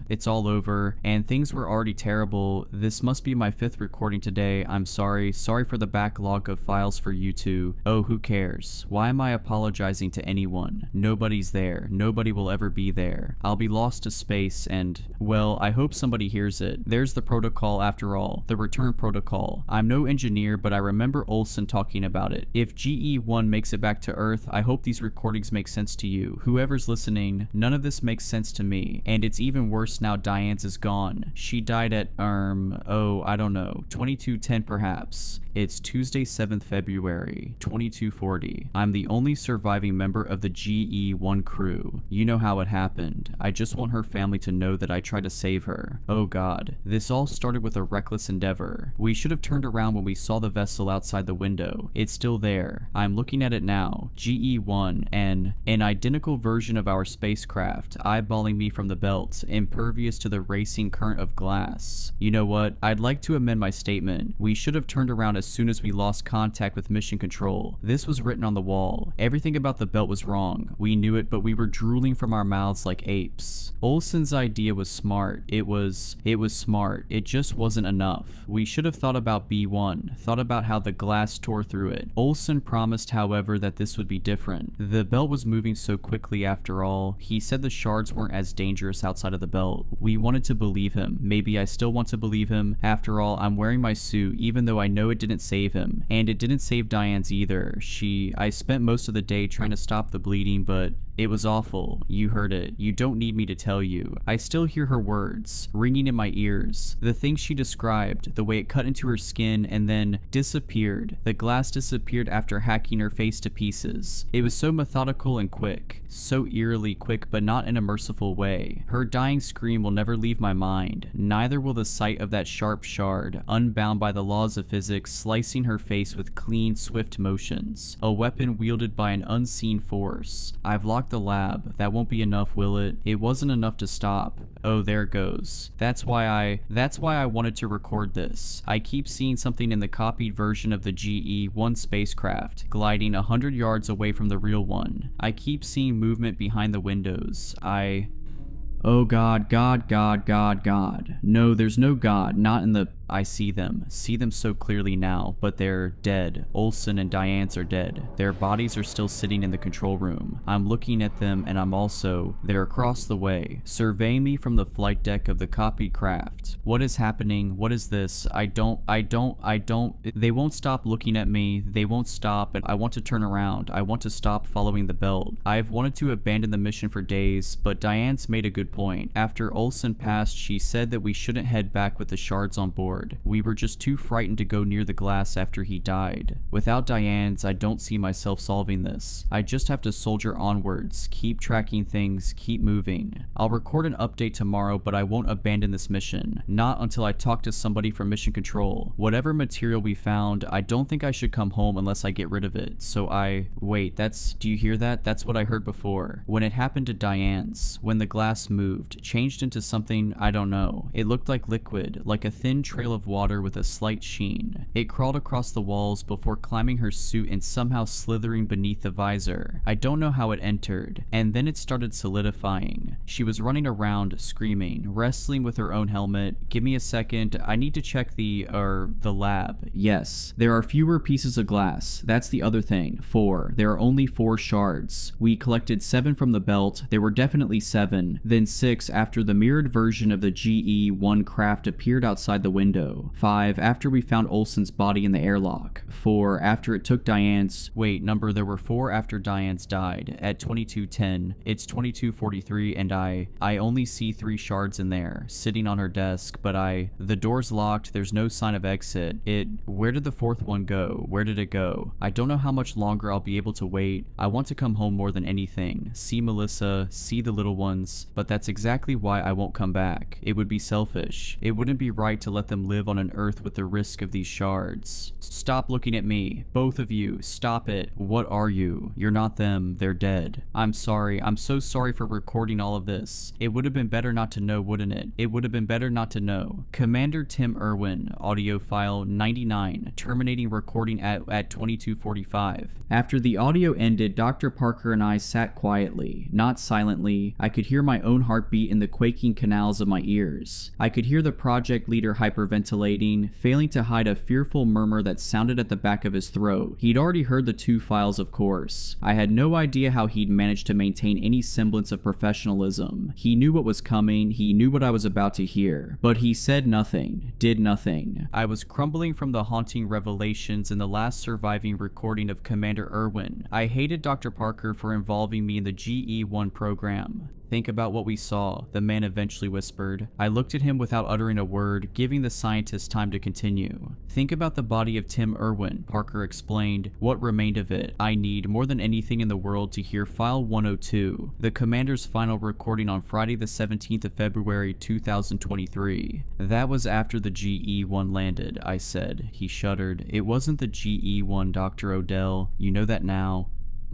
it's all over, and things were already terrible. This must be my 5th recording today. I'm sorry. Sorry for the backlog of files for you two. Oh, who cares? Why am I apologizing to anyone? Nobody's there. Nobody will ever be there. I'll be lost to space and, well, I hope somebody hears it. There's the protocol after all. The return protocol. I'm no engineer, but I remember Olsen talking about it. If GE-1 makes it back to Earth, I hope these recordings make sense to you. Whoever's listening, none of this makes sense to me. And it's even worse now Diane's is gone. She died at, I don't know, 2210 perhaps. It's Tuesday, 7th February, 2240. I'm the only surviving member of the GE-1 crew. You know how it happened. I just want her family to know that I tried to save her. Oh god. This all started with a reckless endeavor. We should have turned around when we saw the vessel outside the window. It's still there. I'm looking at it now. GE-1, an identical version of our spacecraft, eyeballing me from the belt, impervious to the racing current of glass. You know what? I'd like to amend my statement. We should have turned around as soon as we lost contact with Mission Control. This was written on the wall. Everything about the belt was wrong. We knew it, but we were drooling from our mouths like apes. Olsen's idea was smart. It was smart. It just wasn't enough. We should have thought about B1, thought about how the glass tore through it. Olsen promised, however, that this would be different. The belt was moving so quickly after all. He said the shards weren't as dangerous outside of the belt. We wanted to believe him. Maybe I still want to believe him. After all, I'm wearing my suit, even though I know it didn't save him. And it didn't save Diane's either. I spent most of the day trying to stop the bleeding, but it was awful. You heard it. You don't need me to tell you. I still hear her words, ringing in my ears. The things she described, the way it cut into her skin and then disappeared. The glass disappeared after hacking her face to pieces. It was so methodical and quick. So eerily quick, but not in a merciful way. Her dying scream will never leave my mind. Neither will the sight of that sharp shard, unbound by the laws of physics, slicing her face with clean, swift motions. A weapon wielded by an unseen force. I've locked the lab. That won't be enough, will it? It wasn't enough to stop. Oh, there it goes. That's why I wanted to record this. I keep seeing something in the copied version of the GE-1 spacecraft, gliding 100 yards away from the real one. I keep seeing movement behind the windows. Oh God, God, God, God, God. No, there's no God, not in the... I see them so clearly now, but they're dead. Olsen and Diane's are dead. Their bodies are still sitting in the control room. I'm looking at them and they're across the way, surveying me from the flight deck of the copied craft. What is happening? What is this? I don't, they won't stop looking at me. They won't stop, and I want to turn around. I want to stop following the belt. I've wanted to abandon the mission for days, but Diane's made a good point. After Olsen passed, she said that we shouldn't head back with the shards on board. ignored. We were just too frightened to go near the glass after he died. Without Diane's, I don't see myself solving this. I just have to soldier onwards, keep tracking things, keep moving. I'll record an update tomorrow, but I won't abandon this mission. Not until I talk to somebody from Mission Control. Whatever material we found, I don't think I should come home unless I get rid of it. So wait, do you hear that? That's what I heard before. When it happened to Diane's, when the glass moved, changed into something, I don't know. It looked like liquid, like a thin trail of water with a slight sheen. It crawled across the walls before climbing her suit and somehow slithering beneath the visor. I don't know how it entered, and then it started solidifying. She was running around, screaming, wrestling with her own helmet. Give me a second, I need to check the lab. Yes, there are fewer pieces of glass. That's the other thing. 4. There are only 4 shards. We collected 7 from the belt. There were definitely 7. Then 6 after the mirrored version of the GE-1 craft appeared outside the window. 5 after we found Olsen's body in the airlock. 4 after it took Diane's... Wait, there were 4 after Diane's died. At 22:10, it's 22:43, and I only see 3 shards in there, sitting on her desk, but the door's locked, there's no sign of exit. Where did the 4th one go? Where did it go? I don't know how much longer I'll be able to wait. I want to come home more than anything. See Melissa, see the little ones, but that's exactly why I won't come back. It would be selfish. It wouldn't be right to let them live on an Earth with the risk of these shards. Stop looking at me. Both of you, stop it. What are you? You're not them. They're dead. I'm sorry. I'm so sorry for recording all of this. It would have been better not to know, wouldn't it? It would have been better not to know. Commander Tim Irwin, audio file 99, terminating recording at 22:45. After the audio ended, Dr. Parker and I sat quietly, not silently. I could hear my own heartbeat in the quaking canals of my ears. I could hear the project leader hyperventilating, failing to hide a fearful murmur that sounded at the back of his throat. He'd already heard the 2 files, of course. I had no idea how he'd managed to maintain any semblance of professionalism. He knew what was coming, he knew what I was about to hear, but he said nothing, did nothing. I was crumbling from the haunting revelations in the last surviving recording of Commander Irwin. I hated Dr. Parker for involving me in the GE-1 program. Think about what we saw, the man eventually whispered. I looked at him without uttering a word, giving the scientist time to continue. Think about the body of Tim Irwin, Parker explained. What remained of it? I need, more than anything in the world, to hear File 102, the commander's final recording on Friday the 17th of February 2023. That was after the GE-1 landed, I said. He shuddered. It wasn't the GE-1, Dr. Odell. You know that now.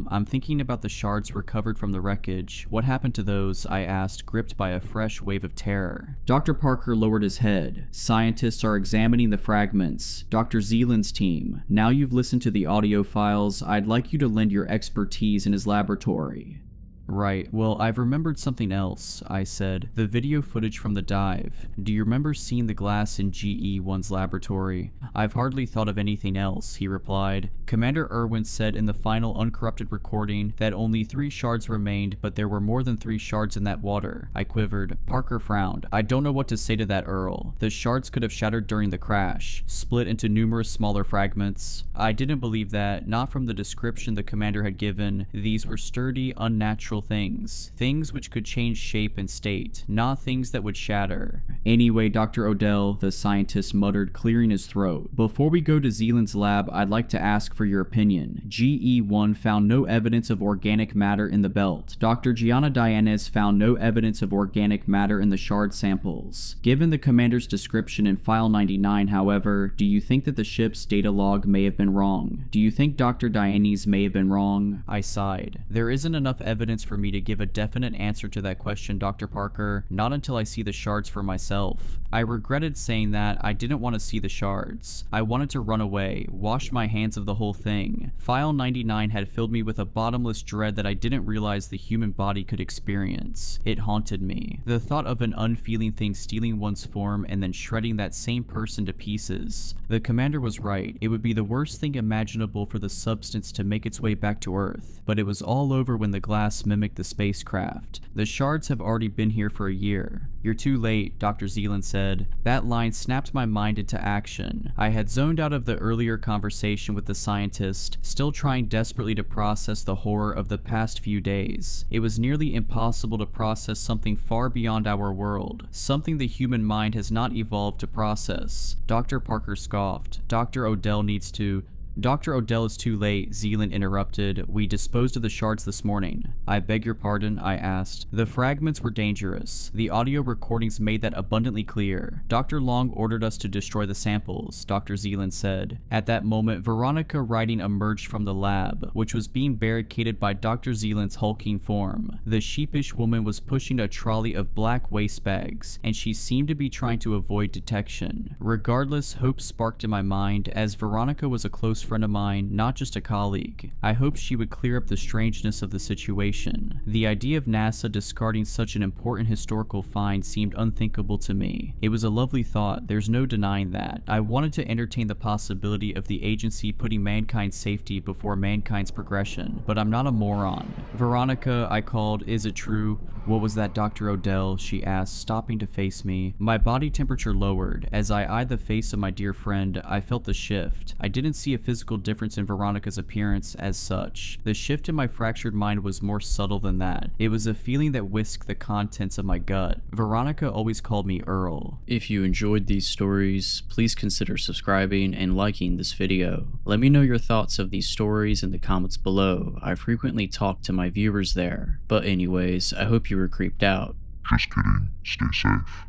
I'm thinking about the shards recovered from the wreckage. What happened to those? I asked, gripped by a fresh wave of terror. Dr. Parker lowered his head. Scientists are examining the fragments. Dr. Zeeland's team. Now you've listened to the audio files, I'd like you to lend your expertise in his laboratory. Right, well, I've remembered something else, I said. The video footage from the dive. Do you remember seeing the glass in GE-1's laboratory? I've hardly thought of anything else, he replied. Commander Irwin said in the final uncorrupted recording that only 3 shards remained, but there were more than 3 shards in that water. I quivered. Parker frowned. I don't know what to say to that, Earl. The shards could have shattered during the crash, split into numerous smaller fragments. I didn't believe that, not from the description the commander had given. These were sturdy, unnatural things which could change shape and state, not things that would shatter. Anyway, Dr. Odell, the scientist muttered, clearing his throat. Before we go to Zeeland's lab, I'd like to ask for your opinion. GE-1 found no evidence of organic matter in the belt. Dr. Gianna Dianes found no evidence of organic matter in the shard samples. Given the commander's description in File 99, however, do you think that the ship's data log may have been wrong? Do you think Dr. Dianes may have been wrong? I sighed. There isn't enough evidence for me to give a definite answer to that question, Dr. Parker, not until I see the shards for myself. I regretted saying that. I didn't want to see the shards. I wanted to run away, wash my hands of the whole thing. File 99 had filled me with a bottomless dread that I didn't realize the human body could experience. It haunted me. The thought of an unfeeling thing stealing one's form and then shredding that same person to pieces. The commander was right. It would be the worst thing imaginable for the substance to make its way back to Earth, but it was all over when the glass mimicked the spacecraft. The shards have already been here for a year. "You're too late," Dr. Zealand said. That line snapped my mind into action. I had zoned out of the earlier conversation with the scientist, still trying desperately to process the horror of the past few days. It was nearly impossible to process something far beyond our world, something the human mind has not evolved to process. Dr. Parker scoffed. Dr. Odell needs to... Dr. Odell is too late, Zealand interrupted. We disposed of the shards this morning. I beg your pardon, I asked. The fragments were dangerous. The audio recordings made that abundantly clear. Dr. Long ordered us to destroy the samples, Dr. Zealand said. At that moment, Veronica Riding emerged from the lab, which was being barricaded by Dr. Zealand's hulking form. The sheepish woman was pushing a trolley of black waste bags, and she seemed to be trying to avoid detection. Regardless, hope sparked in my mind, as Veronica was a close friend of mine, not just a colleague. I hoped she would clear up the strangeness of the situation. The idea of NASA discarding such an important historical find seemed unthinkable to me. It was a lovely thought, there's no denying that. I wanted to entertain the possibility of the agency putting mankind's safety before mankind's progression, but I'm not a moron. Veronica, I called, is it true? What was that, Dr. Odell? She asked, stopping to face me. My body temperature lowered. As I eyed the face of my dear friend, I felt the shift. I didn't see a physical difference in Veronica's appearance as such. The shift in my fractured mind was more subtle than that. It was a feeling that whisked the contents of my gut. Veronica always called me Earl. If you enjoyed these stories, please consider subscribing and liking this video. Let me know your thoughts of these stories in the comments below. I frequently talk to my viewers there. But anyways, I hope you were creeped out. Just kidding. Stay safe.